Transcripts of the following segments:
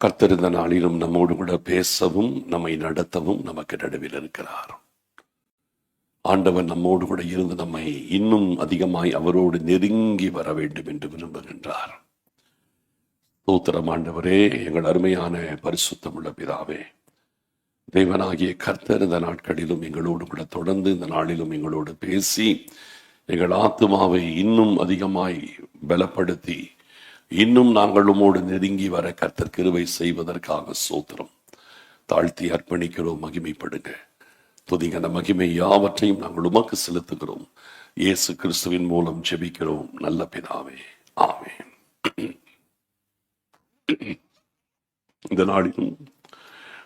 கர்த்தர் இந்த நாளிலும் நம்மோடு கூட பேசவும் நம்மை நடத்தவும் நமக்கு நடுவில் இருக்கிறார். ஆண்டவர் நம்மோடு கூட இருந்து நம்மை இன்னும் அதிகமாய் அவரோடு நெருங்கி வர வேண்டும் என்று விரும்புகின்றார். ஸ்தோத்திரம் ஆண்டவரே, எங்கள் அருமையான பரிசுத்தமுள்ள பிதாவே, தேவனாகிய கர்த்தர் இந்த நாட்களிலும் எங்களோடு கூட தொடர்ந்து இந்த நாளிலும் எங்களோடு பேசி எங்கள் ஆத்துமாவை இன்னும் அதிகமாய் பலப்படுத்தி இன்னும் நாங்கள் உம்மோடு நெருங்கி வர கர்த்தர் கிருபை செய்வதற்காக ஸ்தோத்திரம். தாழ்த்தி அர்ப்பணிக்கிறோம். மகிமைப்படுங்க, துதிங்க. அந்த மகிமை யாவற்றையும் நாங்கள் உமக்கு செலுத்துகிறோம். இயேசு கிறிஸ்துவின் மூலம் ஜெபிக்கிறோம் நல்ல பிதாவே, ஆமென். இந்த நாளிலும்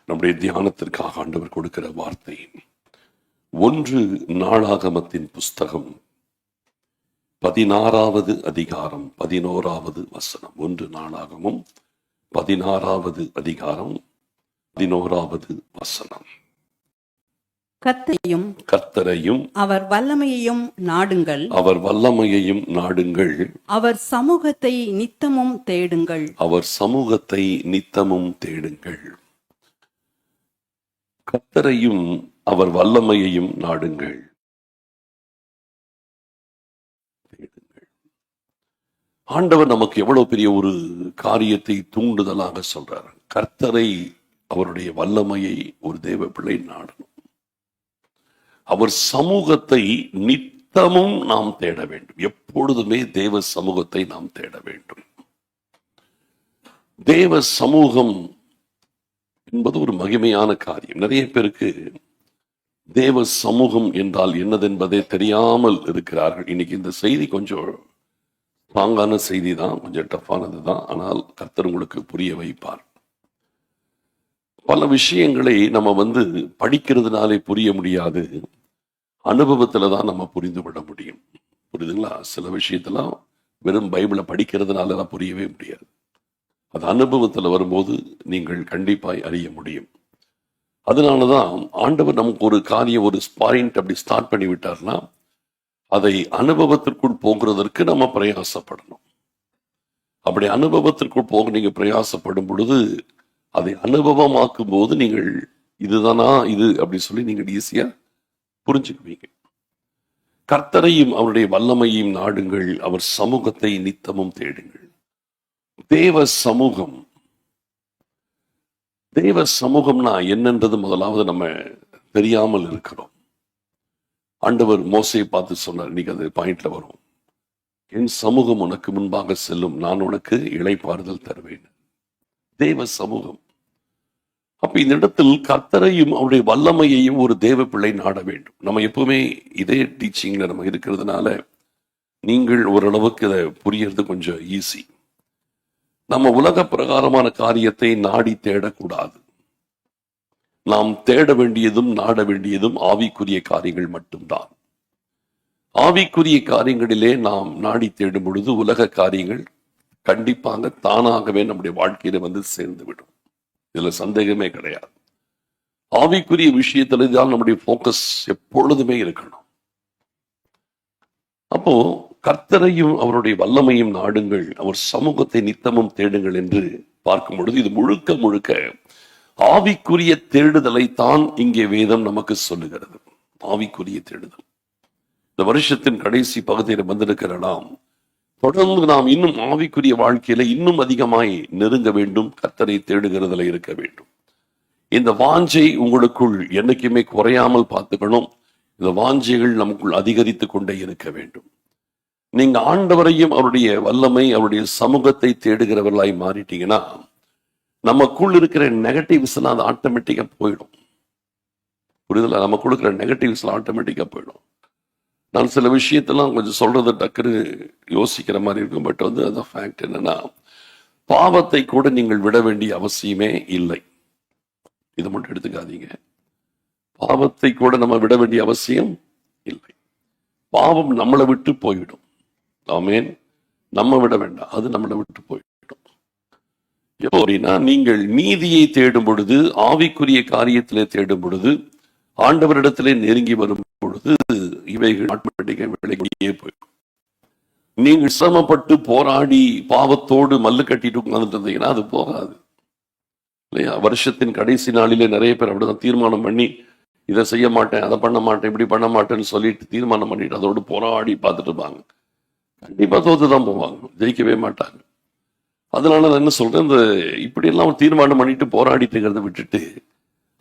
நம்முடைய தியானத்திற்காக ஆண்டவர் கொடுக்கிற வார்த்தை 1 நாளாகமத்தின் புஸ்தகம் 16வது அதிகாரம் 11வது வசனம். 1 நாளாகமம் 16வது அதிகாரம் 11வது வசனம். கர்த்தரையும் அவர் வல்லமையையும் நாடுங்கள், அவர் வல்லமையையும் நாடுங்கள், அவர் சமூகத்தை நித்தமும் தேடுங்கள், அவர் சமூகத்தை நித்தமும் தேடுங்கள். கர்த்தரையும் அவர் வல்லமையையும் நாடுங்கள். ஆண்டவர் நமக்கு எவ்வளவு பெரிய ஒரு காரியத்தை தூண்டுதலாக சொல்றார். கர்த்தரை, அவருடைய வல்லமையை ஒரு தேவ பிள்ளை நாடணும். அவர் சமூகத்தை நித்தமும் நாம் தேட வேண்டும். எப்பொழுதுமே தேவ சமூகத்தை நாம் தேட வேண்டும். தேவ சமூகம் என்பது ஒரு மகிமையான காரியம். நிறைய பேருக்கு தேவ சமூகம் என்றால் என்னதென்பதே தெரியாமல் இருக்கிறார்கள். இன்னைக்கு இந்த செய்தி கொஞ்சம் ஸ்ட்ராங்கான செய்தி தான், கொஞ்சம் டஃப்பானது தான். ஆனால் கர்த்தர் உங்களுக்கு புரிய வைப்பார். பல விஷயங்களை நம்ம படிக்கிறதுனாலே புரிய முடியாது, அனுபவத்துல தான் நம்ம புரிந்து விட முடியும். புரியுதுங்களா? சில விஷயத்தெல்லாம் வெறும் பைபிளை படிக்கிறதுனால புரியவே முடியாது. அது அனுபவத்துல வரும்போது நீங்கள் கண்டிப்பாய் அறிய முடியும். அதனாலதான் ஆண்டவர் நமக்கு ஒரு காரியம், ஒரு பாயிண்ட் அப்படி ஸ்டார்ட் பண்ணி விட்டார்னா அதை அனுபவத்திற்குள் போகிறதற்கு நம்ம பிரயாசப்படணும். அப்படி அனுபவத்திற்குள் போக நீங்க பிரயாசப்படும் பொழுது, அதை அனுபவமாக்கும் போது நீங்கள் இதுதானா இது அப்படி சொல்லி நீங்கள் ஈஸியா புரிஞ்சுக்குவீங்க. கர்த்தரையும் அவருடைய வல்லமையையும் நாடுங்கள், அவர் சமூகத்தை நித்தமும் தேடுங்கள். தேவ சமூகம், தேவ சமூகம்னா என்னன்றது முதலாவது நம்ம தெரியாமல் இருக்கிறோம். ஆண்டவர் மோசையை பார்த்து சொன்னார். இன்னைக்கு அது பாயிண்ட்ல வரும். என் சமூகம் உனக்கு முன்பாக செல்லும், நான் உனக்கு இளைப்பாறுதல் தருவேன். தேவ சமூகம். அப்ப இந்த இடத்தில் கர்த்தரையும் அவருடைய வல்லமையையும் ஒரு தேவ பிள்ளை நாட வேண்டும். நம்ம எப்பவுமே இதே டீச்சிங்ல நம்ம இருக்கிறதுனால நீங்கள் ஓரளவுக்கு இதை புரியறது கொஞ்சம் ஈஸி. நம்ம உலக பிரகாரமான காரியத்தை நாடி தேடக்கூடாது. நாம் தேட வேண்டியதும் நாட வேண்டியதும் ஆவிக்குரிய காரியங்கள் மட்டும்தான். ஆவிக்குரிய காரியங்களிலே நாம் நாடி தேடும் பொழுது உலக காரியங்கள் கண்டிப்பாக தானாகவே நம்முடைய வாழ்க்கையில சேர்ந்து விடும். இதுல சந்தேகமே கிடையாது. ஆவிக்குரிய விஷயத்துல தான் நம்முடைய போக்கஸ் எப்பொழுதுமே இருக்கணும். அப்போ கர்த்தரையும் அவருடைய வல்லமையும் நாடுங்கள், அவர் சமூகத்தை நித்தமும் தேடுங்கள் என்று பார்க்கும் பொழுது இது முழுக்க முழுக்க ஆவிக்குரிய தேடுதலை தான் இங்கே வேதம் நமக்கு சொல்லுகிறது. ஆவிக்குரிய தேடுதல். இந்த வருஷத்தின் கடைசி பகுதியில் வந்திருக்கிற நாம் தொடர்ந்து நாம் இன்னும் ஆவிக்குரிய வாழ்க்கையில இன்னும் அதிகமாய் நெருங்க வேண்டும், கர்த்தரை தேடுகிறதுல இருக்க வேண்டும். இந்த வாஞ்சை உங்களுக்குள் என்னைக்குமே குறையாமல் பார்த்துக்கணும். இந்த வாஞ்சைகள் நமக்குள் அதிகரித்து கொண்டே இருக்க வேண்டும். நீங்க ஆண்டவரையும் அவருடைய வல்லமை அவருடைய சமூகத்தை தேடுகிறவர்களாய் மாறிட்டீங்கன்னா நமக்குள் இருக்கிற நெகட்டிவ்ஸ் எல்லாம் அது ஆட்டோமேட்டிக்கா போயிடும். புரியுதுல? நமக்குள்ள இருக்கிற நெகட்டிவ்ஸ் ஆட்டோமேட்டிக்கா போயிடும். நான் சில விஷயத்தெல்லாம் கொஞ்சம் சொல்றது டக்குன்னு யோசிக்கிற மாதிரி இருக்கும். பட் அது ஃபேக்ட் என்னன்னா, பாவத்தை கூட நீங்கள் விட வேண்டிய அவசியமே இல்லை. இதை மட்டும் எடுத்துக்காதீங்க. பாவத்தை கூட நம்ம விட வேண்டிய அவசியம் இல்லை. பாவம் நம்மளை விட்டு போய்விடும். ஆமென். நம்ம விட வேண்டாம், அது நம்மளை விட்டு போய்விடும். எப்படின்னா, நீங்கள் நீதியை தேடும் பொழுது, ஆவிக்குரிய காரியத்திலே தேடும் பொழுது, ஆண்டவரிடத்திலே நெருங்கி வரும் பொழுது இவைகள் ஆட்டோமேட்டிக்காக விலகியே போயிடும். நீங்கள் சிரமப்பட்டு போராடி பாவத்தோடு மல்லு கட்டிட்டு உட்கார்ந்துட்டு இருந்தீங்கன்னா அது போகாது. இல்லையா? வருஷத்தின் கடைசி நாளிலே நிறைய பேர் அப்படிதான் தீர்மானம் பண்ணி இதை செய்ய மாட்டேன், அதை பண்ண மாட்டேன், இப்படி பண்ண மாட்டேன்னு சொல்லிட்டு தீர்மானம் பண்ணிட்டு அதோடு போராடி பார்த்துட்டு இருப்பாங்க. கண்டிப்பா தோத்துதான் போவாங்க, ஜெயிக்கவே மாட்டாங்க. அதனால நான் என்ன சொல்றேன், இந்த இப்படியெல்லாம் தீர்மானம் பண்ணிட்டு போராடிட்டு இருக்கிறத விட்டுட்டு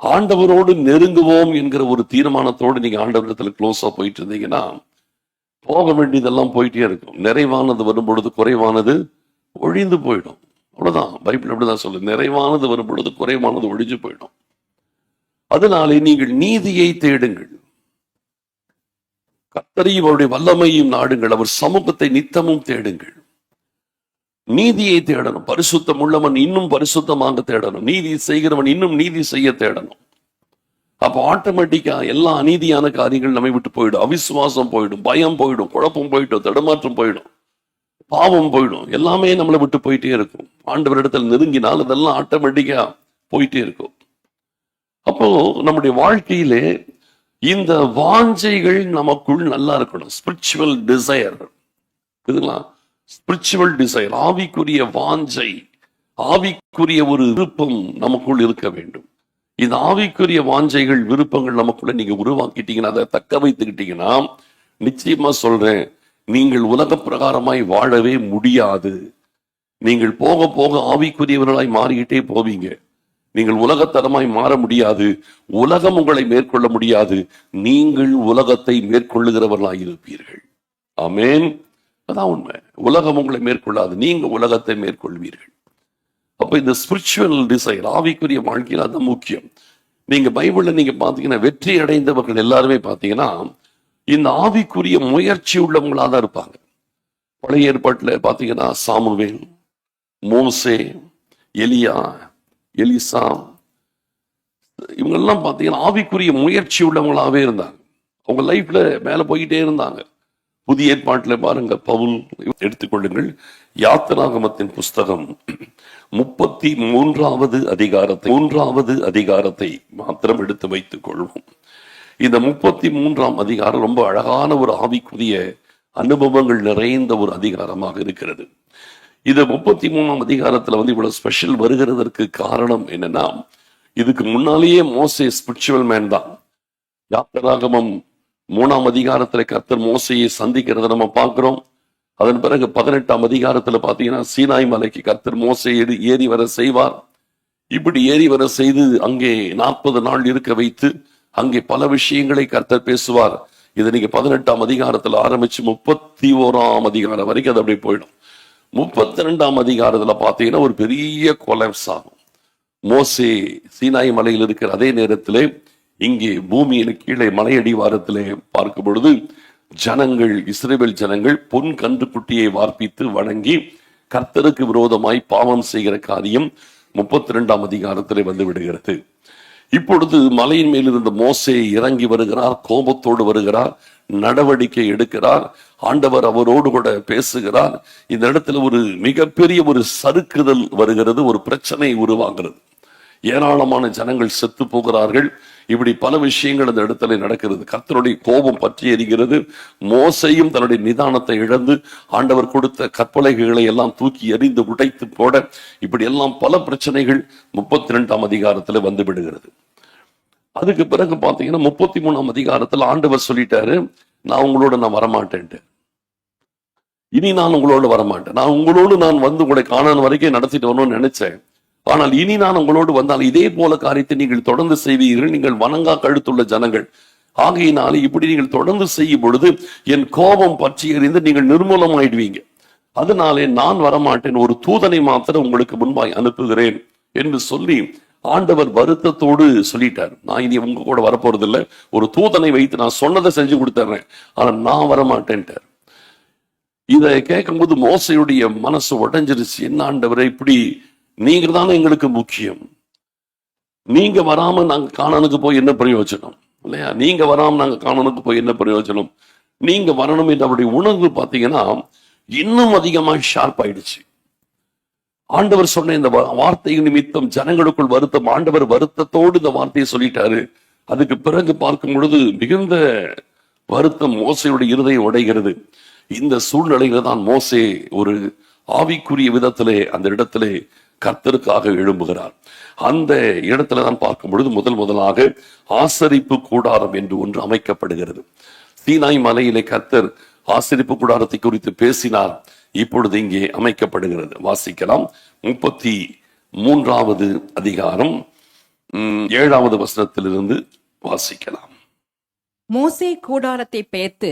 ஆண்டவரோடு நெருங்குவோம் என்கிற ஒரு தீர்மானத்தோடு நீங்க ஆண்டவரிடத்துல க்ளோஸா போயிட்டு இருந்தீங்கன்னா போக வேண்டியதெல்லாம் போயிட்டே இருக்கும். நிறைவானது வரும் பொழுது குறைவானது ஒழிந்து போயிடும். அவ்வளவுதான், பைபிள் அப்படிதான் சொல்லு. நிறைவானது வரும் பொழுது குறைவானது ஒழிஞ்சு போயிடும். அதனாலே நீங்கள் நீதியை தேடுங்கள், கர்த்தரையும் அவருடைய வல்லமையும் நாடுங்கள், அவர் சமூகத்தை நித்தமும் தேடுங்கள். நீதியை தேடணும். பரிசுத்தம் உள்ளவன் இன்னும் பரிசுத்தமாக தேடணும். நீதி செய்கிறவன் இன்னும் நீதி செய்ய தேடணும். அப்போ ஆட்டோமேட்டிக்கா எல்லா அநீதியான காரியங்கள் நம்மை விட்டு போயிடும். அவிசுவாசம் போயிடும், பயம் போயிடும், குழப்பம் போயிடும், தடுமாற்றம் போயிடும், பாவம் போயிடும். எல்லாமே நம்மளை விட்டு போயிட்டே இருக்கும். ஆண்டவரிடத்தில் நெருங்கினால் அதெல்லாம் ஆட்டோமேட்டிக்கா போயிட்டே இருக்கும். அப்போ நம்முடைய வாழ்க்கையிலே இந்த வாஞ்சைகள் நமக்குள் நல்லா இருக்கணும். ஸ்பிரிச்சுவல் டிசையர், இதுலாம் ஸ்பிரிச்சுவல் டிசைர், ஆவிக்குரிய வாஞ்சை, ஆவிக்குரிய ஒரு விருப்பம் நமக்குள் இருக்க வேண்டும். இந்த ஆவிக்குரிய வாஞ்சைகள் விருப்பங்கள் நமக்குள்ள நீங்க உருவாக்கிட்டீங்கன்னா, அதை தக்க வைத்துக்கிட்டீங்கன்னா, நிச்சயமா சொல்றேன், நீங்கள் உலக பிரகாரமாய் வாழவே முடியாது. நீங்கள் போக போக ஆவிக்குரியவர்களாய் மாறிக்கிட்டே போவீங்க. நீங்கள் உலகத்தரமாய் மாற முடியாது. உலகம் உங்களை மேற்கொள்ள முடியாது. நீங்கள் உலகத்தை மேற்கொள்ளுகிறவர்களாய் இருப்பீர்கள். ஆமென். அதான் உண்மை. உலகம் உங்களை மேற்கொள்ளாது, நீங்க உலகத்தை மேற்கொள்வீர்கள். அப்ப இந்த ஸ்பிரிச்சுவல் டிசைர், ஆவிக்குரிய வாழ்க்கையில் அது முக்கியம். நீங்க பைபிள்ல நீங்க பாத்தீங்கன்னா வெற்றி அடைந்தவர்கள் எல்லாருமே பாத்தீங்கன்னா இந்த ஆவிக்குரிய முயற்சி உள்ளவங்களா தான் இருப்பாங்க. பழைய ஏற்பாட்டுல பாத்தீங்கன்னா சாமுவேல், மோசே, எலியா, எலிசா, இவங்கெல்லாம் பாத்தீங்கன்னா ஆவிக்குரிய முயற்சி உள்ளவங்களாவே இருந்தாங்க. அவங்க லைஃப்ல மேல போயிட்டே இருந்தாங்க. புதிய ஏற்பாட்டில் பாருங்க, பவுல் எடுத்துக்கொள்ளுங்கள். யாத்திராகமத்தின் புஸ்தகம் 33வது அதிகாரத்தை மாத்திரம் எடுத்து வைத்துக் கொள்வோம். இந்த 33ஆம் அதிகாரம் ரொம்ப அழகான ஒரு ஆவிக்குரிய அனுபவங்கள் நிறைந்த ஒரு அதிகாரமாக இருக்கிறது. இந்த 33ஆம் அதிகாரத்துல இவ்வளவு ஸ்பெஷல் வருகிறதற்கு காரணம் என்னன்னா, இதுக்கு முன்னாலேயே மோசே ஸ்பிரிச்சுவல் மேன் தான். யாத்திராகமம் 3ஆம் அதிகாரத்துல கர்த்தர் மோசையை சந்திக்கிறத நம்ம பார்க்கிறோம். அதன் பிறகு 18ஆம் அதிகாரத்துல பாத்தீங்கன்னா சீனாய் மலைக்கு கர்த்தர் மோசை ஏறி வர செய்வார். இப்படி ஏறி வர செய்து அங்கே 40 நாள் இருக்க வைத்து அங்கே பல விஷயங்களை கர்த்தர் பேசுவார். இதை நீங்க 18ஆம் அதிகாரத்துல ஆரம்பிச்சு 31ஆம் அதிகாரம் வரைக்கும் அது அப்படியே போயிடும். 32ஆம் அதிகாரத்துல பாத்தீங்கன்னா ஒரு பெரிய கொலாப்ஸ் ஆகும். மோசே சீனாய் மலையில் இருக்கிற அதே நேரத்திலே இங்கே பூமியில கீழே மலையடிவாரத்திலே பார்க்கும் பொழுது ஜனங்கள், இஸ்ரவேல் ஜனங்கள் பொன் கன்றுக்குட்டியை வார்ப்பித்து வணங்கி கர்த்தருக்கு விரோதமாய் பாவம் செய்கிற காரியம் 32ஆம் அதிகாரத்திலே வந்து விடுகிறது. இப்பொழுது மலையின் மேல் இருந்த மோசே இறங்கி வருகிறார், கோபத்தோடு வருகிறார், நடவடிக்கை எடுக்கிறார். ஆண்டவர் அவரோடு கூட பேசுகிறார். இந்த இடத்துல ஒரு மிகப்பெரிய ஒரு சறுக்குதல் வருகிறது, ஒரு பிரச்சனை உருவாகிறது. ஏராளமான ஜனங்கள் செத்து போகிறார்கள். இப்படி பல விஷயங்கள் அந்த இடத்துல நடக்கிறது. கர்த்தருடைய கோபம் பற்றி எரிகிறது. மோசையும் தன்னுடைய நிதானத்தை இழந்து ஆண்டவர் கொடுத்த கற்பலகைகளை எல்லாம் தூக்கி எறிந்து உடைத்து போட, இப்படி எல்லாம் பல பிரச்சனைகள் 32ஆம் அதிகாரத்துல வந்து விடுகிறது. அதுக்கு பிறகு பாத்தீங்கன்னா 33ஆம் அதிகாரத்துல ஆண்டவர் சொல்லிட்டாரு, நான் உங்களோட வரமாட்டேன்ட்டு. இனி நான் உங்களோட வரமாட்டேன். நான் வந்து உங்களை காணான் வரைக்கும் நடத்திட்டு வரணும்னு நினைச்சேன். ஆனால் இனி நான் உங்களோடு வந்தால் இதே போல காரியத்தை நீங்கள் தொடர்ந்து செய்வீர்கள். நீங்கள் வணங்கா கழுத்துள்ள ஜனங்கள் ஆகையினாலே இப்படி நீங்கள் தொடர்ந்து செய்யும் பொழுது என் கோபம் பற்றி எறிந்து நீங்கள் நிர்மூலமாயிடுவீங்க. அதனாலே நான் வரமாட்டேன், ஒரு தூதனை மாத்திரம் உங்களுக்கு முன்பாய் அனுப்புகிறேன் என்று சொல்லி ஆண்டவர் வருத்தத்தோடு சொல்லிட்டார். நான் இனி உங்க கூட வரப்போறது இல்லை, ஒரு தூதனை வைத்து நான் சொன்னதை செஞ்சு கொடுத்துறேன், ஆனா நான் வரமாட்டேன்ட்டார். இதை கேட்கும்போது மோசையுடைய மனசு உடைஞ்சிருச்சு. என்ன ஆண்டவரை, இப்படி நீங்க தானே எங்களுக்கு முக்கியம், நீங்க வராம நாங்க கானானுக்கு போய் என்ன பிரயோஜனம் இல்லையா? நீங்க வராம நாங்க கானானுக்கு போய் என்ன பிரயோஜனம்? நீங்க வரணும் என்ற அவருடைய உணர்வு பாத்தீங்கன்னா இன்னும் அதிகமா ஷார்ப் ஆயிடுச்சு. ஆண்டவர் சொன்ன இந்த வார்த்தை நிமித்தம் ஜனங்களுக்குள் வருத்தம். ஆண்டவர் வருத்தத்தோடு இந்த வார்த்தையை சொல்லிட்டாரு. அதுக்கு பிறகு பார்க்கும் பொழுது மிகுந்த வருத்தம் மோசையுடைய இருதயம் உடைகிறது. இந்த சூழ்நிலையில தான் மோசே ஒரு ஆவிக்குரிய விதத்திலே அந்த இடத்திலே கர்த்தருக்காக எழும்புகிறார். அந்த இடத்துல தான் பார்க்கும் பொழுது முதலாக ஆசரிப்பு கூடாரம் என்று ஒன்று அமைக்கப்படுகிறது. சீனாய் மலையிலே கர்த்தர் ஆசரிப்பு கூடாரத்தை குறித்து பேசினார். இப்பொழுது இங்கே அமைக்கப்படுகிறது. வாசிக்கலாம். 33வது அதிகாரம் 7வது வசனத்திலிருந்து வாசிக்கலாம். மோசே கூடாரத்தை பெயர்த்து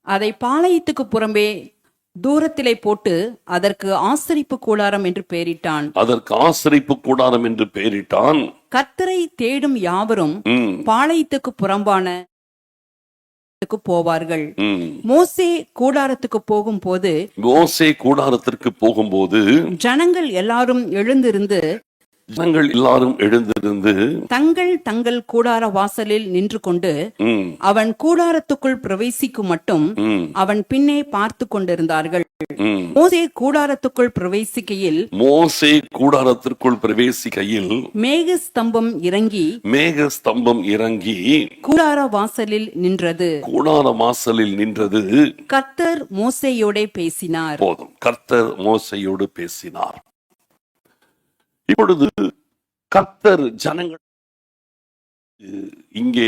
அதை பாளையத்துக்கு புறம்பே தூரத்திலே போட்டு அதற்கு ஆசரிப்பு கூடாரம் என்று பெயரிட்டான். அதற்கு ஆசரிப்பு கூடாரம் என்று பெயரிட்டான். கர்த்தரை தேடும் யாவரும் பாளையத்துக்கு புறம்பான போவார்கள். மோசே கூடாரத்துக்கு போகும்போது ஜனங்கள் எல்லாரும் எழுந்திருந்து தங்கள் கூடார வாசலில் நின்று கொண்டு அவன் கூடாரத்துக்குள் பிரவேசிக்கும் மட்டும் அவன் பின்னே பார்த்து கொண்டிருந்தார்கள். மோசே கூடாரத்துக்குள் பிரவேசிக்கையில் மேகஸ்தம்பம் இறங்கி கூடார வாசலில் நின்றது. கர்த்தர் மோசேயோடே பேசினார். போதும், கர்த்தர் மோசேயோடு பேசினார். இப்பொழுது கர்த்தர் ஜனங்கள் இங்கே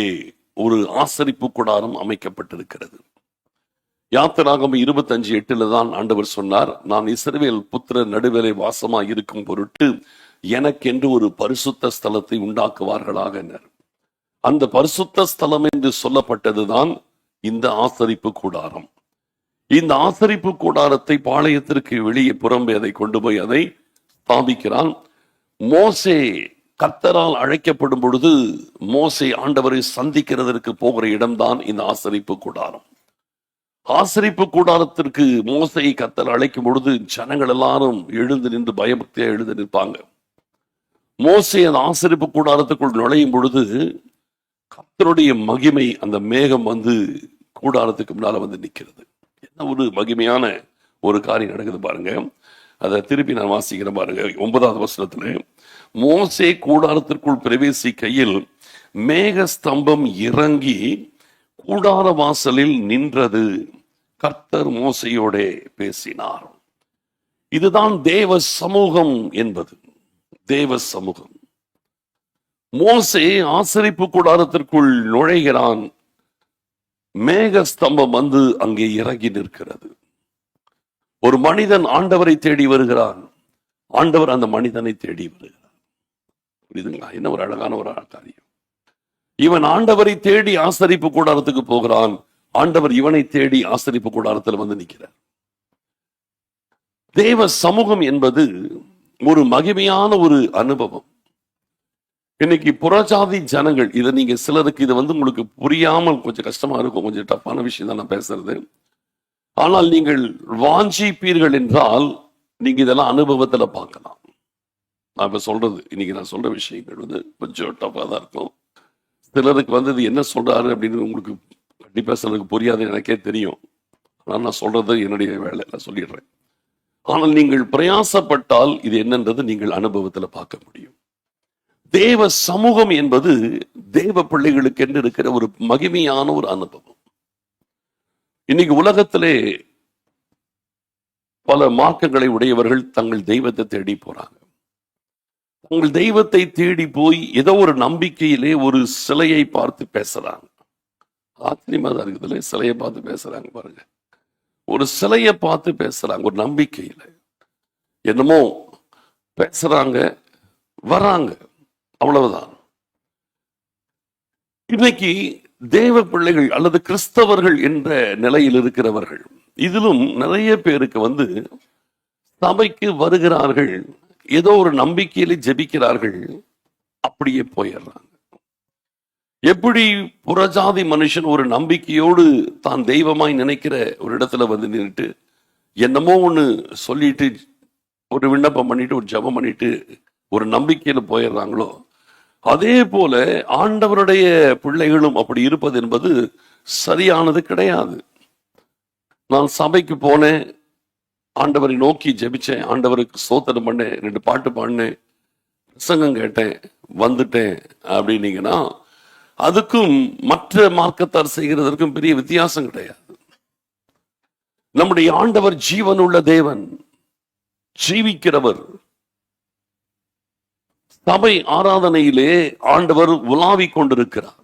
ஒரு ஆசரிப்பு கூடாரம் அமைக்கப்பட்டிருக்கிறது. யாத்திராகமம் 25:8 தான் ஆண்டவர் சொன்னார், நான் இஸ்ரவேல் புத்திரர் நடுவிலே வாசமாய் இருக்கும் பொருட்டு எனக்கென்று ஒரு பரிசுத்த ஸ்தலத்தை உண்டாக்குவார்களாக. அந்த பரிசுத்த ஸ்தலம் என்று சொல்லப்பட்டதுதான் இந்த ஆசரிப்பு கூடாரம். இந்த ஆசரிப்பு கூடாரத்தை பாளையத்திற்கு வெளியே புறம்பே அதை கொண்டு போய் அதை ஸ்தாபிக்கிறான். மோசே கர்த்தரால் அழைக்கப்படும் பொழுது மோசே ஆண்டவரை சந்திக்கிறதற்கு போகிற இடம்தான் இந்த ஆசரிப்பு கூடாரம். ஆசரிப்பு கூடாரத்திற்கு மோசே கர்த்தர் அழைக்கும் பொழுது ஜனங்கள் எல்லாரும் எழுந்து நின்று பயபக்தியா எழுந்து நிற்பாங்க. மோசே அந்த ஆசரிப்பு கூடாரத்துக்குள் நுழையும் பொழுது கர்த்தருடைய மகிமை, அந்த மேகம் வந்து கூடாரத்துக்கு முன்னால வந்து நிற்கிறது. என்ன ஒரு மகிமையான ஒரு காரியம் நடக்குது பாருங்க. அதை திருப்பி நான் வாசிக்கிறேன் பாருங்க. 9வது வசனத்துல, மோசே கூடாரத்திற்குள் பிரவேசிக்கையில் மேகஸ்தம்பம் இறங்கி கூடார வாசலில் நின்றது. கர்த்தர் மோசையோட பேசினார். இதுதான் தேவ சமூகம் என்பது. தேவ சமூகம். மோசே ஆசரிப்பு கூடாரத்திற்குள் நுழைகிறான். மேகஸ்தம்பம் வந்து அங்கே இறங்கி நிற்கிறது. ஒரு மனிதன் ஆண்டவரை தேடி வருகிறான். ஆண்டவர் அந்த மனிதனை தேடி வருகிறார். புரியுதுங்களா? என்ன ஒரு அழகான ஒரு காரியம். இவன் ஆண்டவரை தேடி ஆசரிப்பு கூடாரத்துக்கு போகிறான். ஆண்டவர் இவனை தேடி ஆசரிப்பு கூடாரத்தில் வந்து நிற்கிறார். தேவ சமூகம் என்பது ஒரு மகிமையான ஒரு அனுபவம். இன்னைக்கு புறஜாதி ஜனங்கள், இதை நீங்க சிலருக்கு இது வந்து உங்களுக்கு புரியாமல் கொஞ்சம் கஷ்டமா இருக்கும், கொஞ்சம் டஃப்பான விஷயம் தான் நான் பேசுறது. ஆனால் நீங்கள் வாஞ்சிப்பீர்கள் என்றால் நீங்க இதெல்லாம் அனுபவத்துல பார்க்கலாம். நான் இப்ப சொல்றது, இன்னைக்கு நான் சொல்ற விஷயங்கள் வந்து கொஞ்சம் டஃபா தான் இருக்கும். சிலருக்கு வந்து இது என்ன சொல்றாரு அப்படின்னு உங்களுக்கு கண்டிப்பா சிலருக்கு புரியாது, எனக்கே தெரியும். ஆனால் நான் சொல்றது என்னுடைய வேலை, நான் சொல்லிடுறேன். ஆனால் நீங்கள் பிரயாசப்பட்டால் இது என்னன்றது நீங்கள் அனுபவத்துல பார்க்க முடியும். தேவ சமூகம் என்பது தேவ பிள்ளைகளுக்கு என்று இருக்கிற ஒரு மகிமையான ஒரு அனுபவம். இன்னைக்கு உலகத்திலே பல மார்க்கங்களை உடையவர்கள் தங்கள் தெய்வத்தை தேடி போறாங்க. உங்கள் தெய்வத்தை தேடி போய் ஏதோ ஒரு நம்பிக்கையிலே ஒரு சிலையை பார்த்து பேசுறாங்க. ஆச்சரியமா தான் இருக்குதுல்ல, சிலையை பார்த்து பேசுறாங்க பாருங்க. ஒரு சிலையை பார்த்து பேசுறாங்க, ஒரு நம்பிக்கையில என்னமோ பேசுறாங்க, வராங்க, அவ்வளவுதான். இன்னைக்கு தேவ பிள்ளைகள் அல்லது கிறிஸ்தவர்கள் என்ற நிலையில் இருக்கிறவர்கள், இதிலும் நிறைய பேருக்கு வந்து சபைக்கு வருகிறார்கள், ஏதோ ஒரு நம்பிக்கையில ஜெபிக்கிறார்கள், அப்படியே போயிடுறாங்க. எப்படி புறஜாதி மனுஷன் ஒரு நம்பிக்கையோடு தான் தெய்வமாய் நினைக்கிற ஒரு இடத்துல வந்து நின்றுட்டு என்னமோ ஒண்ணு சொல்லிட்டு ஒரு விண்ணப்பம் பண்ணிட்டு ஒரு ஜெபம் பண்ணிட்டு ஒரு நம்பிக்கையில போயிடுறாங்களோ, அதே போல ஆண்டவருடைய பிள்ளைகளும் அப்படி இருப்பது என்பது சரியானது கிடையாது. நான் சபைக்கு போனேன், ஆண்டவரை நோக்கி ஜெபிச்சேன், ஆண்டவருக்கு ஸ்தோத்திரம் பண்ணேன், 2 பாட்டு பாடினேன், பிரசங்கம் கேட்டேன், வந்துட்டேன் அப்படின்னீங்கன்னா அதுக்கும் மற்ற மார்க்கத்தார் செய்கிறதற்கும் பெரிய வித்தியாசம் கிடையாது. நம்முடைய ஆண்டவர் ஜீவனுள்ள தேவன், ஜீவிக்கிறவர். சபை ஆராதனையிலே ஆண்டவர் உலாவிக் கொண்டிருக்கிறார்.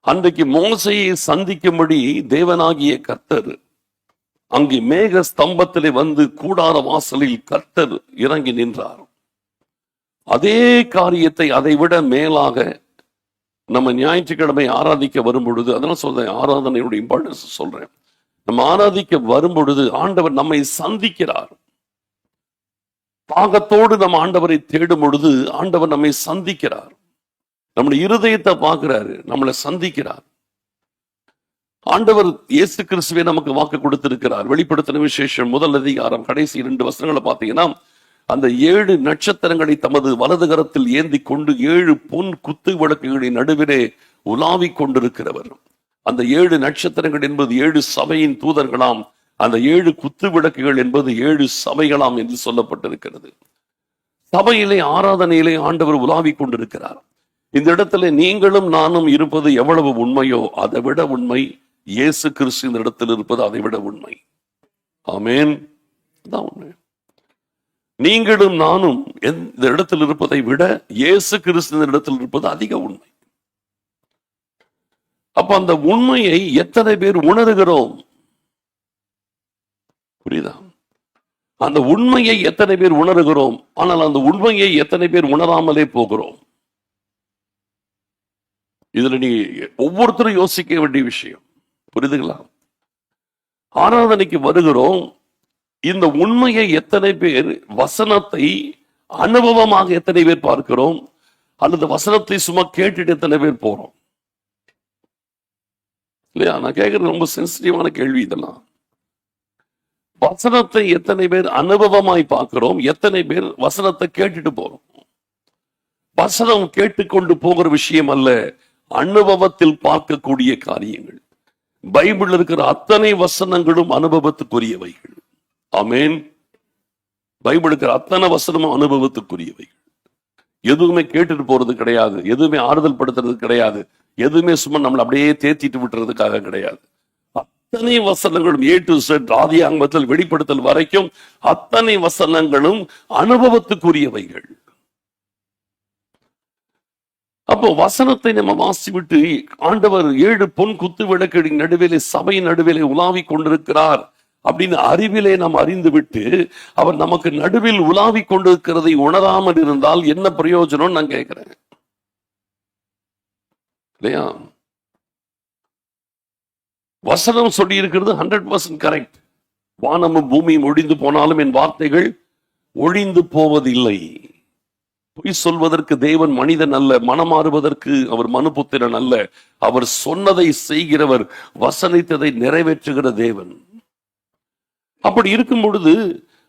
அன்றைக்கு மோசையை சந்திக்கும்படி தேவனாகிய கர்த்தர் அங்கே மேக ஸ்தம்பத்திலே வந்து கூடார வாசலில் கர்த்தர் இறங்கி நின்றார். அதே காரியத்தை அதை விட மேலாக நம்ம ஞாயிற்றுக்கிழமை ஆராதிக்க வரும் பொழுது, அதனால சொல்றேன், ஆராதனையுடைய இம்பார்ட்டன்ஸ் சொல்றேன். நம்ம ஆராதிக்க வரும் பொழுது ஆண்டவர் நம்மை சந்திக்கிறார். தாகத்தோடு நம்ம ஆண்டவரை தேடும் பொழுது ஆண்டவர் நம்மை சந்திக்கிறார். நம்முடைய இருதயத்தை பார்க்கிறாரு, நம்மளை சந்திக்கிறார். ஆண்டவர் இயேசு கிறிஸ்துவை நமக்கு வாக்கு கொடுத்திருக்கிறார். வெளிப்படுத்தின விசேஷம் 1 அதிகாரம் கடைசி 2 வசனங்களை பார்த்தீங்கன்னா, அந்த 7 நட்சத்திரங்களை தமது வலது கரத்தில் ஏந்தி கொண்டு 7 பொன் குத்து விளக்குகளின் நடுவிலே உலாவிக் கொண்டிருக்கிறவர். அந்த 7 நட்சத்திரங்கள் என்பது 7 சபையின் தூதர்களாம். அந்த 7 குத்து விளக்குகள் என்பது 7 சபைகளாம் என்று சொல்லப்பட்டிருக்கிறது. சபையிலே ஆராதனையிலே ஆண்டவர் உலாவிக் கொண்டிருக்கிறார். இந்த இடத்துல நீங்களும் நானும் இருப்பது எவ்வளவு உண்மையோ அதை விட உண்மை இயேசு கிறிஸ்து இந்த இடத்தில் இருப்பது அதை விட உண்மை. ஆமென். அதான் உண்மை. நீங்களும் நானும் இந்த இடத்தில் இருப்பதை விட இயேசு கிறிஸ்து இந்த இடத்தில் இருப்பது அதிக உண்மை. அப்ப அந்த உண்மையை எத்தனை பேர் உணர்கிறோம்? புரியுதா? அந்த உண்மையை எத்தனை பேர் உணர்கிறோம்? ஆனால் அந்த உண்மையை எத்தனை பேர் உணராமலே போகிறோம்? இதுல நீ ஒவ்வொருத்தரும் யோசிக்க வேண்டிய விஷயம். புரியுதுங்களா? ஆராதனைக்கு வருகிறோம். இந்த உண்மையை எத்தனை பேர், வசனத்தை அனுபவமாக எத்தனை பேர் பார்க்கிறோம், அல்லது வசனத்தை சும்மா கேட்டுட்டு எத்தனை பேர் போறோம்? இல்லையா? நான் கேட்கறது ரொம்ப சென்சிட்டிவான கேள்வி இதெல்லாம். வசனத்தை எத்தனை பேர் அனுபவமாய் பார்க்கிறோம், எத்தனை பேர் வசனத்தை கேட்டுட்டு போறோம்? வசனம் கேட்டுக்கொண்டு போகிற விஷயம் அல்ல, அனுபவத்தில் பார்க்கக்கூடிய காரியங்கள். பைபிள் இருக்கிற அத்தனை வசனங்களும் அனுபவத்துக்குரியவைகள். ஆமென். பைபிள் இருக்கிற அத்தனை வசனமும் அனுபவத்துக்குரியவைகள். எதுவுமே கேட்டுட்டு போறது கிடையாது, எதுவுமே ஆறுதல் படுத்துறது கிடையாது, எதுவுமே சும்மா நம்மளை அப்படியே தேத்திட்டு விட்டுறதுக்காக கிடையாது. அத்தனை வசனங்களும் A to Z, ஆதியாகமத்தில் வெளிப்படுத்தல் வரைக்கும் அத்தனை வசனங்களும் அனுபவத்துக்குரியவைகள். அப்போ வசனத்தை நம்ம வாசிவிட்டு ஆண்டவர் 7 பொன் குத்து விளக்குகளின் நடுவிலே, சபையின் நடுவிலே உலாவிக் கொண்டிருக்கிறார் அப்படின்னு அறிவிலே நாம் அறிந்து விட்டு அவர் நமக்கு நடுவில் உலாவிக் கொண்டிருக்கிறதை உணராமல் இருந்தால் என்ன பிரயோஜனம் நான் கேட்கிறேன். இல்லையா? வசனம் சொல்லி இருக்கிறது 100% கரெக்ட். வானமும் பூமியும் ஒழிந்து போனாலும் என் வார்த்தைகள் ஒழிந்து போவதில்லை. பொய் சொல்வதற்கு தேவன் மனிதன் அல்ல, மனமாறுவதற்கு அவர் மனுபுத்திரன் அல்ல. அவர் சொன்னதை செய்கிறவர், வசனித்ததை நிறைவேற்றுகிற தேவன். அப்படி இருக்கும் பொழுது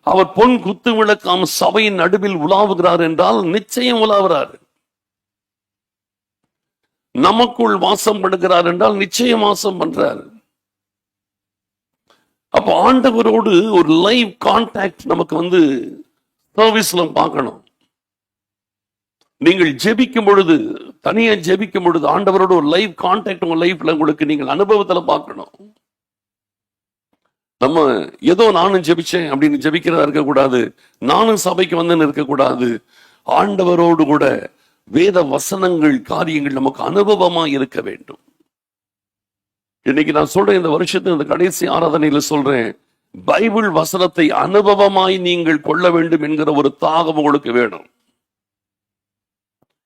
அவர் பொன் குத்து விளக்காம் சபையின் நடுவில் உலாவுகிறார் என்றால் நிச்சயம் உலாவுறார். நமக்குள் வாசம் பண்ணுகிறார் என்றால் நிச்சயம் வாசம் பண்றார். அப்ப ஆண்டவரோடு ஒரு லைவ் கான்டாக்ட் நமக்கு சர்வீஸ்ல பார்க்கணும். நீங்கள் ஜெபிக்கும் பொழுது, தனியா ஜெபிக்கும் பொழுது ஆண்டவரோட ஒரு லைவ் கான்டாக்ட் உங்க லைஃப்ல உங்களுக்கு நீங்கள் அனுபவத்துல பார்க்கணும். நம்ம ஏதோ நானும் ஜெபிச்சேன் அப்படின்னு ஜெபிக்கிறதா இருக்கக்கூடாது, நானும் சபைக்கு வந்தேன்னு இருக்கக்கூடாது. ஆண்டவரோடு கூட வேத வசனங்கள், காரியங்கள் நமக்கு அனுபவமா இருக்க வேண்டும். இன்னைக்கு நான் சொல்றேன், இந்த வருஷத்து இந்த கடைசி ஆராதனையில சொல்றேன், பைபிள் வசனத்தை அனுபவமாய் நீங்கள் கொள்ள வேண்டும் என்கிற ஒரு தாகம் உங்களுக்கு வேணும்.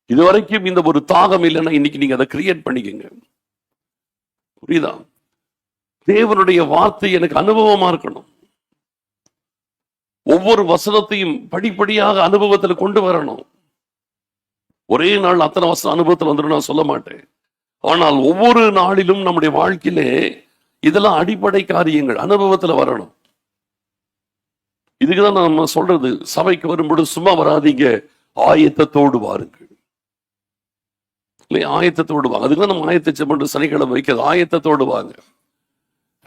இதுவரைக்கும் இந்த ஒரு தாகம் இல்லைன்னா இன்னைக்கு நீங்க அதை கிரியேட் பண்ணிக்கங்க. புரியுதா? தேவனுடைய வார்த்தை எனக்கு அனுபவமா இருக்கணும். ஒவ்வொரு வசனத்தையும் படிப்படியாக அனுபவத்துல கொண்டு வரணும். ஒரே நாள் அத்தனை வசனம் அனுபவத்தில் வந்துடும் நான் சொல்ல மாட்டேன். ஆனால் ஒவ்வொரு நாளிலும் நம்முடைய வாழ்க்கையிலே இதெல்லாம் அடிப்படை காரியங்கள் அனுபவத்துல வரணும். இதுக்குதான் நம்ம சொல்றது, சபைக்கு வரும்பொழுது சும்மா வராதீங்க, ஆயத்தத்தோடு வாருங்கள். இல்லை, ஆயத்தத்தோடு வாங்க. அதுக்குதான் நம்ம ஆயத்த ஜெபம் சனிக்கிழமை வைக்கிறது. ஆயத்தத்தோடு வாங்க.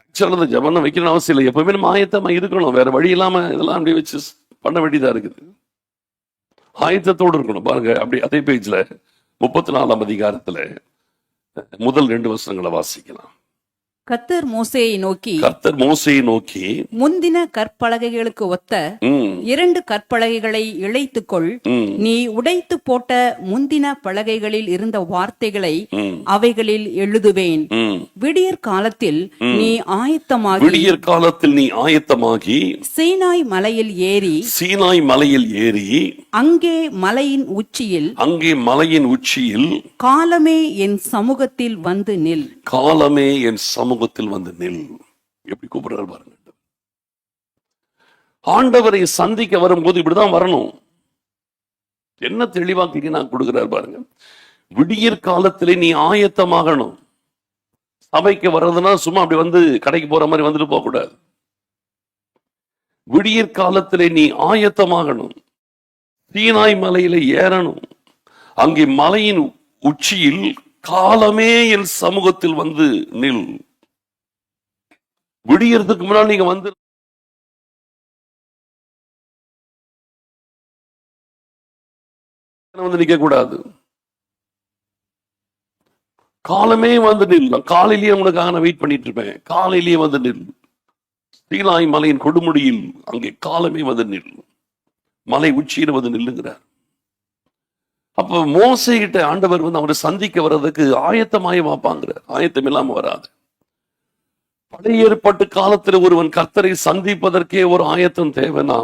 ஆக்சுவலா ஜெபம் வைக்கணும் அவசியம் இல்லை, எப்பவுமே நம்ம ஆயத்தமா இருக்கணும். வேற வழி இல்லாம இதெல்லாம் அப்படி வச்சு பண்ண வேண்டியதா இருக்குது. ஆயத்தத்தோடு இருக்கணும். பாருங்க, அப்படி அதே பேஜ்ல 34ஆம் அதிகாரத்துல முதல் 2 வசனங்களை வாசிக்கலாம். கர்த்தர் மோசேயை நோக்கி, கர்த்தர் மோசேயை நோக்கி, முந்தின கற்பலகைகளுக்கு ஒத்த 2 கற்பலகைகளை இழைத்துக்கொள். நீ உடைத்து போட்ட முந்தின பலகைகளில் இருந்த வார்த்தைகளை அவைகளில் எழுதுவேன். விடியற் காலத்தில் நீ ஆயத்தமாகி சீனாய் மலையில் ஏறி அங்கே மலையின் உச்சியில் காலமே என் சமூகத்தில் வந்து நில். எப்படி கூப்பிடுறாரு பாருங்க. ஆண்டவரை சந்திக்க வரும்போது இப்படிதான் வரணும். என்ன தெளிவாக்கி நான் கொடுக்கிறார் பாருங்க. விடியற் காலத்திலே நீ ஆயத்தமாகணும். சபைக்கு வர்றதுன்னா சும்மா அப்படி வந்து கடைக்கு போற மாதிரி வந்துட்டு போக கூடாது. விடியற் காலத்திலே நீ ஆயத்தமாகணும். சீனாய் மலையில ஏறணும். அங்கே மலையின் உச்சியில் காலமே என் சமூகத்தில் வந்து நில். விடியறதுக்கு முன்னால் நீங்க வந்து நிக்க கூடாது. காலமே வந்து நில். காலையிலேயே உனக்காக நான் வெயிட் பண்ணிட்டு இருப்பேன். காலையிலேயே வந்து நில். சீனாய் மலையின் கொடுமுடியில் அங்கே காலமே வந்து நில். மலை உச்சியில் வந்து நில்லுங்கிறார். அப்ப மோசே கிட்ட ஆண்டவர் வந்து அவரை சந்திக்க வர்றதுக்கு ஆயத்தமாய வாப்பாங்கிறார். ஆயத்தம் இல்லாம வராது. பழைய ஏற்பாட்டு காலத்துல ஒருவன் கர்த்தரை சந்திப்பதற்கே ஒரு ஆயத்தம் தேவைன்னா,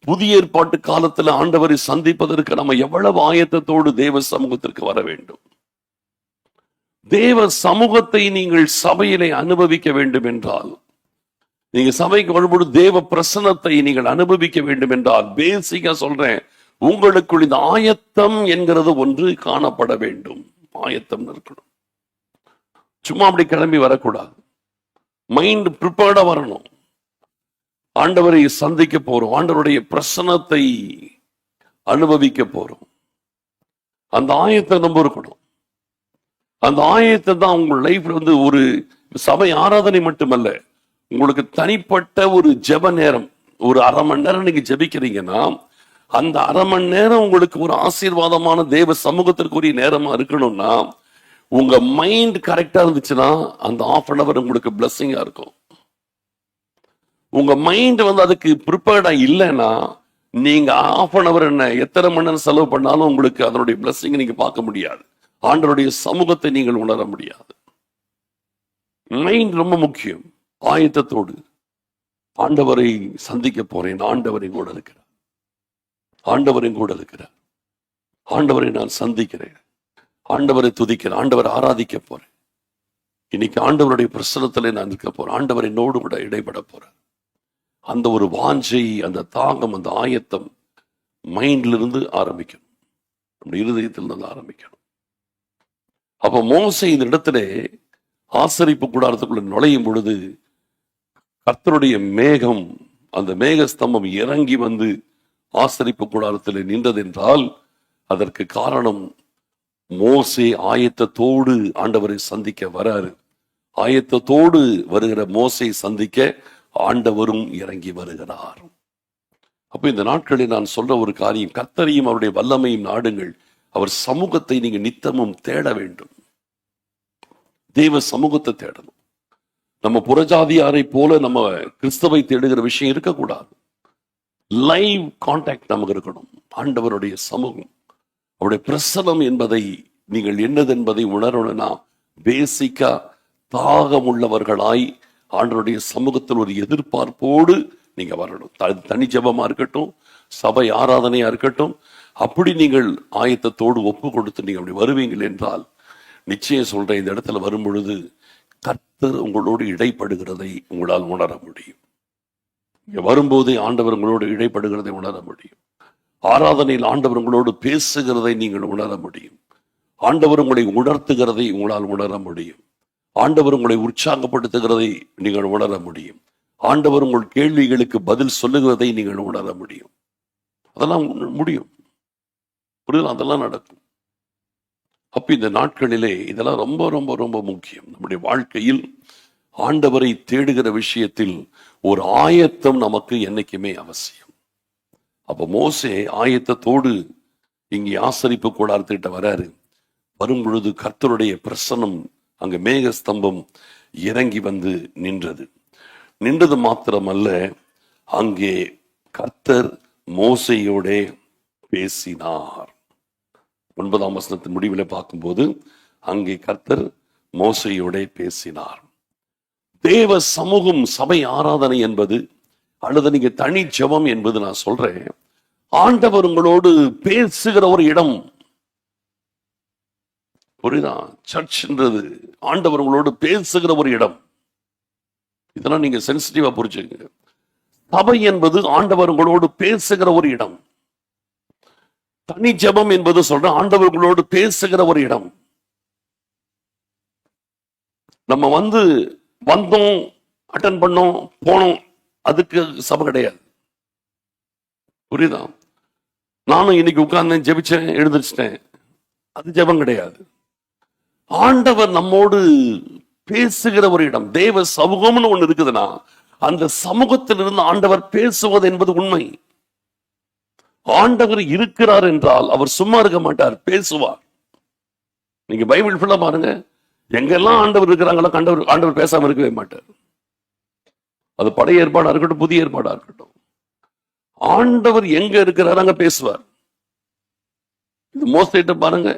புதிய ஏற்பாட்டு காலத்துல ஆண்டவரை சந்திப்பதற்கு நம்ம எவ்வளவு ஆயத்தத்தோடு தேவ சமூகத்திற்கு வர வேண்டும். தேவ சமூகத்தை நீங்கள் சபையிலே அனுபவிக்க வேண்டும் என்றால், நீங்க சபைக்கு வரும்போது தேவ பிரசன்னத்தை நீங்கள் அனுபவிக்க வேண்டும் என்றால், பேசிக்கா சொல்றேன், உங்களுக்குள் இந்த ஆயத்தம் என்கிறது ஒன்று காணப்பட வேண்டும். ஆயத்தம் இருக்கணும். சும்மா அப்படி கிளம்பி வரக்கூடாது. மைண்ட் ப்ரிப்பேர்டா வரணும். ஆண்டவரை சந்திக்க போறோம். ஆண்டவருடைய பிரசன்னத்தை அனுபவிக்க போறோம். அந்த ஆயத்தம் நம்ம இருக்கணும். அந்த ஆயத்தை தான் உங்க லைஃப்ல வந்து ஒரு சபை ஆராதனை மட்டுமல்ல, உங்களுக்கு தனிப்பட்ட ஒரு ஜெப நேரம், ஒரு அரை மணி நேரம் நீங்க ஜெபிக்கிறீங்கன்னா, அந்த அரை மணி நேரம் உங்களுக்கு ஒரு ஆசீர்வாதமான தேவ சமூகத்திற்குரிய நேரமா இருக்கணும்னா, உங்க மைண்ட் கரெக்டா இருந்துச்சுன்னா அந்த ½ அன் அவர் உங்களுக்கு பிளஸ்ஸிங்கா இருக்கும். உங்க மைண்ட் வந்து அதுக்கு ப்ரிப்பேர்டா இல்லைன்னா, நீங்க ½ அன் அவர் என்ன எத்தனை மணி நேரம் செலவு பண்ணாலும் உங்களுக்கு அதனுடைய பிளஸ்ஸிங் நீங்க பார்க்க முடியாது. ஆண்டவருடைய சமூகத்தை நீங்கள் உணர முடியாது. மைண்ட் ரொம்ப முக்கியம். ஆயத்தத்தோடு ஆண்டவரை சந்திக்க போறேன். ஆண்டவரின் கூட இருக்கிறார். ஆண்டவரின் கூட இருக்கிறார். ஆண்டவரை நான் சந்திக்கிறேன். ஆண்டவரை துதிக்கிறேன். ஆண்டவரை ஆராதிக்க போறேன். இன்னைக்கு ஆண்டவருடைய பிரசன்னத்திலே நான் இருக்க போறேன். ஆண்டவர் என்னோடு கூட இடைப்பட போறேன். அந்த ஒரு வாஞ்சை, அந்த தாகம், அந்த ஆயத்தம் மைண்ட்ல இருந்து ஆரம்பிக்கணும். நம்முடைய இருதயத்திலிருந்து ஆரம்பிக்கணும். அப்ப மோசே இந்த இடத்துல ஆசரிப்பு கூடாரத்துக்குள்ள நுழையும் பொழுது கர்த்தருடைய மேகம், அந்த மேகஸ்தம்பம் இறங்கி வந்து ஆசரிப்பு கூடாரத்தில் நின்றது என்றால் அதற்கு காரணம் மோசே ஆயத்தத்தோடு ஆண்டவரை சந்திக்க வராரு. ஆயத்தத்தோடு வருகிற மோசே சந்திக்க ஆண்டவரும் இறங்கி வருகிறார். அப்ப இந்த நாட்களில் நான் சொல்ற ஒரு காரியம், கர்த்தரையும் அவருடைய வல்லமையும் நாடுங்கள். அவர் சமூகத்தை நீங்க நித்தமும் தேட வேண்டும். தேவ சமூகத்தை தேடணும். நம்ம புறஜாதியாரை போல நம்ம கிறிஸ்தவை தேடுகிற விஷயம் இருக்கக்கூடாது. லைவ் கான்டாக்ட் நமக்கு இருக்கணும். ஆண்டவருடைய சமூகம், அவருடைய பிரசனம் என்பதை நீங்கள் என்னது என்பதை உணரணும்னா, பேசிக்கா தாகம் உள்ளவர்களாய் ஆண்டவருடைய சமூகத்தில் ஒரு எதிர்பார்ப்போடு நீங்க வரணும். தனி ஜெபமா இருக்கட்டும், சபை ஆராதனையா இருக்கட்டும், அப்படி நீங்கள் ஆயத்தத்தோடு ஒப்பு கொடுத்து நீங்க அப்படி வருவீங்கள் என்றால், நிச்சயம் சொல்றேன், இந்த இடத்துல வரும் பொழுது கர்த்தர் உங்களோடு இடைப்படுகிறதை உங்களால் உணர முடியும். இங்க வரும்போதே ஆண்டவர் உங்களோடு இடைப்படுகிறதை உணர முடியும். ஆராதனையில் ஆண்டவர் உங்களோடு பேசுகிறதை நீங்கள் உணர முடியும். ஆண்டவர் உங்களை உணர்த்துகிறதை உங்களால் உணர முடியும். ஆண்டவர் உங்களை உற்சாகப்படுத்துகிறதை நீங்கள் உணர முடியும். ஆண்டவர் உங்கள் கேள்விகளுக்கு பதில் சொல்லுகிறதை நீங்கள் உணர முடியும். அதெல்லாம் முடியும். அதெல்லாம் நடக்கும். அப்ப இந்த நாட்களிலே இதெல்லாம் ரொம்ப ரொம்ப ரொம்ப முக்கியம். நம்முடைய வாழ்க்கையில் ஆண்டவரை தேடுகிற விஷயத்தில் ஒரு ஆயத்தம் நமக்கு என்னைக்குமே அவசியம். அப்ப மோசே ஆயத்தத்தோடு இங்கே ஆசரிப்பு கூடாரத்திட்ட வராரு. வரும் பொழுது கர்த்தருடைய பிரசன்னம், அங்க மேக ஸ்தம்பம் இறங்கி வந்து நின்றது மாத்திரமல்ல, அங்கே கர்த்தர் மோசேயோடே பேசினார். 9ஆம் வசனத்தின் முடிவில் பார்க்கும்போது அங்கே கர்த்தர் மோசேயோடே பேசினார். தேவ சமூகம், சபை ஆராதனை என்பது அல்லது நீங்க தனி ஜெபம் என்பது, நான் சொல்றேன், ஆண்டவர் உங்களோடு பேசுகிற ஒரு இடம். புரியுதா? சர்ச்ன்றது ஆண்டவர் உங்களோடு பேசுகிற ஒரு இடம். இதெல்லாம் நீங்க சென்சிட்டிவா புரிஞ்சுங்க. சபை என்பது ஆண்டவர் உங்களோடு பேசுகிற ஒரு இடம். தனி ஜெபம் என்பது சொல்ற ஆண்டவர் உங்களோடு பேசுகிற ஒரு இடம். நம்ம வந்தோம், அட்டன் பண்ணோம், போனோம், அதுக்கு சபை கிடையாது. புரியுதா? நானும் இன்னைக்கு உட்கார்ந்தேன், ஜெபிச்சேன், எழுந்திரிச்சிட்டேன், அது ஜெபம் கிடையாது. ஆண்டவர் நம்மோடு பேசுகிற ஒரு இடம். தேவ சமூகம்னு ஒண்ணு இருக்குதுன்னா அந்த சமூகத்திலிருந்து ஆண்டவர் பேசுவது என்பது உண்மை. ஆண்டவர் இருக்கிறார் என்றால் அவர் சும்மா இருக்க மாட்டார், பேசுவார். நீங்க பைபிள் ஃபுல்லா பாருங்க, எங்கெல்லாம் ஆண்டவர் இருக்கிறாங்களோ ஆண்டவர் பேசாம இருக்கவே மாட்டார். அது பழைய ஏற்பாடா இருக்கட்டும், புதிய ஏற்பாடா இருக்கட்டும், ஆண்டவர் எங்க இருக்கிறார் அங்க பேசுவார். இது மோசேட்ட பாருங்க,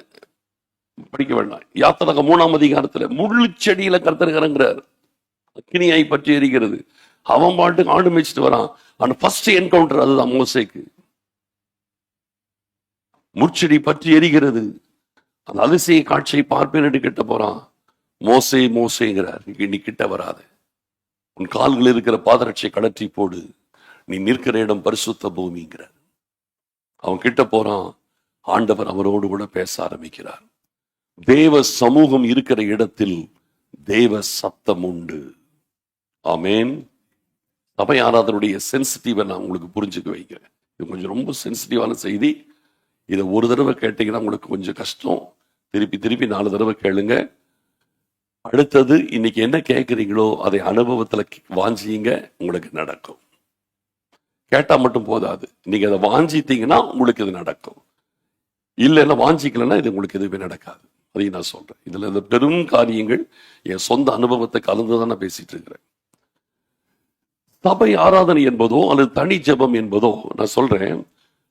படிக்க வேண்டாம், யாத்திராகமம் 3ஆம் அதிகாரத்துல முள்ளு செடியில கர்த்தர் இறங்குறார், அக்கினியாய் பற்றி எரிகிறது. அவன் பாட்டுக்கு ஆண்டு மேய்ச்சிட்டு வரான். அந்த ஃபர்ஸ்ட் என்கவுண்டர் அதுதான் மோசேக்கு. முட்செடி பற்றி எரிகிறது, அந்த அதிசய காட்சியை பார்ப்பேன் என்று கிட்ட போறான். மோசே மோசேங்கிறார், நீ கிட்ட வராத, உன் கால்கள் இருக்கிற பாதரட்சை கழற்றி போடு, நீ நிற்கிற இடம் பரிசுத்த பூமிங்கிறார். அவன் கிட்ட போறான், ஆண்டவர் அவரோடு கூட பேச ஆரம்பிக்கிறார். தேவ சமூகம் இருக்கிற இடத்தில் தேவ சத்தம் உண்டு. ஆமேன். சபை ஆராதனுடைய சென்சிட்டிவை நான் உங்களுக்கு புரிஞ்சுக்க வைக்கிறேன். இது கொஞ்சம் ரொம்ப சென்சிட்டிவான செய்தி. இதை ஒரு தடவை கேட்டீங்கன்னா உங்களுக்கு கொஞ்சம் கஷ்டம். திருப்பி திருப்பி 4 தடவை கேளுங்க. அடுத்தது இன்னைக்கு என்ன கேட்குறீங்களோ அதை அனுபவத்துல வாஞ்சிங்க, உங்களுக்கு நடக்கும். கேட்டா மட்டும் போதாது, நீங்க அதை வாஞ்சித்தீங்கன்னா உங்களுக்கு இது நடக்கும். இல்லைன்னா வாஞ்சிக்கலன்னா இது உங்களுக்கு எதுவுமே நடக்காது. அதையும் நான் சொல்றேன். இதுல இந்த பெரும் காரியங்கள் என் சொந்த அனுபவத்தை கலந்துதான் நான் பேசிட்டு இருக்கிறேன். சபை ஆராதனை என்பதோ அல்லது தனி ஜெபம் என்பதோ, நான் சொல்றேன்,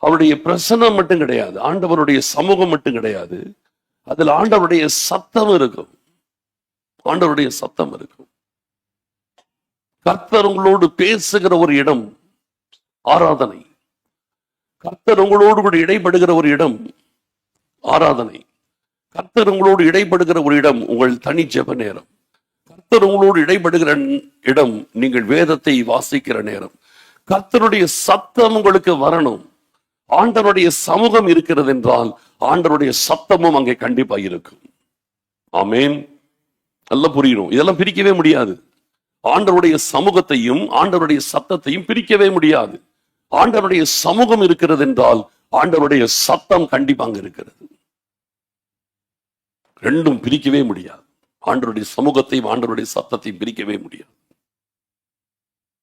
அவருடைய பிரசன்னம் மட்டும் கிடையாது, ஆண்டவருடைய சமூகம் மட்டும் கிடையாது, அதுல ஆண்டவருடைய சத்தம் இருக்கும். ஆண்டவருடைய சத்தம் இருக்கும். கர்த்தர் உங்களோடு பேசுகிற ஒரு இடம் ஆராதனை. கர்த்தர் உங்களோடு கூட இடைப்படுகிற ஒரு இடம் ஆராதனை. கர்த்தர் உங்களோடு இடைப்படுகிற ஒரு இடம் உங்கள் தனி ஜெப நேரம். கர்த்தர் உங்களோடு இடைப்படுகிற இடம் நீங்கள் வேதத்தை வாசிக்கிற நேரம். கர்த்தருடைய சத்தம் உங்களுக்கு வரணும். ஆண்டவருடைய சமூகம் இருக்கிறது என்றால் ஆண்டவருடைய சத்தமும் அங்கே கண்டிப்பா இருக்கும். ஆமேன். நல்லா புரியணும். இதெல்லாம் பிரிக்கவே முடியாது. ஆண்டவருடைய சமூகத்தையும் ஆண்டவருடைய சத்தத்தையும் பிரிக்கவே முடியாது. ஆண்டவருடைய சமூகம் இருக்கிறது என்றால் ஆண்டவருடைய சத்தம் கண்டிப்பா அங்க இருக்கிறது. ரெண்டும் பிரிக்கவே முடியாது. ஆண்டவருடைய சமூகத்தையும் ஆண்டவருடைய சத்தத்தையும் பிரிக்கவே முடியாது.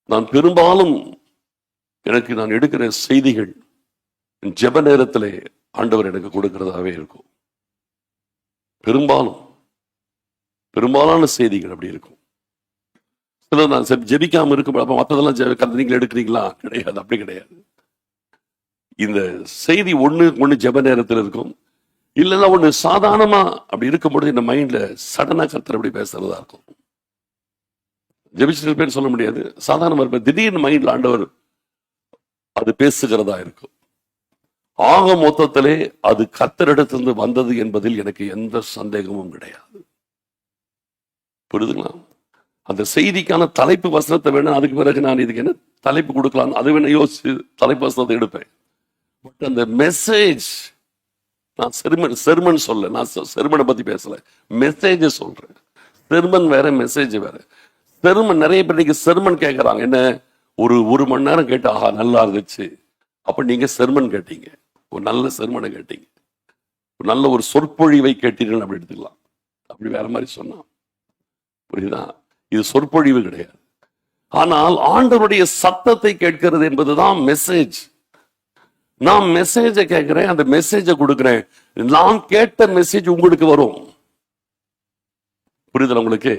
நான் பெரும்பாலும் நான் எடுக்கிற செய்திகள் ஜெப நேரத்திலே ஆண்டவர் எனக்கு கொடுக்கிறதாவே இருக்கும். பெரும்பாலான செய்திகள் அப்படி இருக்கும். சில நான் ஜெபிக்காம இருக்கும், அப்ப மற்றதெல்லாம் நீங்க எடுக்கிறீங்களா? கிடையாது, அப்படி கிடையாது. இந்த செய்தி ஒண்ணு ஜெப நேரத்தில் இருக்கும், இல்லைன்னா ஒண்ணு சாதாரணமா அப்படி இருக்கும்பொழுது இந்த மைண்ட்ல சடனா கர்த்தர் அப்படி பேசுறதா இருக்கும். ஜெபிச்சிட்டு பேர் சொல்ல முடியாது, சாதாரணமா இருப்பேன், திடீர்னு மைண்ட்ல ஆண்டவர் அது பேசுகிறதா இருக்கும். ஆக மொத்தத்திலே அது கர்த்தரிடத்திலிருந்து வந்தது என்பதில் எனக்கு எந்த சந்தேகமும் கிடையாது. புரியுதுங்களா? அந்த செய்திக்கான தலைப்பு வசனத்தை வேணும், அதுக்கு பிறகு நான் இதுக்கு என்ன தலைப்பு கொடுக்கலாம் அது வேணும் யோசிச்சு தலைப்பு வசனத்தை எடுப்பேன். பட் அந்த மெசேஜ், நான் செர்மன் சொல்ல, நான் செர்மனை பத்தி பேசல, மெசேஜ் சொல்றேன். செர்மன் வேற, மெசேஜ் வேற. செர்மன் நிறைய பேருக்கு செர்மன் கேட்கறாங்க, என்ன ஒரு மணி நேரம் கேட்டு ஆஹா நல்லா இருந்துச்சு, அப்ப நீங்க செர்மன் கேட்டீங்க, ஒரு நல்ல செர்மனை கேட்டீங்க, ஒரு நல்ல ஒரு சொற்பொழிவை கேட்டீர்கள் அப்படி எடுத்துக்கலாம். அப்படி வேற மாதிரி சொன்னா புரியுதா? இது சொற்பொழிவு கிடையாது. ஆனால் ஆண்டவருடைய சத்தத்தை கேட்கிறது என்பதுதான் மெசேஜ். நான் மெசேஜை கேட்கிறேன், அந்த மெசேஜை கொடுக்கிறேன், நான் கேட்ட மெசேஜ் உங்களுக்கு வரும். புரியுதா உங்களுக்கு?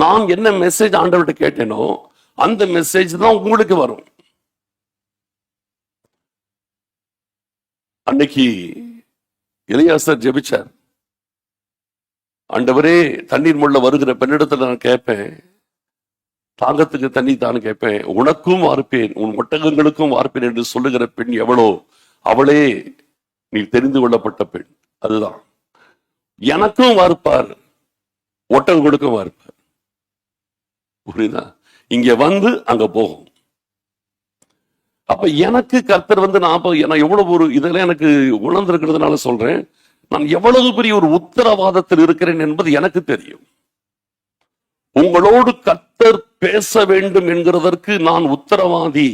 நான் என்ன மெசேஜ் ஆண்டவர்கிட்ட கேட்டேனோ அந்த மெசேஜ் தான் உங்களுக்கு வரும். அன்னைக்கு எலியாசர் ஜெபிச்சார், ஆண்டவரே தண்ணீர் முள்ள வருகிற பெண்ணிடத்துல நான் கேட்பேன், தாகத்துக்கு தண்ணி தான் கேட்பேன், உனக்கும் வார்ப்பேன் உன் ஒட்டகங்களுக்கும் வார்ப்பேன் என்று சொல்லுகிற பெண் எவளோ அவளே நீ தெரிந்து கொள்ளப்பட்ட பெண். அதுதான் எனக்கும் வார்ப்பார் ஒட்டகங்களுக்கும் வார்ப்பார். புரியுதா? இங்க வந்து அங்க போகும். அப்ப எனக்கு கர்த்தர் வந்து நான் எவ்வளவு ஒரு இதெல்லாம் எனக்கு உணர்ந்திருக்கிறதுனால சொல்றேன், நான் எவ்வளவு பெரிய ஒரு உத்தரவாதத்தில் இருக்கிறேன் என்பது எனக்கு தெரியும். உங்களோடு கர்த்தர் பேச வேண்டும் என்கிறதற்கு நான் உத்தரவாதி.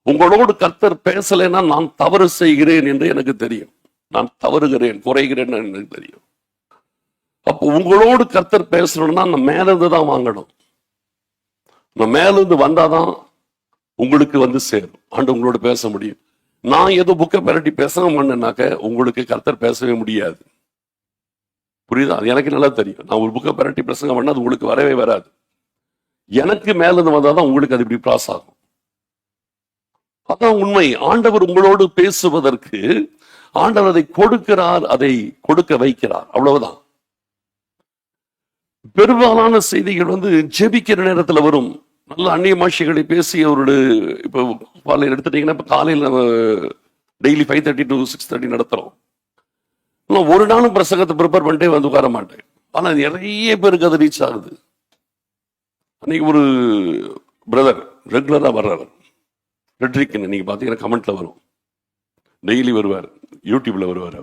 உங்களோடு கர்த்தர் பேசலைன்னா நான் தவறு செய்கிறேன் என்று எனக்கு தெரியும். நான் தவறுகிறேன், குறைகிறேன் எனக்கு தெரியும். அப்போ உங்களோடு கர்த்தர் பேசணும்னா நான் மேலிருந்து தான் வாங்கணும். நான் மேலிருந்து வந்தாதான் உங்களுக்கு வந்து சேரும், ஆண்டு உங்களோட பேச முடியும். நான் ஏதோ புக்கை பரட்டி பேசணும் பண்ணேன்னாக்க உங்களுக்கு கர்த்தர் பேசவே முடியாது. புரியுதா? அது எனக்கு நல்லா தெரியும். நான் ஒரு புக்கை பரட்டி பிரசங்கம் பண்ணா அது உங்களுக்கு வரவே வராது. எனக்கு மேலிருந்து வந்தாதான் உங்களுக்கு அது இப்படி பிராஸ் ஆகும். அதான் உண்மை. ஆண்டவர் உங்களோடு பேசுவதற்கு ஆண்டவர் அதை கொடுக்கிறார், அதை கொடுக்க வைக்கிறார், அவ்வளவுதான். பெரும்பாலான செய்திகள் வந்து ஜெபிக்கிற நேரத்துல வரும். நல்ல அந்நிய பாஷைகளை பேசி அவருடைய இப்போ காலையில் எடுத்துட்டீங்கன்னா, இப்போ காலையில் நம்ம டெய்லி 5:30 to 6:30 நடத்துறோம். நான் ஒரு நாளும் பிரசங்கத்தை ப்ரிப்பேர் பண்ணிட்டே வந்து உட்கார மாட்டேன். ஆனா நிறைய பேருக்கு அது ரீச் ஆகுது. அன்னைக்கு ஒரு பிரதர் ரெகுலரா வர்றவர், ரெட்ரிக், நீங்க பாத்தீங்கன்னா கமெண்ட்ல வரும், டெய்லி வருவார், யூடியூப்ல வருவார்.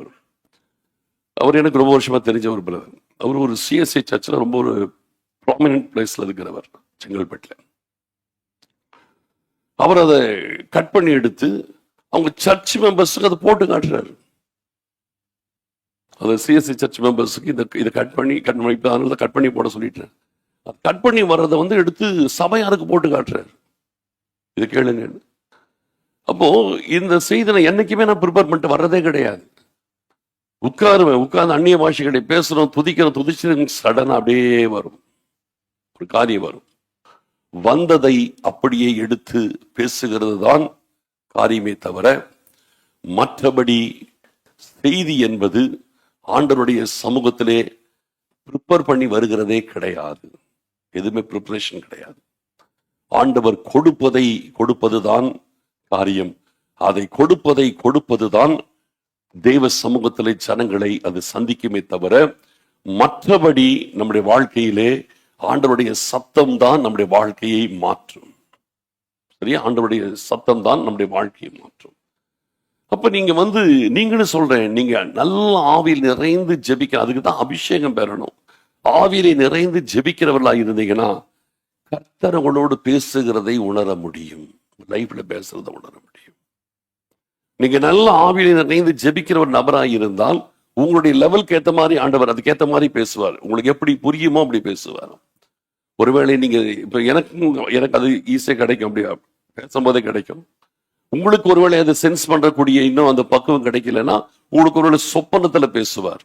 அவர் எனக்கு ரொம்ப வருஷமா தெரிஞ்ச ஒரு பிரதர். அவர் ஒரு சிஎஸ்ஐ சர்ச்சில் ரொம்ப ஒரு ப்ராமினன்ட் பிளேஸ்ல இருக்கிறவர், செங்கல்பேட்டில். அவர் அதை கட் பண்ணி எடுத்து அவங்க சர்ச் மெம்பர்ஸுக்கு அதை போட்டு காட்டுறாரு. அது சிஎஸ்சி சர்ச் மெம்பர்ஸுக்கு இதை கட் பண்ணி அதனால கட் பண்ணி போட சொல்லிட்டேன். கட் பண்ணி வர்றதை வந்து எடுத்து சபையாருக்கு போட்டு காட்டுறாரு, இது கேளுங்க. அப்போ இந்த செய்தி நான் என்னைக்குமே நான் ப்ரிப்பேர் பண்ணிட்டு வர்றதே கிடையாது. உட்கார்ந்து அந்நிய பாஷைகளை பேசுறோம், துதிச்சு சடனா அப்படியே வரும், ஒரு காரியம் வரும். வந்ததை அப்படியே எடுத்து பேசுகிறது தான் காரியமே தவிர, மற்றபடி செய்தி என்பது ஆண்டவருடைய சமூகத்திலே ப்ரிப்பேர் பண்ணி வருகிறதே கிடையாது. எதுவுமே ப்ரிப்பரேஷன் கிடையாது. ஆண்டவர் கொடுப்பதுதான் காரியம். அதை கொடுப்பதுதான் தெய்வ சமூகத்திலே ஜனங்களை அது சந்திக்குமே தவிர, மற்றபடி நம்முடைய வாழ்க்கையிலே ஆண்டவருடைய சத்தம் தான் நம்முடைய வாழ்க்கையை மாற்றும். சரியா? ஆண்டவருடைய சத்தம் தான் நம்முடைய வாழ்க்கையை மாற்றும். அப்ப நீங்க வந்து நீங்களும் சொல்றேன், நீங்க நல்ல ஆவியில் நிறைந்து ஜெபிக்க, அதுக்கு தான் அபிஷேகம் பெறணும். ஆவியிலே நிறைந்து ஜெபிக்கிறவர்களா இருந்தீங்கன்னா கர்த்தர் உங்களோடு பேசுகிறதை உணர முடியும், லைஃப்ல பேசுறதை உணர முடியும். நீங்க நல்ல ஆவியிலே நிறைந்து ஜெபிக்கிற ஒரு நபராக இருந்தால் உங்களுடைய லெவலுக்கு ஏற்ற மாதிரி ஆண்டவர் அதுக்கேற்ற மாதிரி பேசுவார். உங்களுக்கு எப்படி புரியுமோ அப்படி பேசுவார். ஒருவேளை நீங்க இப்ப எனக்கு அது ஈஸியா கிடைக்கும், அப்படி பேசும்போதே கிடைக்கும். உங்களுக்கு ஒருவேளை அதை சென்ஸ் பண்றக்கூடிய இன்னும் அந்த பக்குவம் கிடைக்கலன்னா உங்களுக்கு ஒருவேளை சொப்பனத்துல பேசுவார்.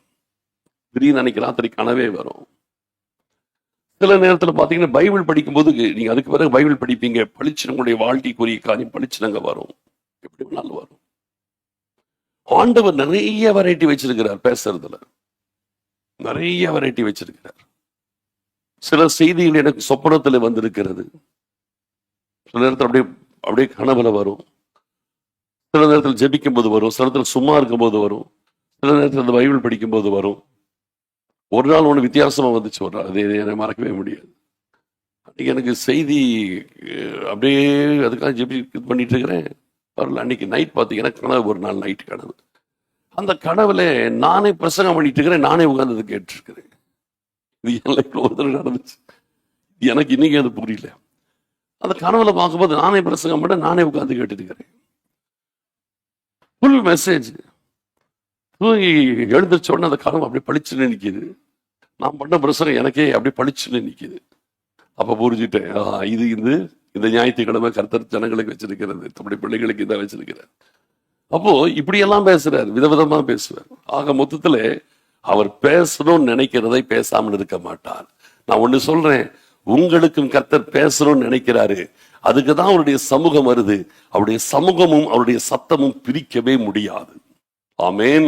திடீர்னு அன்னைக்கு ராத்திரி கனவே வரும். சில நேரத்துல பாத்தீங்கன்னா பைபிள் படிக்கும் போது நீங்க அதுக்கு பிறகு பைபிள் படிப்பீங்க, பளிச்சு உங்களுடைய வாழ்க்கைக்குரிய காரியம் பளிச்சுனங்க வரும், எப்படி வேணாலும் வரும். ஆண்டவர் நிறைய வெரைட்டி வச்சிருக்கிறார், பேசுறதுல நிறைய வெரைட்டி வச்சிருக்கிறார். சில செய்திகள் எனக்கு சொப்பனத்துல வந்திருக்கிறது, சில நேரத்தில் அப்படியே கனவுல வரும், சில நேரத்தில் ஜெபிக்கும் போது வரும், சில நேரத்தில் சும்மா இருக்கும் போது வரும், சில நேரத்தில் அந்த பைபிள் படிக்கும் போது வரும். ஒரு நாள் ஒன்று வித்தியாசமா வந்துச்சு, ஒரு நாள் அதை எனக்கு மறக்கவே முடியாது. அன்னைக்கு எனக்கு செய்தி அப்படியே அதுக்காக ஜெபி இது பண்ணிட்டு இருக்கிறேன். அன்னைக்கு நைட் பார்த்தீங்கன்னா கனவு, ஒரு நாள் நைட் கனவு. அந்த கனவுல நானே பிரசங்கம் பண்ணிட்டு இருக்கிறேன், நானே உட்கார்ந்து கேட்டு இருக்கிறேன். இது என் லைஃப்ல ஒரு தடவை நடந்துச்சு, எனக்கு இன்னைக்கு அது புரியல. அந்த கனவுல பார்க்கும்போது நானே பிரசங்கம் பண்ண, நானே உட்கார்ந்து கேட்டுட்டு இருக்கிறேன். Full message. எழுந்திரிச்ச உடனே அந்த கனவு அப்படியே பளிச்சுன்னு நிற்கிது. நான் பண்ண பிரசங்கம் எனக்கே அப்படியே பளிச்சுன்னு நிற்கிது. அப்ப புரிஞ்சுட்டேன், இது இந்த ஞாயிற்றுக்கிழமை கர்த்தர் ஜனங்களுக்கு வச்சிருக்கிறது, தம்முடைய பிள்ளைகளுக்கு இதை வச்சிருக்கிறார். அப்போ இப்படியெல்லாம் பேசுறார், விதவிதமா பேசுவார். ஆக மொத்தத்துல அவர் பேசணும்னு நினைக்கிறதை பேசாமல் இருக்க மாட்டார். நான் ஒண்ணு சொல்றேன், உங்களுக்கும் கர்த்தர் பேசணும்னு நினைக்கிறாரு. அதுக்குதான் அவருடைய சமூகம் வருது. அவருடைய சமூகமும் அவருடைய சத்தமும் பிரிக்கவே முடியாது. ஆமென்.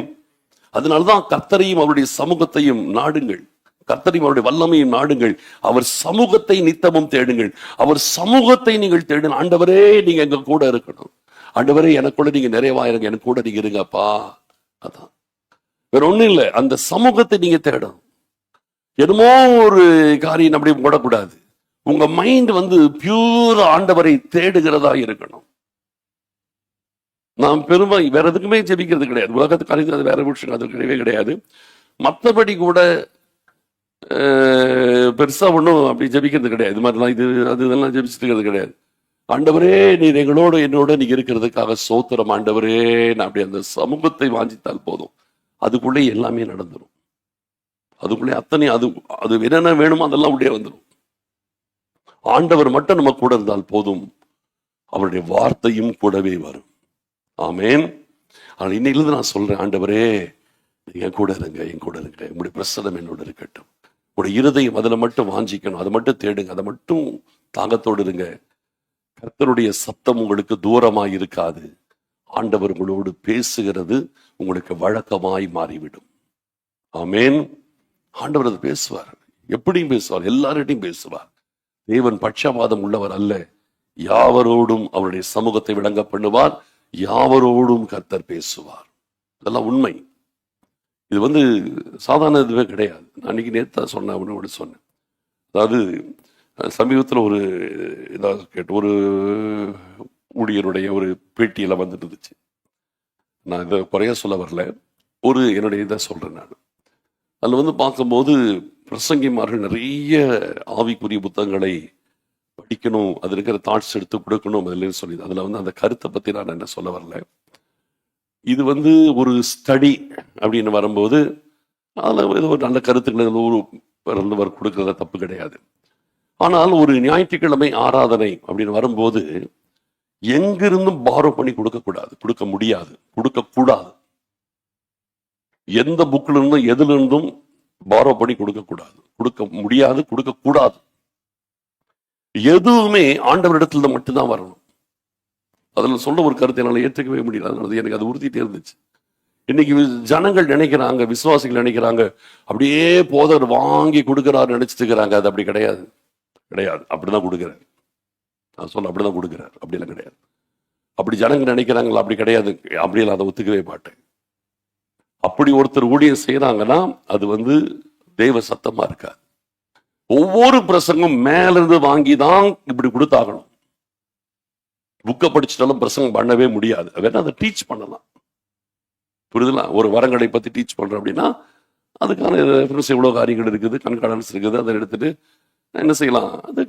அதனாலதான் கர்த்தரையும் அவருடைய சமூகத்தையும் நாடுங்கள். கர்த்தரையும் அவருடைய வல்லமையும் நாடுங்கள். அவர் சமூகத்தை நித்தமும் தேடுங்கள். அவர் சமூகத்தை நீங்கள் தேடுங்க. ஆண்டவரே, நீங்க எங்க கூட இருக்கணும். ஆண்டவரே, எனக்குள்ள நீங்க நிறைவாயிருங்க, எனக்கு கூட நீங்க இருங்கப்பா. அதான், வேற ஒண்ணும் இல்லை. அந்த சமூகத்தை நீங்க தேடணும். என்னமோ ஒரு காரியம் அப்படி போடக்கூடாது. உங்க மைண்ட் பியூர் ஆண்டவரை தேடுகிறதா இருக்கணும். நாம் பெருமை வேற எதுக்குமே ஜெபிக்கிறது கிடையாது. உலகத்துக்கு அறிந்தது வேற விஷயம், அது கிடையவே கிடையாது. மற்றபடி கூட பெருசா ஒன்றும் அப்படி ஜெபிக்கிறது கிடையாது. இது மாதிரிலாம் இது அது இதெல்லாம் ஜெபிச்சுட்டு இருக்கிறது கிடையாது. ஆண்டவரே, நீர் எங்களோட என்னோட நீங்க இருக்கிறதுக்காக சோத்திரம் ஆண்டவரே. நான் அப்படி அந்த சமூகத்தை வாஞ்சித்தால் போதும், அதுக்குள்ளே எல்லாமே நடந்துடும். அதுக்குள்ளே அத்தனை அது என்னென்ன வேணுமோ அதெல்லாம் உள்ளே வந்துடும். ஆண்டவர் மட்டும் நம்ம கூட இருந்தால் போதும், அவருடைய வார்த்தையும் கூடவே வரும். ஆமென். ஆனால் இன்னையிலிருந்து நான் சொல்றேன், ஆண்டவரே என் கூட இருங்க, என் கூட இருங்க, உங்களுடைய பிரசன்னம் என்னோட இருக்கட்டும். உங்களுடைய இருதயம் அதில் மட்டும் வாஞ்சிக்கணும், அதை மட்டும் தேடுங்க, அதை மட்டும் தாகத்தோடு இருங்க. கர்த்தருடைய சத்தம் உங்களுக்கு தூரமாய் இருக்காது. ஆண்டவர் உங்களோடு பேசுகிறது உங்களுக்கு வழக்கமாய் மாறிவிடும். ஆமென். ஆண்டவர் அது பேசுவார், எப்படியும் பேசுவார், எல்லார்கிட்டையும் பேசுவார். தேவன் பட்சபாதம் உள்ளவர் அல்ல. யாவரோடும் அவருடைய சமூகத்தை விளங்க பண்ணுவார். யாவரோடும் கர்த்தர் பேசுவார். இதெல்லாம் உண்மை. இது சாதாரண இதுவே கிடையாது. நான் அன்னைக்கு நேற்று சொன்னேன். அதாவது சமீபத்தில் ஒரு இதாக கேட்டு ஒரு ஊழியருடைய ஒரு பேட்டியில இருந்துச்சு. நான் இதை குறைய சொல்ல வரல, என்னுடைய இதை சொல்றேன். நான் அதில் பார்க்கும்போது பிரசங்கிமார்கள் நிறைய ஆவிக்குரிய புத்தகங்களை படிக்கணும், அது இருக்கிற தாட்ஸ் எடுத்து கொடுக்கணும் அதில் சொல்லி, அதில் அந்த கருத்தை பற்றி நான் என்ன சொல்ல வரல. இது ஒரு ஸ்டடி அப்படின்னு வரும்போது அதில் ஏதோ ஒரு நல்ல கருத்துக்களை கொடுக்கறத தப்பு கிடையாது. ஆனால் ஒரு ஞாயிற்றுக்கிழமை ஆராதனை அப்படின்னு வரும்போது எங்கிருந்தும் பாரோ பண்ணி கொடுக்க முடியாது, கொடுக்கக்கூடாது. எந்த புக்ல இருந்தும் எதுல இருந்தும் பாரோ பண்ணி கொடுக்க முடியாது, கொடுக்கக்கூடாது. எதுவுமே ஆண்டவரிடத்துல மட்டும்தான் வரணும். அதுல சொல்ல ஒரு கருத்தை என்னால் ஏற்றுக்கவே முடியல. அதனால எனக்கு அது உறுத்திட்டே இருந்துச்சு. இன்னைக்கு ஜனங்கள் நினைக்கிறாங்க, விசுவாசிகள் நினைக்கிறாங்க, அப்படியே போதர் வாங்கி கொடுக்கிறாரு நினைச்சிட்டு இருக்கிறாங்க. அது அப்படி கிடையாது, கிடையாது. அப்படிதான் கொடுக்கிறார். நான் சொல்ல அப்படிதான் கொடுக்கிறார், அப்படியெல்லாம் கிடையாது. அப்படி ஜனங்கள் நினைக்கிறாங்களா? அப்படி கிடையாது. அப்படியெல்லாம் அதை ஒத்துக்கவே மாட்டேன். அப்படி ஒருத்தர் ஊழியம் செய்யறாங்கன்னா அது தெய்வ சத்தமா இருக்காது. ஒவ்வொரு பிரசங்கம் மேல இருந்து வாங்கிதான் இப்படி கொடுத்தாகணும். புக்கை படிச்சுட்டாலும் பிரசங்கம் பண்ணவே முடியாது. வேணா அதை டீச் பண்ணலாம், புரியுதுங்களா? ஒரு வரங்களை பத்தி டீச் பண்றோம் அப்படின்னா அதுக்கான எவ்வளவு காரியங்கள் இருக்குது, கண்காணன்ஸ் இருக்குது. அதை எடுத்துட்டு என்ன செய்யலாம், அது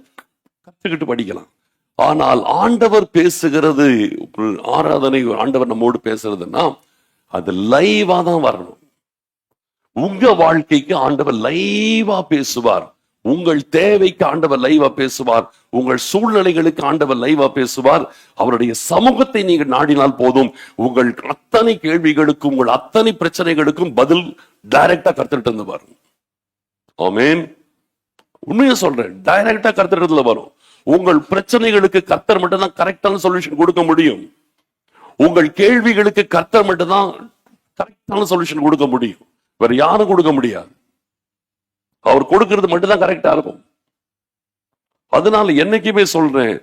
கற்றுக்கிட்டு படிக்கலாம். ஆனால் ஆண்டவர் பேசுகிறது, ஆராதனை ஆண்டவர் நம்மோடு பேசுறதுன்னா அது லைவா தான் வரணும். உங்க வாழ்க்கைக்கு ஆண்டவர் லைவா பேசுவார். உங்கள் தேவைக்கு ஆண்டவர் லைவா பேசுவார். உங்கள் சூழ்நிலைகளுக்கு ஆண்டவர் லைவா பேசுவார். அவருடைய சமூகத்தை நீங்கள் நாடினால் போதும், உங்கள் அத்தனை கேள்விகளுக்கும் உங்கள் அத்தனை பிரச்சனைகளுக்கும் பதில் டைரக்டா கர்த்தர்கிட்ட இருந்து வரும். ஆமென். உண்மையை சொல்றேன், டைரக்டா கர்த்தர்கிட்ட வரும். உங்கள் பிரச்சனைகளுக்கு கர்த்தர் மட்டும் தான் கரெக்டான சொல்யூஷன் கொடுக்க முடியும். உங்கள் கேள்விகளுக்கு கர்த்தர் மட்டும் தான் கரெக்டான சொல்யூஷன் கொடுக்க முடியும். வேற யாரும் கொடுக்க முடியாது. அவர் கொடுக்கிறது மட்டும்தான் கரெக்டா இருக்கும். அதனால என்னைக்குமே சொல்றேன்,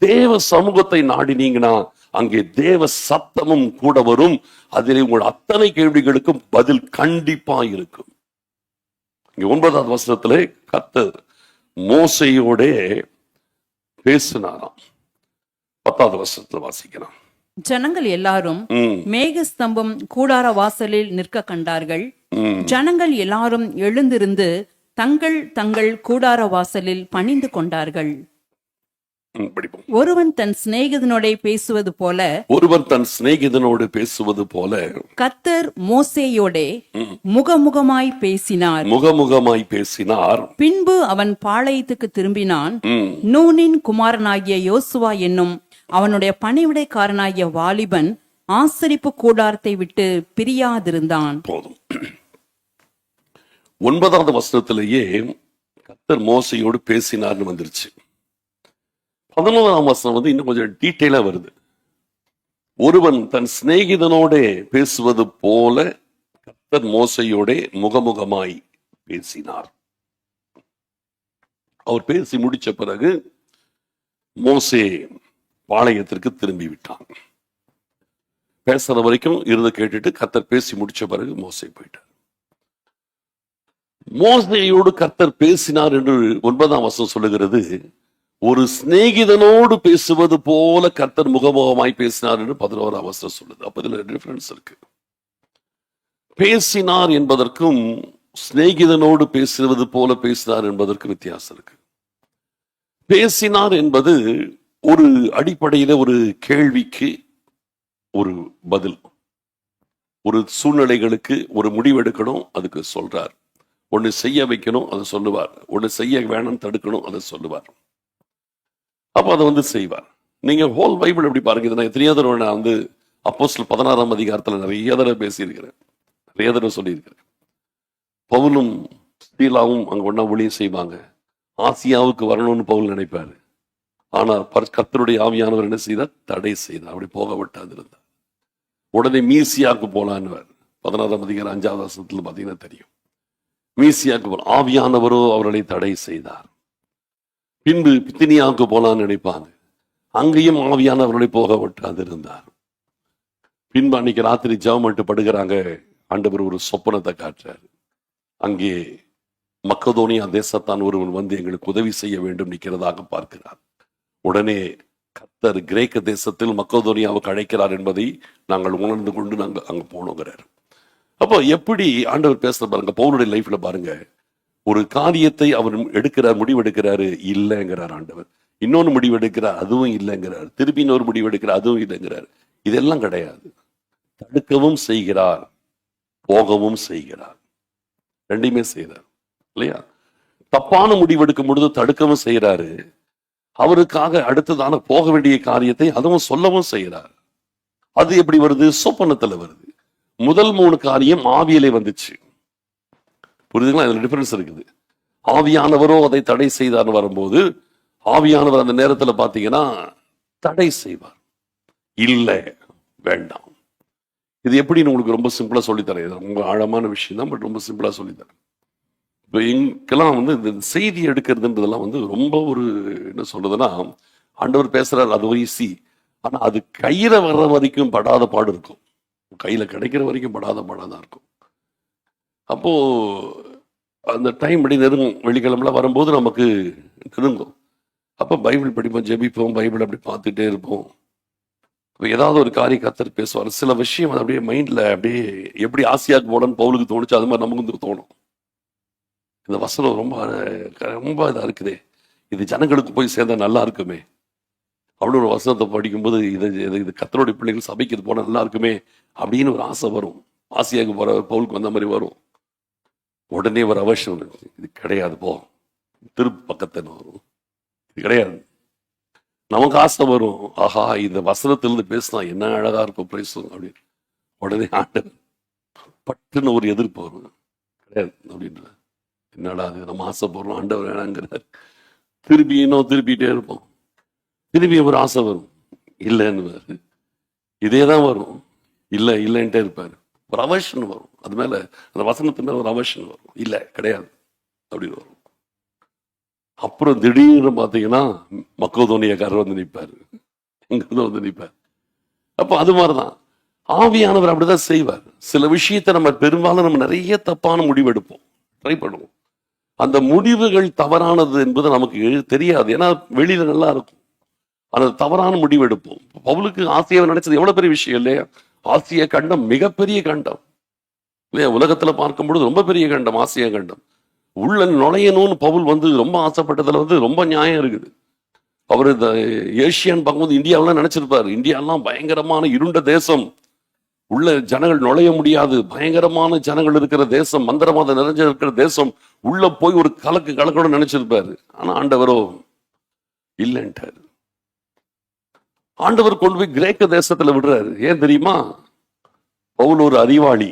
தேவ சமூகத்தை நாடினீங்கன்னா அங்கே தேவ சத்தமும் கூட வரும். அதில் உங்கள் அத்தனை கேள்விகளுக்கும் பதில் கண்டிப்பா இருக்கும். இங்க 9வது வசனத்திலே கர்த்தர் மோசேயோட பேசினாராம். 10வது வசனத்துல வாசிக்கலாம். ஜனங்கள் எல்லாரும் மேகஸ்தம்பம் கூடார வாசலில் நிற்க கண்டார்கள். ஜனங்கள் எல்லாரும் எழுந்திருந்து தங்கள் தங்கள் கூடார வாசலில் பணிந்து கொண்டார்கள். ஒருவன் தன் சிநேகிதனோட பேசுவது போல கர்த்தர் மோசேயோட முகமுகமாய் பேசினார். பின்பு அவன் பாளையத்துக்கு திரும்பினான். நூனின் குமாரனாகிய யோசுவா என்னும் அவனுடைய பணிவிடைக்காரனாகிய வாலிபன் ஆசரிப்பு கூடாரத்தை விட்டு பிரியாதிருந்தான். போதும். 9வது வசனத்திலேயே கர்த்தர் மோசையோடு பேசினார்னு வந்துருச்சு. 11ஆம் வசனம் வந்து இன்னும் கொஞ்சம் டீட்டெயிலா வருது. ஒருவன் தன் சிநேகிதனோட பேசுவது போல கர்த்தர் மோசையோட முகமுகமாய் பேசினார். அவர் பேசி முடிச்ச பிறகு மோசே பாளையத்திற்கு திரும்பி விட்டான். பேசுற வரைக்கும் இருந்து கேட்டுட்டு கர்த்தர் பேசி முடிச்ச பிறகு மோசே போயிட்டார். மோசேயோடு கர்த்தர் பேசினார் என்று 9ஆம் வசனம் சொல்லுகிறது. ஒரு சிநேகிதனோடு பேசுவது போல கர்த்தர் முகமுகமாய் பேசினார் என்று 11ஆம் வசனம் சொல்லுது. அப்ப இதுல டிஃபரன்ஸ் இருக்கு. பேசினார் என்பதற்கும் சிநேகிதனோடு பேசுவது போல பேசினார் என்பதற்கு வித்தியாசம் இருக்கு. பேசினார் என்பது ஒரு அடிப்படையில ஒரு கேள்விக்கு ஒரு பதில், ஒரு சூழ்நிலைகளுக்கு ஒரு முடிவெடுக்கணும், அதுக்கு சொல்றார். ஒண்ணு செய்ய வைக்கணும், அதை சொல்லுவார். ஒண்ணு செய்ய வேணும், தடுக்கணும், அதை சொல்லுவார். அப்ப அதை வந்து செய்வார். நீங்க ஹோல் பைபிள் எப்படி பாருங்க. இதை நான் எத்தனையோ தடவை நான் வந்து அப்போஸ்தலர் 16ஆம் அதிகாரத்துல நிறைய தடவை பேசியிருக்கிறேன், நிறைய தடவை சொல்லியிருக்கிறேன். பவுலும் ஸ்தீலாவும் அங்க ஒன்னா ஊழியம் செய்வாங்க. ஆசியாவுக்கு வரணும்னு பவுல் நினைப்பாரு. ஆனா கர்த்தருடைய ஆவியானவர் என்ன செய்தார்? தடை செய்தார். அப்படி போக விட்டாது இருந்தார். உடனே மீசியாவுக்கு போலான்னு 16ஆம் அதிகாரம் 5ஆவது வசனத்துல பாத்தீங்கன்னா தெரியும். மீசியாவுக்கு போல ஆவியானவரோ அவர்களை தடை செய்தார். பின்பு பித்தினியாவுக்கு போலான்னு நினைப்பாங்க. அங்கேயும் ஆவியானவர்களை போக விட்டாது இருந்தார். பின்பு அன்னைக்கு ராத்திரி ஜெபம் மட்டும் படுகிறாங்க. ஆண்டவர் ஒரு சொப்பனத்தை காட்டுறாரு. அங்கே மக்கதோனியா தேசத்தான் ஒருவன் வந்து எங்களுக்கு உதவி செய்ய வேண்டும் நிற்கிறதாக பார்க்கிறார். உடனே கர்த்தர் கிரேக்க தேசத்தில் மக்கதோனியாவுக்கு அழைக்கிறார் என்பதை நாங்கள் உணர்ந்து கொண்டு நாங்கள் அங்க போனோங்கிறார். அப்போ எப்படி ஆண்டவர் பேசுற பாருங்க. பவுலுடைய லைஃப்ல பாருங்க, ஒரு காரியத்தை அவர் எடுக்கிறார், முடிவெடுக்கிறாரு, இல்லைங்கிறார் ஆண்டவர். இன்னொன்னு முடிவெடுக்கிறார், அதுவும் இல்லைங்கிறார். திருப்பி இன்னொரு முடிவெடுக்கிறார், அதுவும் இல்லைங்கிறார். இதெல்லாம் கிடையாது. தடுக்கவும் செய்கிறார், போகவும் செய்கிறார், ரெண்டையுமே செய்கிறார் இல்லையா? தப்பான முடிவெடுக்கும் பொழுது தடுக்கவும் செய்கிறாரு. அவருக்காக அடுத்ததான போக வேண்டிய காரியத்தை அதுவும் சொல்லவும் செய்கிறார். அது எப்படி வருது? சொப்பனத்துல வருது. முதல் 3 காரியம் ஆவியிலே வந்துச்சு. புரியுதுங்களா? இதுல டிஃபரன்ஸ் இருக்குது. ஆவியானவரோ அதை தடை செய்தார்னு வரும்போது, ஆவியானவர் அந்த நேரத்துல பாத்தீங்கன்னா தடை செய்வார். இல்ல, வேண்டாம். இது எப்படின்னு உங்களுக்கு ரொம்ப சிம்பிளா சொல்லித்தரேன். இது ரொம்ப ஆழமான விஷயம் தான், பட் ரொம்ப சிம்பிளா சொல்லித்தரேன். இப்போ எங்கெல்லாம் வந்து இந்த செய்தி எடுக்கிறதுன்றதெல்லாம் வந்து ரொம்ப ஒரு என்ன சொல்றதுன்னா, ஆண்டவர் பேசுறாரு, அது ஈஸி. ஆனா அது கையில வர்ற வரைக்கும் படாத பாடு இருக்கும். கையில கிடைக்கிற வரைக்கும் படாத பாடாதான் இருக்கும். அப்போ அந்த டைம் இப்படி நெருங்கும். வெள்ளிக்கிழமெல்லாம் வரும்போது நமக்கு நெருங்கும். அப்ப பைபிள் படிப்போம், ஜெபிப்போம், பைபிள் அப்படி பார்த்துட்டே இருப்போம். இப்போ ஏதாவது ஒரு காரியம் கர்த்தர் பேசுவார். சில விஷயம் அது அப்படியே மைண்ட்ல அப்படியே எப்படி ஆசியாக்கு போடன்னு பவுலுக்கு தோணுச்சு, அது மாதிரி நமக்கு தோணும். இந்த வசனம் ரொம்ப ரொம்ப இதா இருக்குதே, இது ஜனங்களுக்கு போய் சேர்ந்தா நல்லா இருக்குமே அப்படின்னு ஒரு வசனத்தை படிக்கும்போது, இது கர்த்தருடைய பிள்ளைகள் சபைக்கு இது போனா நல்லா இருக்குமே அப்படின்னு ஒரு ஆசை வரும். ஆசியாவுக்கு போற பவுலுக்கு வந்த மாதிரி வரும். உடனே ஒரு அவசியம், இது கிடையாது, போ திருப்பு பக்கத்தை வரும், இது கிடையாது. நமக்கு ஆசை வரும், ஆஹா இந்த வசனத்திலிருந்து பேசினா என்ன அழகா இருக்கும் பேசும் அப்படின்னு. உடனே ஆண்டவர் பட்டுன்னு ஒரு எதிர்ப்பு வரும், கிடையாது அப்படின்ற. என்னடா அது, நம்ம ஆசைப்படுறோம், ஆண்டவர் வேணாங்கிறார். திருப்பி இன்னும் திருப்பிட்டே இருப்போம். திருப்பி ஒரு ஆசை வரும், இல்லைன்னு. இதேதான் வரும், இல்லை இல்லைன்ட்டே இருப்பாரு. ஒரு அவர்ஷன் வரும், அது மேல அந்த வசனத்து மேல ஒரு அவர்ஷன் வரும், இல்லை கிடையாது அப்படின்னு வரும். அப்புறம் திடீர்னு பாத்தீங்கன்னா மக்கதோனியக்காரர் வந்து நிற்பாரு, எங்க வந்து நிற்பார். அப்போ அது மாதிரிதான் ஆவியானவர் அப்படிதான் செய்வார். சில விஷயத்தை நம்ம பெரும்பாலும் நம்ம நிறைய தப்பான முடிவெடுப்போம், ட்ரை பண்ணுவோம். அந்த முடிவுகள் தவறானது என்பது நமக்கு தெரியாது, ஏன்னா வெளியில நல்லா இருக்கும். அந்த தவறான முடிவு எடுப்போம். பவுலுக்கு ஆசியாவை நினைச்சது எவ்வளவு பெரிய விஷயம் இல்லையா? ஆசிய கண்டம் மிகப்பெரிய கண்டம் இல்லையா? உலகத்துல பார்க்கும் பொழுது ரொம்ப பெரிய கண்டம் ஆசியா கண்டம். உள்ள நுழையணும்னு பவுல் வந்து ரொம்ப ஆசைப்பட்டதுல வந்து ரொம்ப நியாயம் இருக்குது. அவர் இந்த ஏசியான்னு பார்க்கும்போது இந்தியாவெல்லாம் நினைச்சிருப்பாரு, இந்தியாலாம் பயங்கரமான இருண்ட தேசம், உள்ள ஜனங்கள் நுழைய முடியாது, பயங்கரமான ஜனங்கள் இருக்கிற தேசம், மந்திரவாத நிறைஞ்ச இருக்கிற தேசம், உள்ள போய் ஒரு கலக்கணும் நினைச்சிருப்பாரு. ஆனா ஆண்டவரோ இல்லைன்ட்டாரு. ஆண்டவர் கொண்டு போய் கிரேக்க தேசத்துல விடுறாரு. ஏன் தெரியுமா? பவுல் ஒரு அறிவாளி.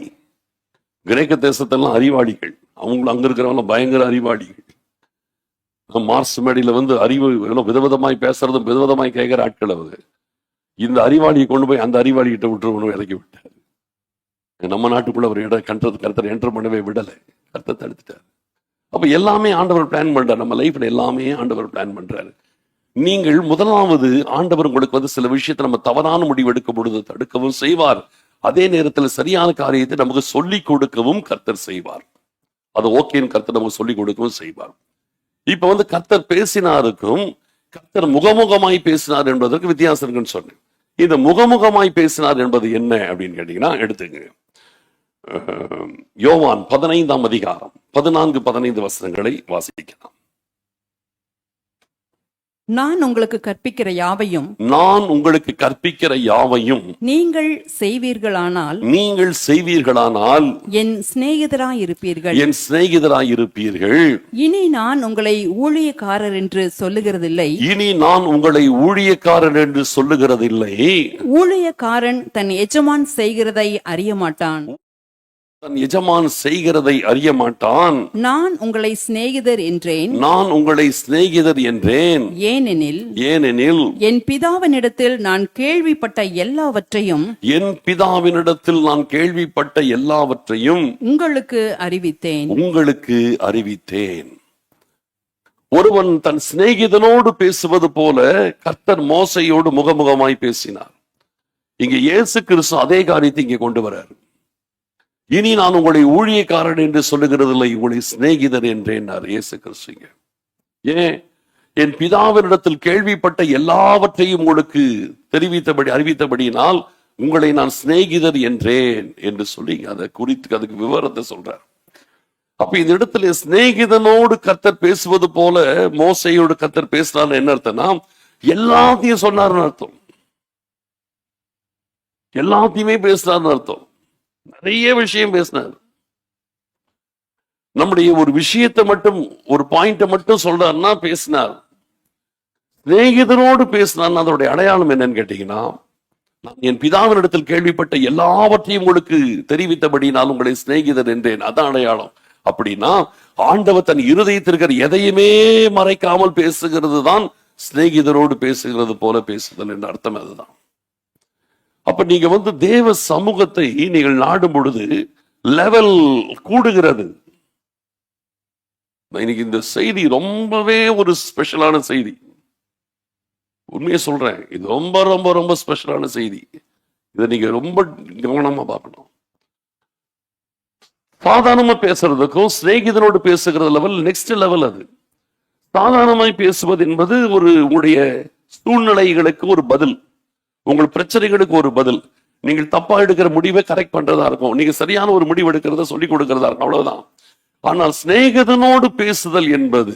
கிரேக்க தேசத்தெல்லாம் அறிவாளிகள், அவங்க அங்க இருக்கிறவங்க பயங்கர அறிவாளிகள். மார்ஸ் மேடையில வந்து அறிவு விதவிதமாய் பேசுறதும் விதவிதமாய் கேட்கிற ஆட்கள் அவங்க. இந்த அறிவாளியை கொண்டு போய் அந்த அறிவாளிகிட்ட விட்டுருவணும் இறக்கி விட்டார். நம்ம நாட்டுக்குள்ள ஒரு இடம் கருத்தர் என்டர் பண்ணவே விடலை, கருத்தை தடுத்துட்டார். அப்ப எல்லாமே ஆண்டவர் பிளான் பண்றாரு. நம்ம லைஃப்ல எல்லாமே ஆண்டவர் பிளான் பண்றாரு. நீங்கள் முதலாவது ஆண்டவர் உங்களுக்கு வந்து சில விஷயத்தை நம்ம தவறான முடிவு எடுக்கும் பொழுது தடுக்கவும் செய்வார். அதே நேரத்தில் சரியான காரியத்தை நமக்கு சொல்லிக் கொடுக்கவும் கர்த்தர் செய்வார். அது ஓகேன்னு கர்த்தர் நமக்கு சொல்லிக் கொடுக்கவும் செய்வார். இப்ப வந்து கர்த்தர் பேசினாருக்கும் கர்த்தர் முகமுகமாய் பேசினார் என்பதற்கு வித்தியாசம் இருக்குன்னு சொன்னேன். இந்த முகமுகமாய் பேசினார் என்பது என்ன அப்படின்னு கேட்டீங்கன்னா, எடுத்துங்க யோவான் 15ஆம் அதிகாரம் 14-15 வசனங்களை வாசிக்கலாம். நான் உங்களுக்கு கற்பிக்கிற யாவையும் நீங்கள் செய்வீர்களானால் என் சிநேகிதராயிருப்பீர்கள். இனி நான் உங்களை ஊழியக்காரர் என்று சொல்லுகிறதில்லை. ஊழியக்காரன் தன் எஜமான் செய்கிறதை அறிய மாட்டான். நான் உங்களை சிநேகிதர் என்றேன். ஏனெனில் என் பிதாவினிடத்தில் நான் கேள்விப்பட்ட எல்லாவற்றையும் உங்களுக்கு அறிவித்தேன். ஒருவன் தன் சிநேகிதனோடு பேசுவது போல கர்த்தர் மோசையோடு முகமுகமாய் பேசினார். இங்க இயேசு கிறிஸ்து அதே காரியத்தை இங்கே கொண்டு வர்றார். இனி நான் உங்களை ஊழியக்காரன் என்று சொல்லுகிறதில்லை, உங்களை சிநேகிதர் என்றேன் இயேசு கிறிஸ்து. ஏன்? என் பிதாவினிடத்தில் கேள்விப்பட்ட எல்லாவற்றையும் உங்களுக்கு அறிவித்தபடியினால் உங்களை நான் சிநேகிதர் என்றேன் என்று சொல்லி அதை குறித்து அதுக்கு விவரத்தை சொல்றார். அப்ப இந்த இடத்துல சிநேகிதனோடு கர்த்தர் பேசுவது போல மோசையோடு கர்த்தர் பேசினார் என்ன அர்த்தம்னா, எல்லாத்தையும் சொன்னார்னு அர்த்தம். எல்லாத்தையுமே பேசினார்னு அர்த்தம். நிறைய விஷயம் பேசினார். நம்முடைய ஒரு விஷயத்தை மட்டும், ஒரு பாயிண்ட மட்டும் சொல்றாருன்னா பேசினார். சிநேகிதனோடு பேசினார். அதோடைய அடையாளம் என்னன்னு கேட்டீங்கன்னா, நான் என் பிதாவினிடத்தில் கேள்விப்பட்ட எல்லாவற்றையும் உங்களுக்கு தெரிவித்தபடினால் உங்களை சிநேகிதர் என்றேன். அதான் அடையாளம். அப்படின்னா ஆண்டவர் தன் இருதயத்திற்கு எதையுமே மறைக்காமல் பேசுகிறது தான் சிநேகிதரோடு பேசுகிறது போல பேசுதல் என்ற அர்த்தம். அதுதான். அப்ப நீங்க வந்து தேவ சமூகத்தை நீங்கள் நாடும் பொழுது லெவல் கூடுகிறது. இன்னைக்கு இந்த செய்தி ரொம்பவே ஒரு ஸ்பெஷலான செய்தி. உண்மையை சொல்றேன், இது ரொம்ப ரொம்ப ரொம்ப ஸ்பெஷலான செய்தி. இதை நீங்க ரொம்ப கவனமா பார்க்கணும். சாதாரணமா பேசுறதுக்கும் சிநேகிதனோடு பேசுகிற லெவல் நெக்ஸ்ட் லெவல். அது சாதாரணமாய் பேசுவது என்பது உங்களுடைய சூழ்நிலைகளுக்கு ஒரு பதில், உங்கள் பிரச்சனைகளுக்கு ஒரு பதில். நீங்கள் தப்பா எடுக்கிற முடிவை கரெக்ட் பண்றதா இருக்கும், நீங்க சரியான ஒரு முடிவு எடுக்கிறத சொல்லிக் கொடுக்கிறதா இருக்கும், அவ்வளவுதான். ஆனால் சிநேகிதனோடு பேசுதல் என்பது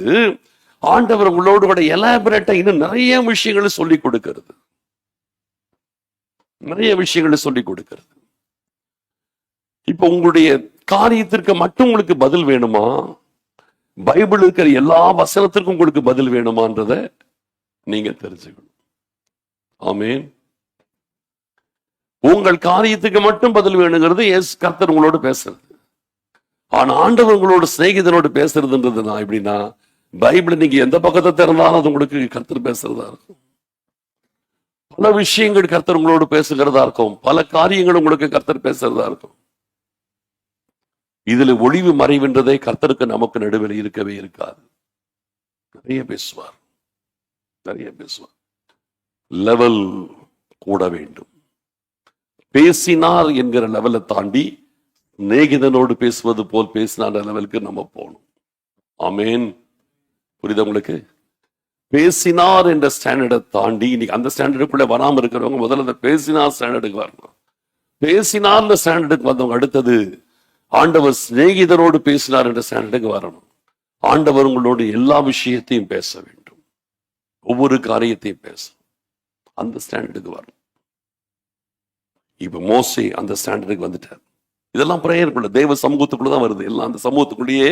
ஆண்டவர் உங்களோடு கூட எலாபரேட்டா இன்னும் நிறைய விஷயங்களை சொல்லிக் கொடுக்கிறது. இப்ப உங்களுடைய காரியத்திற்கு மட்டும் உங்களுக்கு பதில் வேணுமா, பைபிள் இருக்கிற எல்லா வசனத்திற்கும் உங்களுக்கு பதில் வேணுமான்றத நீங்க தெரிஞ்சுக்கணும். ஆமென். உங்கள் காரியத்துக்கு மட்டும் பதில் வேணுங்கிறது கர்த்தர் உங்களோடு பேசுறது. ஆனா ஆண்டவர் உங்களோட சிநேகிதனோடு பேசுறதுன்றது நான் எப்படின்னா, பைபிள் நீங்க எந்த பக்கத்தை திறந்தாலும் அது உங்களுக்கு கர்த்தர் பேசுறதா இருக்கும். பல விஷயங்கள் கர்த்தர் உங்களோடு பேசுகிறதா இருக்கும், பல காரியங்கள் உங்களுக்கு கர்த்தர் பேசுறதா இருக்கும். இதுல ஒளிவு மறைவின்றதே கர்த்தருக்கு நமக்கு நடுவில் இருக்கவே இருக்காது. நிறைய பேசுவார். லெவல் கூட வேண்டும். பேசினார் என்கிற லெவலை தாண்டி சிநேகிதனோடு பேசுவது போல் பேசினார் லெவலுக்கு நம்ம போகணும். ஆமென். புரியுதா உங்களுக்கு? பேசினார் என்ற ஸ்டாண்டர்டை தாண்டி இன்னைக்கு அந்த ஸ்டாண்டர்டுக்குள்ள வராம இருக்கிறவங்க முதல்ல அந்த பேசினார் ஸ்டாண்டர்டுக்கு வரணும். பேசினார் ஸ்டாண்டர்டுக்கு வந்தவங்க அடுத்தது ஆண்டவர் சிநேகிதரோடு பேசினார் என்ற ஸ்டாண்டர்டுக்கு வரணும். ஆண்டவர் உங்களோடு எல்லா விஷயத்தையும் பேச வேண்டும், ஒவ்வொரு காரியத்தையும் பேச அந்த ஸ்டாண்டர்டுக்கு வரணும். இப்ப மோசே அந்த ஸ்டாண்டர்டுக்கு வந்துட்டார். இதெல்லாம் பிரேயருக்குள்ள தேவ சமூகத்துக்குள்ளதான் வருது. எல்லாம் அந்த சமூகத்துக்குள்ளேயே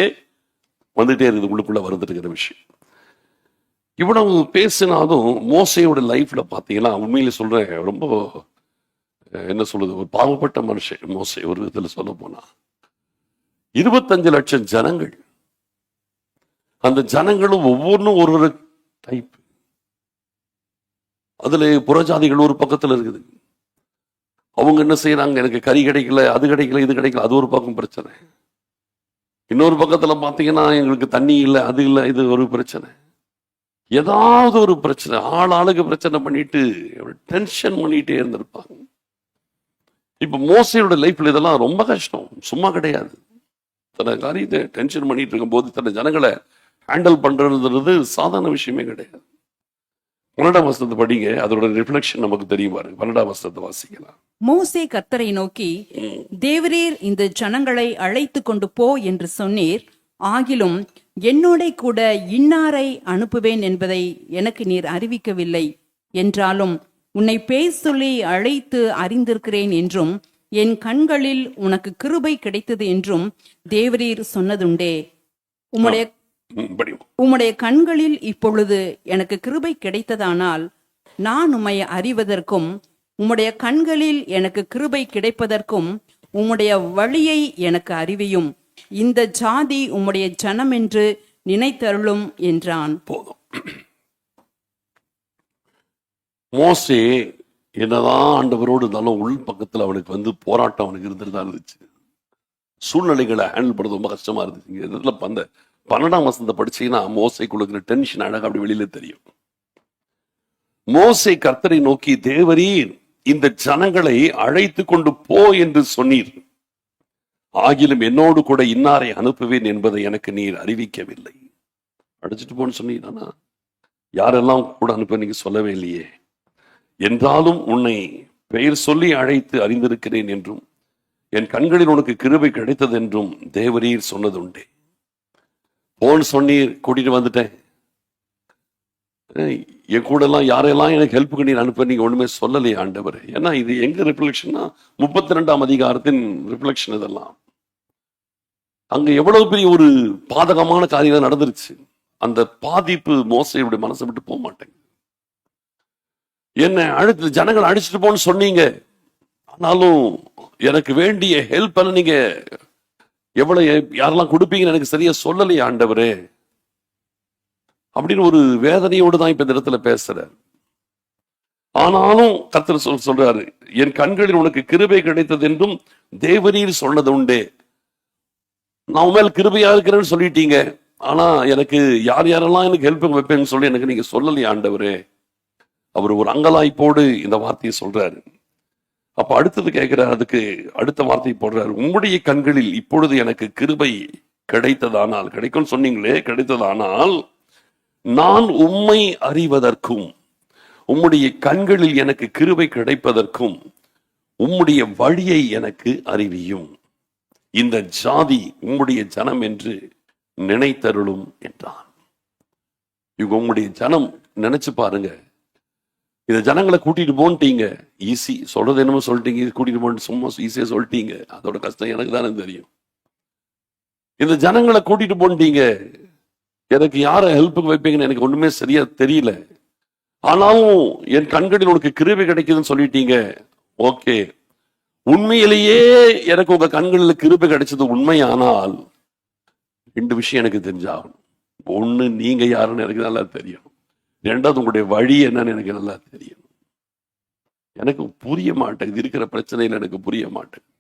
வந்துட்டே இருக்குது, உள்ளுக்குள்ள வந்துட்டு இருக்கிற விஷயம். இவ்வளவு பேசினாலும் மோசையோட லைஃப்ல பாத்தீங்கன்னா, உண்மையில சொல்றேன், ரொம்ப என்ன சொல்றது, ஒரு பாவப்பட்ட மனுஷன் மோசே. ஒரு விதத்துல சொல்ல போனா 25 லட்சம் ஜனங்கள், அந்த ஜனங்களும் ஒவ்வொன்றும் ஒரு ஒரு டைப். அதுல புறஜாதிகள் ஒரு பக்கத்துல இருக்குது. அவங்க என்ன செய்யறாங்க, எனக்கு கறி கிடைக்கல, அது கிடைக்கல, இது கிடைக்கல, அது ஒரு பக்கம் பிரச்சனை. இன்னொரு பக்கத்துல பாத்தீங்கன்னா எங்களுக்கு தண்ணி இல்லை, அது இல்லை, இது ஒரு பிரச்சனை. ஏதாவது ஒரு பிரச்சனை, ஆளுக்கு பிரச்சனை பண்ணிட்டு டென்ஷன் பண்ணிட்டே இருந்திருப்பாங்க. இப்ப மோசையோட லைஃப்ல இதெல்லாம் ரொம்ப கஷ்டம், சும்மா கிடையாது. தன்னை காரியத்தை டென்ஷன் பண்ணிட்டு இருக்கும் போது தன்னை ஜனங்களை ஹேண்டில் பண்றது சாதாரண விஷயமே கிடையாது. 12ஆம் வசனத்தை படிங்க, அதோட ரிஃப்ளெக்ஷன் நமக்கு தெரியும் பாருங்க. 12ஆம் வசனத்தை வாசிக்கலாம். மோசே கர்த்தரை நோக்கி, தேவரீர் இந்த ஜனங்களை அழைத்து கொண்டு போ என்று சொன்னீர், ஆகிலும் என்னோட கூட இன்னாரை அனுப்புவேன் என்பதை எனக்கு நீர் அறிவிக்கவில்லை. என்றாலும் உன்னை பேர் சொல்லி அழைத்து அறிந்திருக்கிறேன் என்றும் என் கண்களில் உனக்கு கிருபை கிடைத்தது என்றும் தேவரீர் சொன்னதுண்டே. உம்முடைய கண்களில் இப்பொழுது எனக்கு கிருபை கிடைத்ததானால் நான் உம்மை அறிவதற்கும் உம்முடைய கண்களில் எனக்கு கிருபை கிடைப்பதற்கும் உம்முடைய வழியை எனக்கு அறிவியும். இந்த ஜாதி உம்முடைய ஜனம் என்று நினைத்தருளும் என்றான். போதும். மோசே என்னதான் ஆண்டவரோடு இருந்தாலும் உள் பக்கத்துல அவனுக்கு போராட்டம் அவனுக்கு இருந்துட்டு இருந்துச்சு. சூழ்நிலைகளை ஹேண்டில் பண்றது ரொம்ப கஷ்டமா இருந்துச்சு. இந்த இடத்துல அந்த 12ஆம் வசனத்தை படிச்சீங்கன்னா மோசை கொடுக்குற டென்ஷன் அழகா அப்படி வெளியில தெரியும். மோசே கர்த்தரை நோக்கி, தேவரீர் இந்த ஜனங்களை அழைத்து கொண்டு போ என்று சொன்னீர், ஆகிலும் என்னோடு கூட இன்னாரை அனுப்புவேன் என்பதை எனக்கு நீர் அறிவிக்கவில்லை. அழைச்சிட்டு போன்னு சொன்னீங்கன்னா யாரெல்லாம் கூட அனுப்ப நீங்க சொல்லவே இல்லையே. என்றாலும் உன்னை பெயர் சொல்லி அழைத்து அறிந்திருக்கிறேன் என்றும் என் கண்களில் உனக்கு கிருபை கிடைத்தது என்றும் தேவரீர் சொன்னதுண்டே. போன்னு சொன்னீர், கூட்டிட்டு வந்துட்டேன். என் கூட எல்லாம் யாரெல்லாம் எனக்கு ஹெல்ப்புக்கு நீர் அனுப்ப நீங்க ஒண்ணுமே சொல்லலையே ஆண்டவர். ஏன்னா இது எங்க ரிஃப்ளெக்ஷன்னா 32ஆம் அதிகாரத்தின் ரிஃப்ளெக்ஷன். இதெல்லாம் அங்க எவ்வளவு பெரிய ஒரு பாதகமான காரியம் நடந்துருச்சு. அந்த பாதிப்பு மோசையுடைய மனசை விட்டு போக மாட்டேங்க. என்ன ஜனங்கள் அடிச்சுட்டு போன்னு சொன்னீங்க, ஆனாலும் எனக்கு வேண்டிய ஹெல்ப் எல்லாம் நீங்க எவ்வளவு யாரெல்லாம் கொடுப்பீங்கன்னு எனக்கு சரியா சொல்லலையே ஆண்டவரே அப்படின்னு ஒரு வேதனையோடு தான் இப்ப இந்த இடத்துல பேசுறாரு. ஆனாலும் கர்த்தர் சொல்றாரு, என் கண்களில் உனக்கு கிருபை கிடைத்தது என்றும் தேவரீர் சொன்னது உண்டே. நான் மேல் கிருபையா இருக்கிறேன்னு சொல்லிட்டீங்க, ஆனா எனக்கு யார் யாரெல்லாம் எனக்கு ஹெல்ப் வைப்பேன்னு சொல்லி எனக்கு நீங்க சொல்லலையே ஆண்டவரே. அவர் ஒரு அங்கலாய்ப்போடு இந்த வார்த்தையை சொல்றாரு. அப்ப அடுத்தது கேட்கிறார், அதுக்கு அடுத்த வார்த்தை போடுறாரு, உம்முடைய கண்களில் இப்பொழுது எனக்கு கிருபை கிடைத்ததானால், கிடைக்கும் சொன்னீங்களே, கிடைத்ததானால் நான் உம்மை அறிவதற்கும் உம்முடைய கண்களில் எனக்கு கிருபை கிடைப்பதற்கும் உம்முடைய வழியை எனக்கு அறிவியும். இந்த ஜாதி உம்முடைய ஜனம் என்று நினைத்தருளும் என்றான். இவங்க உம்முடைய ஜனம் நினைச்சு பாருங்க. இந்த ஜனங்களை கூட்டிட்டு போன்ட்டீங்க, ஈஸி. சொல்றது என்னமோ சொல்லிட்டீங்க, கூட்டிட்டு போன்னு சும்மா ஈஸியா சொல்லிட்டீங்க. அதோட கஷ்டம் எனக்கு தானே தெரியும். இந்த ஜனங்களை கூட்டிட்டு போன்ட்டீங்க, எனக்கு யார ஹெல்ப்புக்கு வைப்பீங்கன்னு எனக்கு ஒண்ணுமே சரியா தெரியல. ஆனாலும் என் கண்களில் உனக்கு கிருபை கிடைக்குதுன்னு சொல்லிட்டீங்க. ஓகே, உண்மையிலேயே எனக்கு உங்க கண்களில் கிருபை கிடைச்சது உண்மையானால் 2 விஷயம் எனக்கு தெரிஞ்சாகணும். ஒண்ணு, நீங்க யாருன்னு எனக்கு நல்லா தெரியும். 2வது, உங்களுடைய வழி என்னன்னு எனக்கு நல்லா தெரியும். எனக்கு புரிய மாட்டேங்குது, இருக்கிற பிரச்சனையில எனக்கு புரிய மாட்டேங்குது.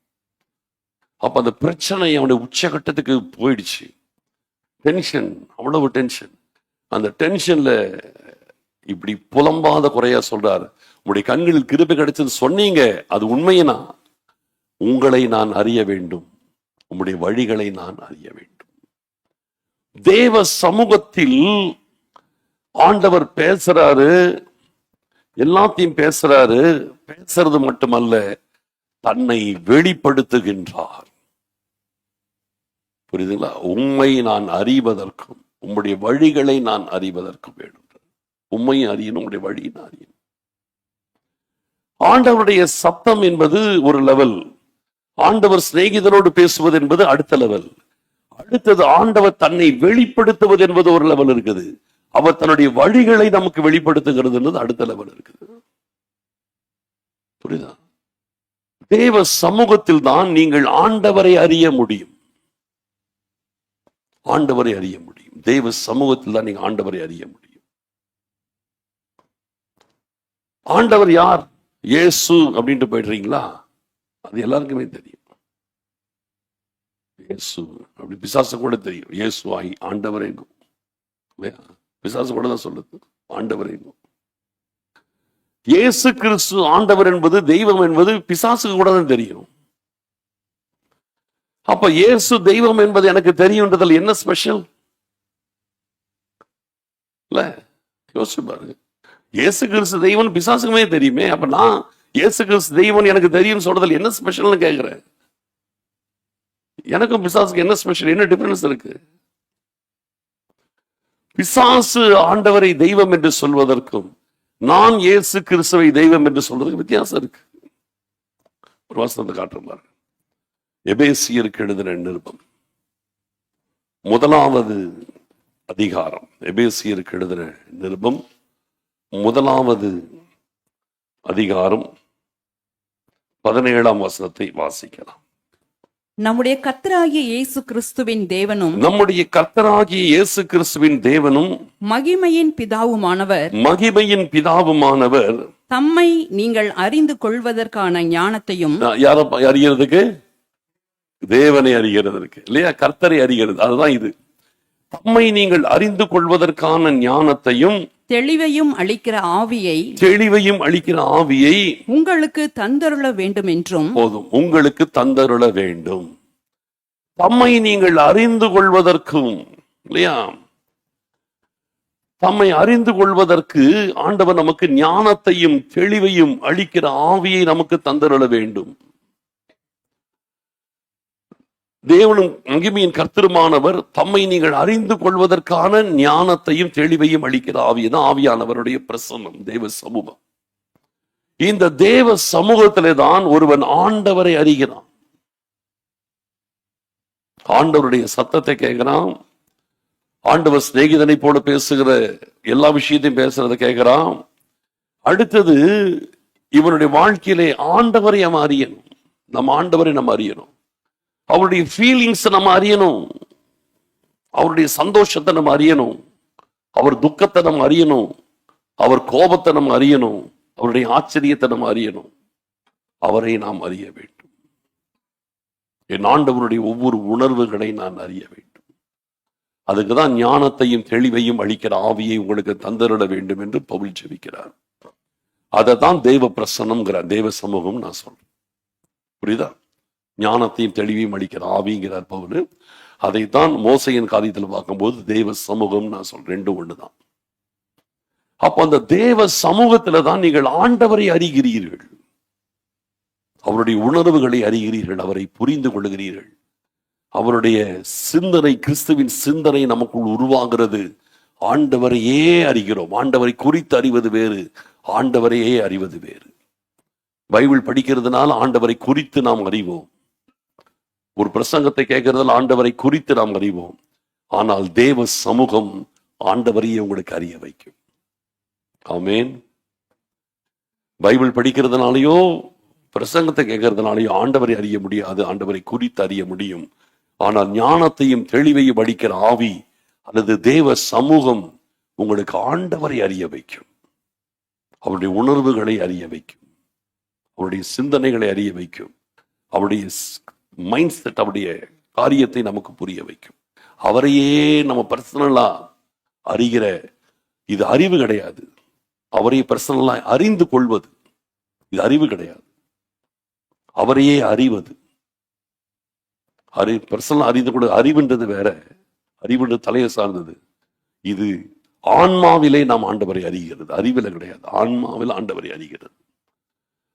அப்ப அந்த பிரச்சனை அவனுடைய உச்சகட்டத்துக்கு போயிடுச்சு. டென்ஷன், அவ்வளவு டென்ஷன். அந்த டென்ஷன்ல இப்படி புலம்பாத குறையா சொல்றாரு, உங்களுடைய கண்களில் கிருபை கிடைச்சது சொன்னீங்க, அது உண்மையினா உங்களை நான் அறிய வேண்டும், உங்களுடைய வழிகளை நான் அறிய வேண்டும். தேவ சமூகத்தில் ஆண்டவர் பேசுறாரு, எல்லாத்தையும் பேசுறாரு. பேசுறது மட்டுமல்ல, தன்னை வெளிப்படுத்துகின்றார். புரியுதுங்களா? உம்மை நான் அறிவதற்கும் உம்முடைய வழிகளை நான் அறிவதற்கும் வேண்டும். உம்மையும் அறியணும், உங்களுடைய வழியும் அறியணும். ஆண்டவருடைய சத்தம் என்பது ஒரு லெவல், ஆண்டவர் சிநேகிதனோடு பேசுவது என்பது அடுத்த லெவல். அடுத்தது ஆண்டவர் தன்னை வெளிப்படுத்துவது என்பது ஒரு லெவல் இருக்குது. அவர் தன்னுடைய வழிகளை நமக்கு வெளிப்படுத்துகிறது அடுத்த லெவல் இருக்குது. புரியுதா? தேவ சமூகத்தில் தான் நீங்கள் ஆண்டவரை அறிய முடியும். ஆண்டவரை அறிய முடியும். தெய்வ சமூகத்தில் தான் நீங்க ஆண்டவரை அறிய முடியும். ஆண்டவர் யார்? இயேசு அப்படின்ட்டு போயிடுறீங்களா? அது எல்லாருக்குமே தெரியும். இயேசு அப்படி பிசாசு கூட தெரியும். இயேசு ஆண்டவரே இல்லையா? பிசாசு கூட தான் சொல்லுது ஆண்டவரே. இயேசு கிறிஸ்து ஆண்டவர் என்பது, தெய்வம் என்பது பிசாசுக்கு கூட தான் தெரியும். அப்ப இயேசு தெய்வம் என்பது எனக்கு தெரியும்ன்றதுல என்ன ஸ்பெஷல் இல்ல? யோசிச்சு பாருங்க. இயேசு கிறிஸ்து தெய்வம் பிசாசுக்குமே தெரியுமே. அப்ப நான் இயேசு கிறிஸ்து தெய்வம் எனக்கு தெரியும் சொல்றதுல என்ன ஸ்பெஷல்னு கேட்கிறேன். எனக்கும் பிசாசுக்கு என்ன ஸ்பெஷல், என்ன டிஃபரன்ஸ் இருக்கு? பிசாசு ஆண்டவரை தெய்வம் என்று சொல்வதற்கும் நான் இயேசு கிறிஸ்துவை தெய்வம் என்று சொல்றதுக்கு வித்தியாசம் இருக்கு. ஒரு வசனத்தை காட்டுறேன் பாருங்க. எபேசியருக்கு எழுதின நிருபம் 1வது அதிகாரம். எபேசியருக்கு எழுதின நிருபம் 1வது அதிகாரம் 17ஆம் வசனத்தை வாசிக்கலாம். நம்முடைய கர்த்தராகிய இயேசு கிறிஸ்துவின் தேவனும் நம்முடைய கர்த்தராகிய இயேசு கிறிஸ்துவின் தேவனும் மகிமையின் பிதாவுமானவர் தம்மை நீங்கள் அறிந்து கொள்வதற்கான ஞானத்தையும். யார அறிகிறதுக்கு? தேவனை அறிகிறதற்கு இல்லையா? கர்த்தரை அறிகிறது. அதுதான் இது. தம்மை நீங்கள் அறிந்து கொள்வதற்கான ஞானத்தையும் தெளிவையும் அளிக்கிற ஆவியை உங்களுக்கு தந்தருள வேண்டும் என்றும். போதும், உங்களுக்கு தந்தருள வேண்டும். தம்மை நீங்கள் அறிந்து கொள்வதற்கும் இல்லையா? தம்மை அறிந்து கொள்வதற்கு ஆண்டவர் நமக்கு ஞானத்தையும் தெளிவையும் அளிக்கிற ஆவியை நமக்கு தந்தருள வேண்டும். தேவனும் மகிமையின் கர்த்தருமானவர் தம்மை நீங்கள் அறிந்து கொள்வதற்கான ஞானத்தையும் தெளிவையும் அளிக்கிற ஆவிதான் ஆவியானவருடைய பிரசன்னம், தேவ சமூகம். இந்த தேவ சமூகத்திலே தான் ஒருவன் ஆண்டவரை அறிகிறான். ஆண்டவருடைய சத்தத்தை கேட்கிறான். ஆண்டவர் சிநேகிதனை போல பேசுகிற எல்லா விஷயத்தையும் பேசுறதை கேட்கிறான். அடுத்தது இவனுடைய வாழ்க்கையிலே ஆண்டவரை நம்ம அறியணும். நம்ம ஆண்டவரை நம்ம அறியணும். அவருடைய ஃபீலிங்ஸ் நம்ம அறியணும். அவருடைய சந்தோஷத்தை நம்ம அறியணும். அவர் துக்கத்தை நம்ம அறியணும். அவர் கோபத்தை நம்ம அறியணும். அவருடைய ஆச்சரியத்தை நம்ம அறியணும். அவரை நாம் அறிய வேண்டும். என் ஆண்டவருடைய ஒவ்வொரு உணர்வுகளை நான் அறிய வேண்டும். அதுக்குதான் ஞானத்தையும் தெளிவையும் அளிக்கிற ஆவியை உங்களுக்கு தந்தருள வேண்டும் என்று பவுல் ஜெபிக்கிறார். அதை தான் தேவ பிரசன்னம்ங்கிறார், தேவ சமூகம் நான் சொல்றேன். புரியுதா? ஞானத்தையும் தெளிவையும் அளிக்கிற ஆவிங்கிறார் பவுல். அதைத்தான் மோசையின் காரியத்தில் பார்க்கும்போது தேவ சமூகம் நான் சொல்றேன். ரெண்டும் ஒண்ணுதான். அப்ப அந்த தேவ சமூகத்துல தான் நீங்கள் ஆண்டவரை அறிகிறீர்கள். அவருடைய உணர்வுகளை அறிகிறீர்கள். அவரை புரிந்து கொள்கிறீர்கள். அவருடைய சிந்தனை, கிறிஸ்துவின் சிந்தனை நமக்குள் உருவாகிறது. ஆண்டவரையே அறிகிறோம். ஆண்டவரை குறித்து அறிவது வேறு, ஆண்டவரையே அறிவது வேறு. பைபிள் படிக்கிறதுனால ஆண்டவரை குறித்து நாம் அறிவோம். ஒரு பிரசங்கத்தை கேட்கறதால ஆண்டவரை குறித்து நாம் அறிவோம். ஆனால் தேவ சமூகம் ஆண்டவரையே உங்களுக்கு அறிய வைக்கும். ஆமென். பைபிள் படிக்கிறதுனாலயோ பிரசங்கத்தை கேட்கறதுனாலயோ ஆண்டவரை அறிய முடியாது. ஆண்டவரை குறித்து அறிய முடியும். ஆனால் ஞானத்தையும் தெளிவையும் அளிக்கிற ஆவி அல்லது தேவ சமூகம் உங்களுக்கு ஆண்டவரை அறிய வைக்கும். அவருடைய உணர்வுகளை அறிய வைக்கும். அவருடைய சிந்தனைகளை அறிய வைக்கும். அவருடைய மைண்ட் செட், அவருடைய காரியத்தை நமக்கு புரிய வைக்கும். அவரையே நம்ம பர்சனலா அறிகிற, இது அறிவு கிடையாது. அவரை பர்சனலா அறிந்து கொள்வது இது அறிவு கிடையாது. அவரையே அறிவது, பர்சனலா அறிந்து கொள்ள. அறிவுன்றது வேற, அறிவுன்றது தலையை சார்ந்தது. இது ஆன்மாவிலே நாம் ஆண்டவரை அறிகிறது, அறிவில கிடையாது. ஆன்மாவில் ஆண்டவரை அறிகிறது.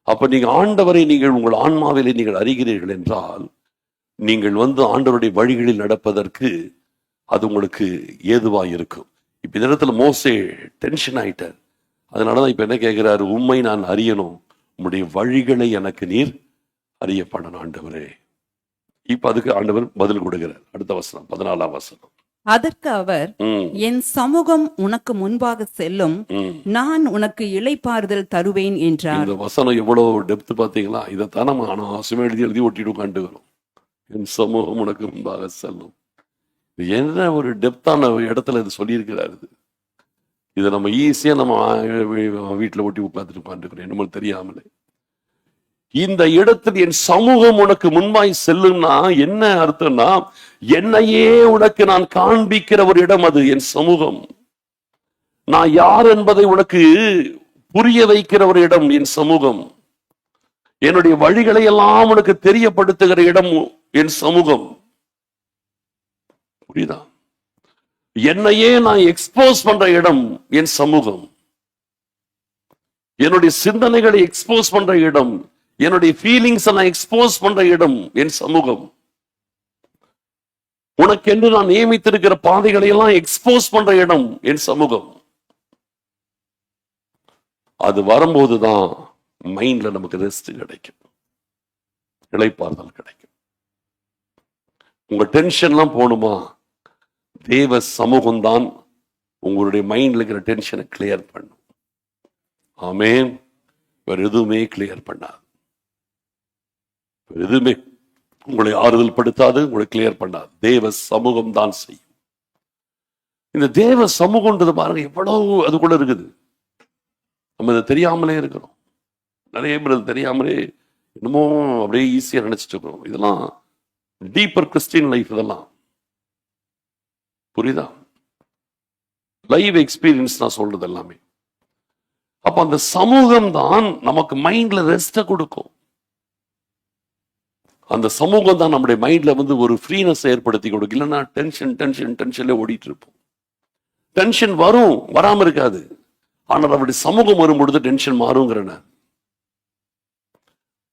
அப்ப நீங்க ஆண்டவரை நீங்கள் உங்கள் ஆன்மாவிலே நீங்கள் அறிகிறீர்கள் என்றால் நீங்கள் ஆண்டவருடைய வழிகளில் நடப்பதற்கு அது உங்களுக்கு ஏதுவா இருக்கும். இப்ப இந்த இடத்துல மோசே டென்ஷன் ஆயிட்டார். அதனாலதான் இப்ப என்ன கேட்கிறாரு? உம்மை நான் அறியணும், உம்முடைய வழிகளை எனக்கு நீர் அறியப்படணும் ஆண்டவரே. இப்ப அதுக்கு ஆண்டவர் பதில் கொடுக்கிறார். அடுத்த வசனம், 14ஆம் வசனம். அதற்கு அவர், என் சமூகம் உனக்கு முன்பாக செல்லும், நான் உனக்கு இளைப்பாறுதல் தருவேன் என்றார். இந்த வசனம் எவ்வளவு டெப்த் பாத்தீங்களா? இதைத்தான் நம்ம ஆசுமே எழுதி ஒட்டிட்டு உட்காந்து வரும். என் சமூகம் உனக்கு முன்பாக செல்லும். என்ன ஒரு டெப்தான இடத்துல இது சொல்லியிருக்கிறாரு. இதை நம்ம ஈஸியா நம்ம வீட்டுல ஒட்டி உட்கார்ந்துட்டு உட்காந்துருக்கிறோம் என்னமோ தெரியாமலே. இந்த இடத்தில் என் சமூகம் உனக்கு முன்பாய் செல்லும்னா என்ன அர்த்தம்னா, என்னையே உனக்கு நான் காண்பிக்கிற ஒரு இடம் அது என் சமூகம். நான் யார் என்பதை உனக்கு புரிய வைக்கிற ஒரு இடம் என் சமூகம். என்னுடைய வழிகளை எல்லாம் உனக்கு தெரியப்படுத்துகிற இடம் என் சமூகம். புரியுதா? என்னையே நான் எக்ஸ்போஸ் பண்ற இடம் என் சமூகம். என்னுடைய சிந்தனைகளை எக்ஸ்போஸ் பண்ற இடம், என்னுடைய ஃபீலிங்ஸ் நான் எக்ஸ்போஸ் பண்ற இடம் என் சமூகம். உனக்கென்று நான் நியமித்திருக்கிற பாதைகளை எல்லாம் எக்ஸ்போஸ் பண்ற இடம் என் சமூகம். அது வரும்போதுதான் மைண்ட்ல நமக்கு ரெஸ்ட் கிடைக்கும், இளைப்பாறுதல் கிடைக்கும். உங்க டென்ஷன்லாம் போகணுமா? தேவ சமூகம் தான் உங்களுடைய மைண்ட்ல இருக்கிற டென்ஷனை கிளியர் பண்ணும். ஆமென். வேற எதுவுமே கிளியர் பண்ணாது. எதுவுமே உங்களை ஆறுதல் படுத்தாது, உங்களை கிளியர் பண்ணாது. தேவ சமூகம் தான் செய்யும். இந்த தேவ சமூகம்ன்றது பாருங்க எவ்வளவு அதுக்குள்ள இருக்குது. நம்ம இதை தெரியாமலே இருக்கிறோம். நிறைய பேர் தெரியாமலே என்னமோ அப்படியே ஈஸியா நினைச்சிட்டு இருக்கிறோம். இதெல்லாம் டீப்பர் கிறிஸ்டியன் லைஃப். இதெல்லாம் புரியுதா? லைவ் எக்ஸ்பீரியன்ஸ் நான் சொல்றது எல்லாமே. அப்ப அந்த சமூகம் தான் நமக்கு மைண்ட்ல ரெஸ்ட கொடுக்கும். அந்த சமூகம் தான் நம்முடைய மைண்ட்ல ஒரு ஃப்ரீனஸ் ஏற்படுத்தி கொடுக்கும். இல்லைன்னா டென்ஷன்ல ஓடிட்டு இருப்போம். டென்ஷன் வரும், வராம இருக்காது. ஆனால் அப்படி சமூகம் வரும்பொழுது டென்ஷன் மாறுங்கிறன.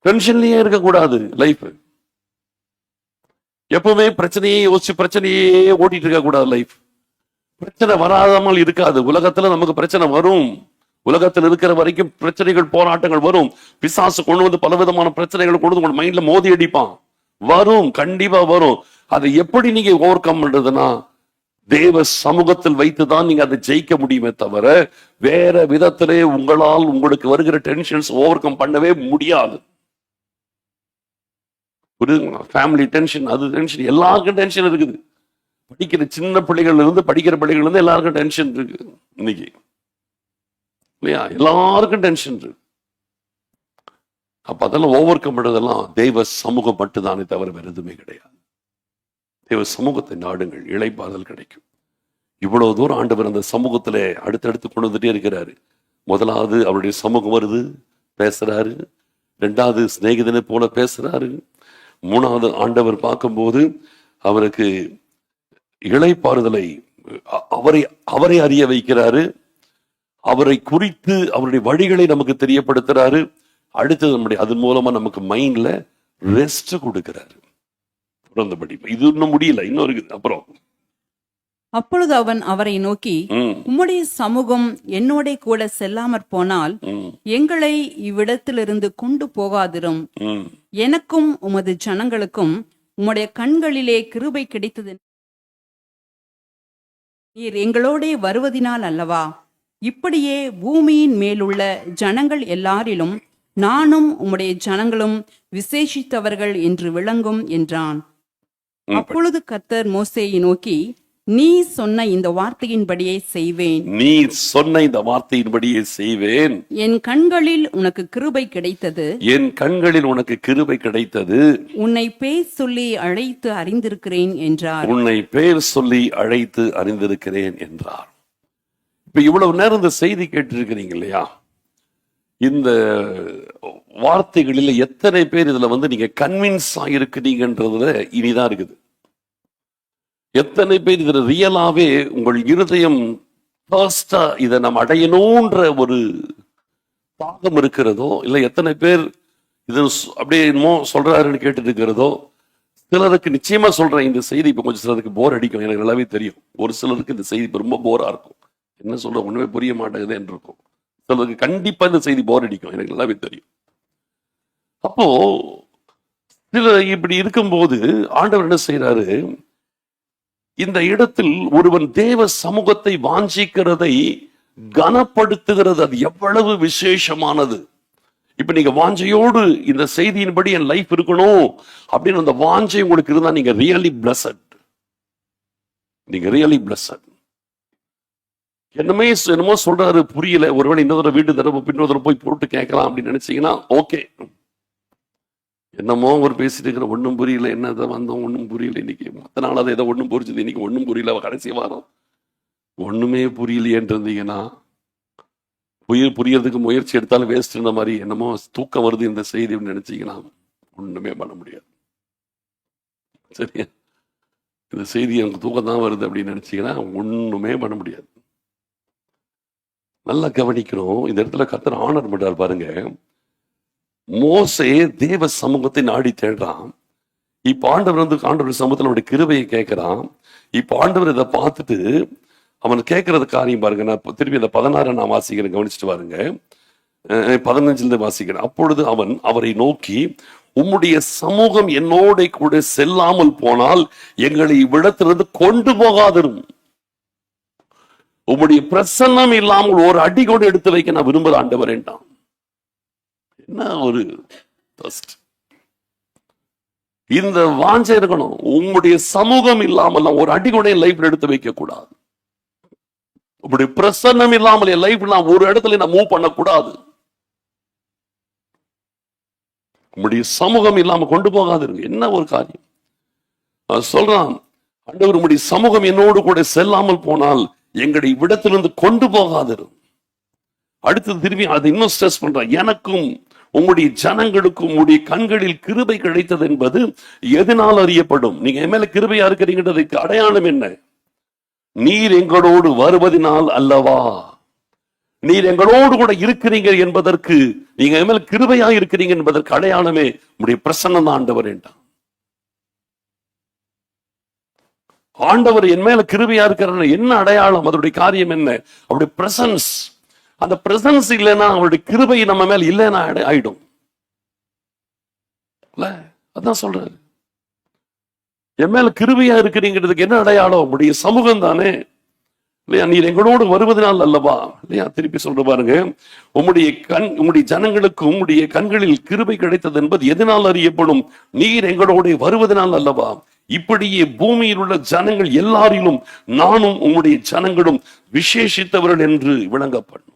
டென்ஷன்லயே இருக்கக்கூடாது லைஃப். எப்பவுமே பிரச்சனையே யோசிச்சு பிரச்சனையே ஓட்டிட்டு இருக்க கூடாது லைஃப். பிரச்சனை வராதாமல் இருக்காது. உலகத்துல நமக்கு பிரச்சனை வரும். உலகத்தில் இருக்கிற வரைக்கும் பிரச்சனைகள், போராட்டங்கள் வரும். பிசாசு கொண்டு வந்து பலவிதமான பிரச்சனைகள் கொண்டு வந்து மைண்ட்ல மோதி அடிப்பான். வரும், கண்டிப்பா வரும். அதை எப்படி நீங்க ஓவர் கம் பண்றதுன்னா, தேவ சமூகத்தில் வைத்துதான் நீங்க அதை ஜெயிக்க முடியுமே தவிர வேற விதத்திலே உங்களால் உங்களுக்கு வருகிற டென்ஷன்ஸ் ஓவர் கம் பண்ணவே முடியாது. ஃபேமிலி டென்ஷன், அது டென்ஷன், எல்லாருக்கும் டென்ஷன் இருக்குது. படிக்கிற சின்ன பிள்ளைகள் இருந்து படிக்கிற பிள்ளைகள் இருந்து எல்லாருக்கும் டென்ஷன் இருக்கு இன்னைக்கு, இல்லையா? எல்லாருக்கும் டென்ஷன் இருக்கு. அப்ப அதெல்லாம் ஓவர் கம் பண்றதெல்லாம் தெய்வ சமூகம் மட்டும்தானே தவிர வேற எதுவுமே கிடையாது. தேவ சமூகத்தை நாடுங்கள், இளைப்பாறுதல் கிடைக்கும். இவ்வளவு தூரம் ஆண்டவர் அந்த சமூகத்துல அடுத்தடுத்து கொண்டு வந்துட்டே இருக்கிறாரு. முதலாவது அவருடைய சமூகம் வருது, பேசுறாரு. ரெண்டாவது சிநேகிதனை போல பேசுறாரு. மூணாவது ஆண்டவர் பார்க்கும்போது அவருக்கு இளைப்பாறுதலை, அவரை அறிய வைக்கிறாரு. அவரை குறித்து அவருடைய வழிகளை நமக்கு தெரியப்படுத்துறாரு. அடுத்தது நம்முடைய அது மூலமா நமக்கு மைண்ட்ல ரெஸ்ட் கொடுக்கிறாரு. இது இன்னும் முடியல, இன்னும் இருக்குது. அப்புறம் அப்பொழுது அவன் அவரை நோக்கி, உம்முடைய சமூகம் என்னோட கூட செல்லாமற் போனால் எங்களை இவ்விடத்திலிருந்து கொண்டு போகாதிரும். எனக்கும் உமது ஜனங்களுக்கும் உம்முடைய கண்களிலே கிருபை கிடைத்தது. நீர் எங்களோட வருவதினால் அல்லவா? இப்படியே பூமியின் மேலுள்ள ஜனங்கள் எல்லாரிலும் நானும் உம்முடைய ஜனங்களும் விசேஷித்தவர்கள் என்று விளங்கும் என்றான். அப்பொழுது கர்த்தர் மோசேயை நோக்கி, நீ சொன்ன இந்த வார்த்தையின்படியே செய்வேன். நீ சொன்ன இந்த வார்த்தையின்படியே செய்வேன். என் கண்களில் உனக்கு கிருபை கிடைத்தது. என் கண்களில் உனக்கு கிருபை கிடைத்தது. உன்னை பேர் சொல்லி அழைத்து அறிந்திருக்கிறேன் என்றார். உன்னை பேர் சொல்லி அழைத்து அறிந்திருக்கிறேன் என்றார். இப்ப இவ்வளவு நேரம் இந்த செய்தி கேட்டிருக்கிறீங்க இல்லையா? இந்த வார்த்தைகளில் எத்தனை பேர் இதுல நீங்க கன்வின்ஸ் ஆகிருக்கிறீங்கன்றதுல இனிதான் இருக்குது. எத்தனை பேர் இதுல ரியலாவே உங்கள் இருதயம் இதை நம்ம அடையணும்ன்ற ஒரு தாகம் இருக்கிறதோ, இல்ல எத்தனை பேர் இது அப்படியே என்னமோ சொல்றாருன்னு கேட்டுட்டு இருக்கிறதோ? சிலருக்கு நிச்சயமா சொல்றேன், இந்த செய்தி இப்ப கொஞ்சம் சிலருக்கு போர் அடிக்கும், எனக்கு நல்லாவே தெரியும். ஒரு சிலருக்கு இந்த செய்தி இப்ப ரொம்ப போரா இருக்கும். என்ன சொல்ற ஒண்ணுமே புரிய மாட்டேங்குது என்று இருக்கும். சிலருக்கு கண்டிப்பா இந்த செய்தி போர் அடிக்கும், எனக்கு நல்லாவே தெரியும். அப்போ சில இப்படி இருக்கும்போது ஆண்டவர் என்ன செய்யறாரு, இந்த இடத்தில் ஒருவன் தேவ சமூகத்தை வாஞ்சிக்கிறதை கனப்படுத்துகிறது. அது எவ்வளவு விசேஷமானது. இப்ப நீங்க வாஞ்சையோடு இந்த செய்தியின்படி என் லைஃப் இருக்கணும் அப்படின்னு அந்த வாஞ்சை உங்களுக்கு இருந்தா நீங்க ரியலி பிளஸட். நீங்க ரியலி பிளஸட். என்னமோ சொல்றாரு புரியல, ஒருவேளை இன்னொரு வீட்டு தடவை பின்னொரு போய் போட்டு கேட்கலாம் அப்படின்னு நினைச்சீங்கன்னா ஓகே. என்னமோ ஒரு பேசிட்டு இருக்கிற, ஒன்றும் புரியல, என்னதான் வந்தோம் ஒன்றும் புரியல, இன்னைக்கு மற்ற நாள் அதை ஏதோ ஒன்றும் புரிஞ்சுது, இன்னைக்கு ஒன்றும் புரியல, கடைசி வாரம் ஒண்ணுமே புரியலையேன்னு இருந்தீங்கன்னா புரியறதுக்கு முயற்சி எடுத்தாலும் வேஸ்ட். இந்த மாதிரி என்னமோ தூக்கம் வருது இந்த செய்தி நினைச்சீங்கன்னா ஒண்ணுமே பண்ண முடியாது. சரியா? இந்த செய்தி எனக்கு தூக்கம் தான் வருது அப்படின்னு நினைச்சீங்கன்னா ஒண்ணுமே பண்ண முடியாது. நல்லா கவனிக்கணும். இந்த இடத்துல கர்த்தர் ஆனர் பண்றார் பாருங்க. மோசே தேவ சமூகத்தை நாடி தேடுறான். இப்ப ஆண்டவர் சமூகத்தில் அவருடைய கிருபையை கேட்கிறான். இப்ப ஆண்டவர் இதை பார்த்துட்டு அவன் கேட்கறது காரியம் பாருங்க. நான் திருப்பி இந்த 16 நான் வாசிக்கிறேன், கவனிச்சுட்டு பாருங்க. 15 வாசிக்கிறேன். அப்பொழுது அவன் அவரை நோக்கி, உம்முடைய சமூகம் என்னோட கூட செல்லாமல் போனால் எங்களை இவ்விடத்திலிருந்து கொண்டு போகாதிரும். உம்முடைய பிரசன்னம் இல்லாமல் ஒரு அடி கூட எடுத்து வைக்க நான் விரும்புற ஆண்டவர் என்றான். என்ன ஒரு thirst. இந்த வாஞ்சை இருக்கணும். உம்முடைய சமூகம் இல்லாமல் ஒரு அடி கூட என் லைஃப்ல எடுத்து வைக்க கூடாது. உம்முடைய பிரசன்னம் இல்லாமல் என் லைஃப்ல நான் ஒரு இடத்துல நான் மூவ் பண்ணக்கூடாது. உம்முடைய சமூகம் இல்லாம கொண்டு போகாது. என்ன ஒரு காரியம் சொல்றான் ஆண்டவர், உம்முடைய சமூகம் என்னோடு கூட செல்லாமல் போனால் எங்களை விடத்திலிருந்து கொண்டு போகாது. அடுத்தது திரும்பி அதை இன்னும் ஸ்ட்ரெஸ் பண்றான். எனக்கும் உங்களுடைய ஜனங்களுக்கும் உங்களுடைய கண்களில் கிருபை கிடைத்தது என்பது எதனால் அறியப்படும்? நீங்க என் மேல கிருபையா இருக்கிறீங்கன்றதுக்கு அடையாளம் என்ன? நீர் எங்களோடு வருவதனால் அல்லவா? நீர் எங்களோடு கூட இருக்கிறீங்க என்பதற்கு, நீங்க என் மேல கிருபையா இருக்கிறீங்க என்பதற்கு அடையாளமே உங்களுடைய பிரசன்னம் தான் ஆண்டவர் என்றான். ஆண்டவர் என் மேல கிருபையா இருக்கிற என்ன அடையாளம்? அதனுடைய காரியம் என்ன? அவருடைய பிரசன்ஸ். அந்த பிரசன்ஸ் இல்லைன்னா அவருடைய கிருபை நம்ம மேல இல்லைன்னா ஆயிடும். அதான் சொல்றாரு, என் மேல கிருபையா இருக்கிறீங்கிறதுக்கு என்ன அடையாளம்? உங்களுடைய சமூகம் தானே இல்லையா? நீர் எங்களோடு வருவதனால் அல்லவா? இல்லையா? திருப்பி சொல்ற பாருங்க, உம்முடைய ஜனங்களுக்கும் உம்முடைய கண்களில் கிருபை கிடைத்தது என்பது எதனால் அறியப்படும்? நீர் எங்களோடு வருவதனால் அல்லவா? இப்படியே பூமியில் உள்ள ஜனங்கள் எல்லாரிலும் நானும் உம்முடைய ஜனங்களும் விசேஷித்தவர்கள் என்று விளங்கப்படும்.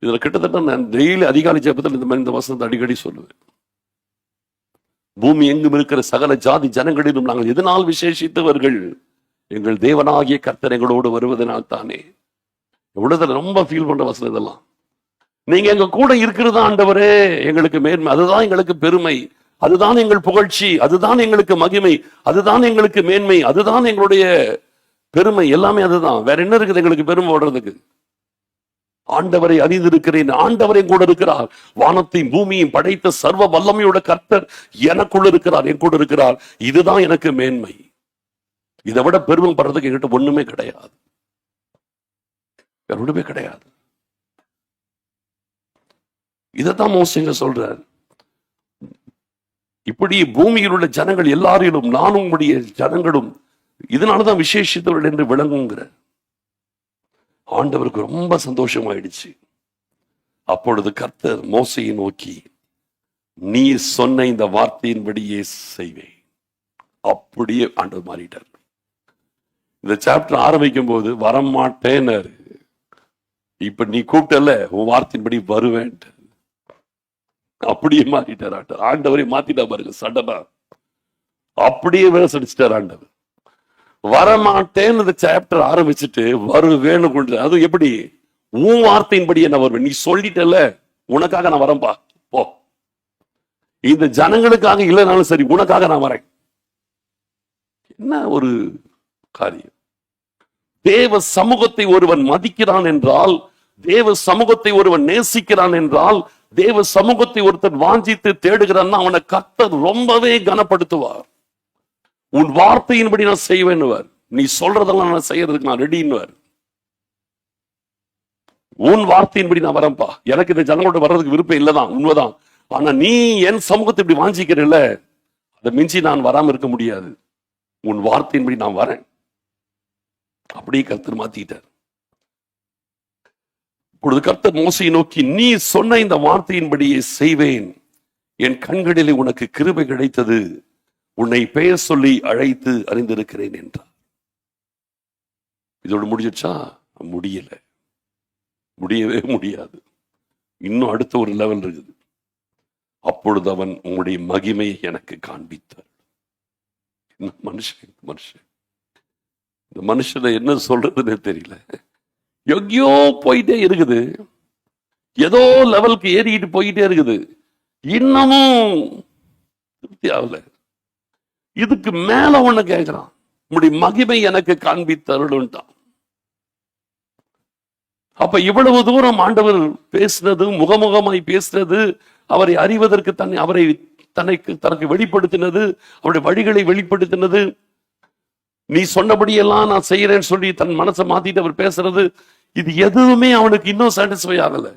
இதுல கிட்டத்தட்ட நான் டெய்லி அதிகாலை ஜெபத்தில் இந்த வசனத்தை அடிக்கடி சொல்லுவேன். பூமி எங்கும் இருக்கிற சகல ஜாதி ஜனங்களிலும் நாங்கள் எதனால் விசேஷித்தவர்கள்? எங்கள் தேவனாகிய கர்த்தர் எங்களோடு வருவதனால் தானே. எவ்வளவு ரொம்ப ஃபீல் பண்ற வசனம் இதெல்லாம். நீங்க எங்க கூட இருக்கிறதா ஆண்டவரே எங்களுக்கு மேன்மை, அதுதான் எங்களுக்கு பெருமை, அதுதான் எங்கள் புகழ்ச்சி, அதுதான் எங்களுக்கு மகிமை, அதுதான் எங்களுக்கு மேன்மை, அதுதான் எங்களுடைய பெருமை, எல்லாமே அதுதான். வேற என்ன இருக்குது எங்களுக்கு பெருமை ஓடுறதுக்கு? ஆண்டவரை அறிந்திருக்கிறேன், ஆண்டவரை கூட இருக்கிறார், வானத்தையும் பூமியையும் படைத்த சர்வ வல்லமையோட கர்த்தர் எனக்குள்ள இருக்கிறார், என் கூட இருக்கிறார், இதுதான் எனக்கு மேன்மை. இதை விட பெருமைப்படுறதுக்கு என்கிட்ட ஒண்ணுமே கிடையாது, ஒண்ணுமே கிடையாது. இதைத்தான் மோசேங்க சொல்றார். இப்படி பூமியில் உள்ள ஜனங்கள் எல்லாரிலும் நானும் உடைய ஜனங்களும் இதனாலதான் விசேஷித்தவர்கள் என்று விளங்குங்கிற ஆண்டவருக்கு ரொம்ப சந்தோஷமாயிடுச்சு. அப்பொழுது கர்த்தர் மோசையை நோக்கி, நீ சொன்ன இந்த வார்த்தையின்படியே செய்வேன். அப்படியே ஆண்டவர் மாறிட்டார். இந்த சாப்டர் ஆரம்பிக்கும் போது வரமாட்டேன்னாரு. இப்ப நீ கூப்பிட்டல, உன் வார்த்தையின்படி வருவேன், அப்படியே மாறிட்டார் ஆண்டவர். ஆண்டவரை மாத்திட்டா பாருங்க சடனா, அப்படியே வேலை சடிச்சிட்டார் ஆண்டவர். வரமாட்டேன்னு இந்த சாப்டர் ஆரம்பிச்சுட்டு வருவேன்னு கொண்டு, அது எப்படி? உன் வார்த்தையின்படி என்ன வருவேன், நீ சொல்லிட்டல, உனக்காக நான் வரேன்பா, போ. இந்த ஜனங்களுக்காக இல்லைனாலும் சரி, உனக்காக நான் வரேன். என்ன ஒரு காரியம்! தேவ சமூகத்தை ஒருவன் மதிக்கிறான் என்றால், தேவ சமூகத்தை ஒருவன் நேசிக்கிறான் என்றால், தேவ சமூகத்தை ஒருத்தன் வாஞ்சித்து தேடுகிறான், அவனை கர்த்தர் ரொம்பவே கனப்படுத்துவார். உன் வார்த்தையின்படி நான் செய்வேன்னுவார். நீ சொல்றதெல்லாம் நான் செய்யறதுக்கு நான் ரெடின்னுவார். உன் வார்த்தையின்படி நான் வரேன்பா, எனக்கு இந்த ஜனங்களோட வர்றதுக்கு விருப்பம் இல்லதான், உண்மைதான். ஆனா நீ என் சமூகத்தை இப்படி வாஞ்சிக்கிறல்ல, அதை மிஞ்சி நான் வராம இருக்க முடியாது. உன் வார்த்தையின்படி நான் வரேன். அப்படியே கர்த்தர் மாத்திட்டார். இப்பொழுது கர்த்தர் மோசையை நோக்கி, நீ சொன்ன இந்த வார்த்தையின்படியே செய்வேன், என் கண்களிலே உனக்கு கிருபை கிடைத்தது, உன்னை பெயர் சொல்லி அழைத்து அறிந்திருக்கிறேன் என்றார். இதோடு முடிஞ்சிச்சா? முடியல, முடியவே முடியாது. இன்னும் அடுத்த ஒரு லெவல் இருக்குது. அப்பொழுது அவன் உங்களுடைய மகிமையை எனக்கு காண்பித்தார். மனுஷன் இந்த மனுஷனை என்ன சொல்றதுன்னு தெரியல. எங்கேயோ போயிட்டே இருக்குது, ஏதோ லெவலுக்கு ஏறிக்கிட்டு போயிட்டே இருக்குது, இன்னமும் திருப்தி ஆகல. இதுக்கு மேல ஒண்ணு கேட்கிறான், உங்களுடைய மகிமை எனக்கு காண்பித்தருள்ட்டான். அப்ப இவ்வளவு தூரம் ஆண்டவர் பேசினது, முகமுகமாய் பேசினது, அவரை அறிவதற்கு அவரை தனக்கு வெளிப்படுத்தினது, அவருடைய வழிகளை வெளிப்படுத்தினது, நீ சொன்னபடியெல்லாம் நான் செய்யறேன்னு சொல்லி தன் மனசை மாத்திட்டு அவர் பேசுறது, இது எதுவுமே அவனுக்கு இன்னும் சாட்டிஸ்ஃபை ஆகல.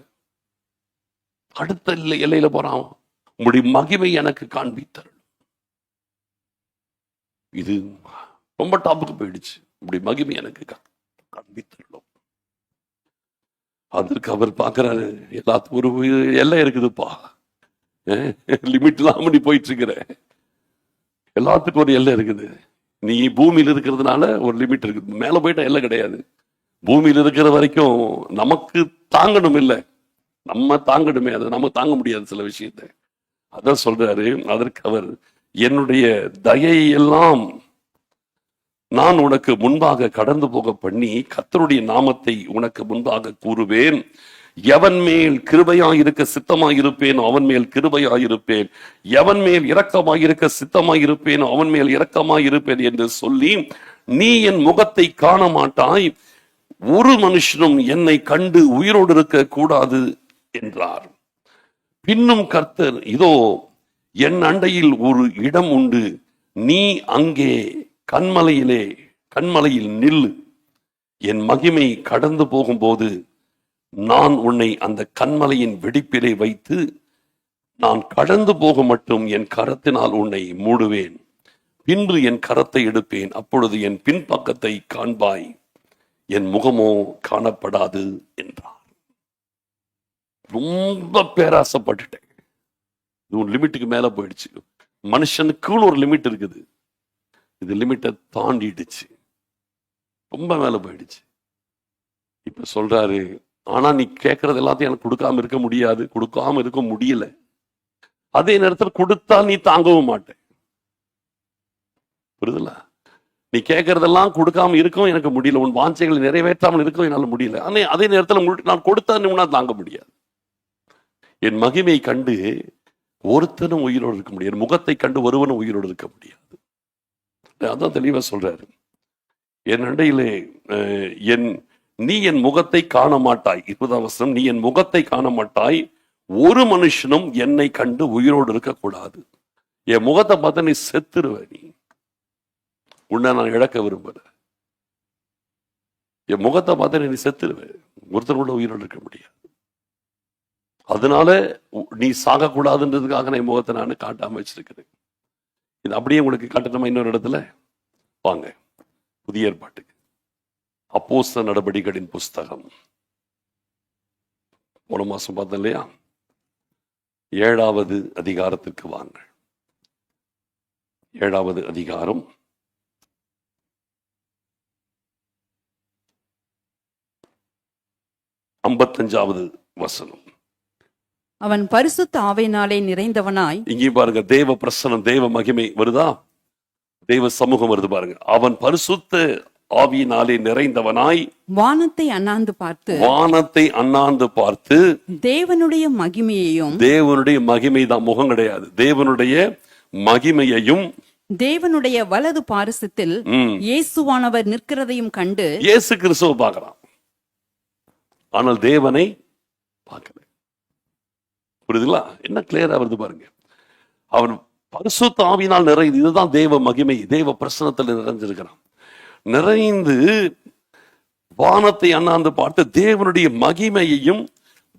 அடுத்த எல்லையில போறான், உங்களுடைய மகிமை எனக்கு காண்பித்தருள். இது ரொம்ப டாப்புக்கு போயிடுச்சு. உங்களுடைய மகிமை எனக்கு காண்பித்தருளும். அதற்கு அவர் பார்க்கிறாரு, எல்லாத்துக்கும் ஒரு எல்லை இருக்குதுப்பா, லிமிட் இல்லாம நீ போயிட்டு இருக்கிற, எல்லாத்துக்கும் ஒரு எல்லை இருக்குது. நீ பூமியில் இருக்கிறதுனால ஒரு லிமிட் இருக்குது, மேல போயிட்டா எல்லை கிடையாது. பூமியில் இருக்கிற வரைக்கும் நமக்கு தாங்கணும், இல்லை நம்ம தாங்கணுமே, அதை நம்ம தாங்க முடியாது சில விஷயத்தை. அதான் சொல்றாரு. அதற்கு அவர், என்னுடைய தயை எல்லாம் நான் உனக்கு முன்பாக கடந்து போக பண்ணி கர்த்தருடைய நாமத்தை உனக்கு முன்பாக கூறுவேன். எவன் மேல் கிருபையாயிருக்க சித்தமாயிருப்பேன் அவன் மேல் கிருபையாயிருப்பேன், எவன் மேல் இரக்கமாயிருக்க சித்தமாயிருப்பேன் அவன் மேல் இரக்கமாயிருப்பேன் என்று சொல்லி, நீ என் முகத்தை காண மாட்டாய், ஒரு மனுஷனும் என்னை கண்டு உயிரோடு இருக்க கூடாது என்றார். பின்னும் கர்த்தர், இதோ என் அண்டையில் ஒரு இடம் உண்டு, நீ அங்கே கண்மலையில் நில்லு, என் மகிமை கடந்து போகும்போது நான் உன்னை அந்த கண்மலையின் வெடிப்பிலே வைத்து நான் கடந்து போக மட்டும் என் கரத்தினால் உன்னை மூடுவேன், பின்பு என் கரத்தை எடுப்பேன், அப்பொழுது என் பின்பக்கத்தை காண்பாய், என் முகமோ காணப்படாது என்றார். ரொம்ப பேராசைப்பட்டுட்டேன், இது ஒரு லிமிட்டுக்கு மேல போயிடுச்சு. மனுஷனுக்குள்ள ஒரு லிமிட் இருக்குது, இது லிமிட்டை தாண்டிடுச்சு, ரொம்ப மேல போயிடுச்சு. இப்ப சொல்றாரு, ஆனா நீ கேட்கறது எல்லாத்தையும் எனக்கு கொடுக்காம இருக்க முடியாது, கொடுக்காம இருக்க முடியல. அதே நேரத்தில் கொடுத்தா நீ தாங்கவும் மாட்டேன், புரியுதுல? நீ கேட்கறதெல்லாம் கொடுக்காம இருக்கும் எனக்கு முடியல, உன் வாஞ்சைகளை நிறைவேற்றாமல் இருக்கும் என்னால முடியல. ஆனா அதே நேரத்தில் நான் கொடுத்தா நீ தாங்க முடியாது. என் மகிமையை கண்டு ஒருத்தனும் உயிரோடு இருக்க முடியாது, முகத்தை கண்டு ஒருவனும் உயிரோடு இருக்க முடியாது. அதான் தெளிவா சொல்றாரு. என் அண்டையிலே நீ என் முகத்தை காண மாட்டாய், 20ஆம் வசனம், நீ என் முகத்தை காண மாட்டாய், ஒரு மனுஷனும் என்னை கண்டு உயிரோடு இருக்க கூடாது. என் முகத்தை பார்த்தா நீ செத்துருவ, நீ உன்னை நான் இழக்க விரும்பல. என் முகத்தை பார்த்தா நீ செத்துருவ, ஒருத்தர் கூட உயிரோடு இருக்க முடியாது. அதனால நீ சாகக்கூடாதுன்றதுக்காக நான் என் முகத்தை நான் காட்டாம வச்சிருக்கிறேன். இது அப்படியே உங்களுக்கு காட்டணுமா? இன்னொரு இடத்துல வாங்க, புதிய ஏற்பாட்டுக்கு அப்போஸ்தலர் நடபடிகளின் புஸ்தகம், போன மாசம் பார்த்தோம் இல்லையா, 7வது அதிகாரத்திற்கு வாங்க. 7வது அதிகாரம் 55வது வசனம். அவன் பரிசுத்த ஆவியினாலே நிறைந்தவனாய், இங்கே பாருங்க, தேவ பிரசனம், தேவ மகிமை வருதா, தேவ சமூகம் வருது பாருங்க. அவன் பரிசுத்த ஆவியினாலே நிறைந்தவனாய் வானத்தை அண்ணாந்து பார்த்து தேவனுடைய மகிமை தான், முகம் கிடையாது, தேவனுடைய மகிமையையும் தேவனுடைய வலது பாரிசத்தில் இயேசுவானவர் நிற்கிறதையும் கண்டு, இயேசு கிறிஸ்துவை பார்க்கிறான், ஆனால் தேவனை பார்க்கல. புரியுதுங்களா? என்ன கிளியரா வருது பாருங்க. அவன் பரிசுத்த ஆவியினால் நிறைந்து, இதுதான் தேவ மகிமை, தேவ பிரசனத்தில் நிறைஞ்சிருக்கிறான். நிறைந்து வானத்தை அண்ணாந்து பார்த்து தேவனுடைய மகிமையையும்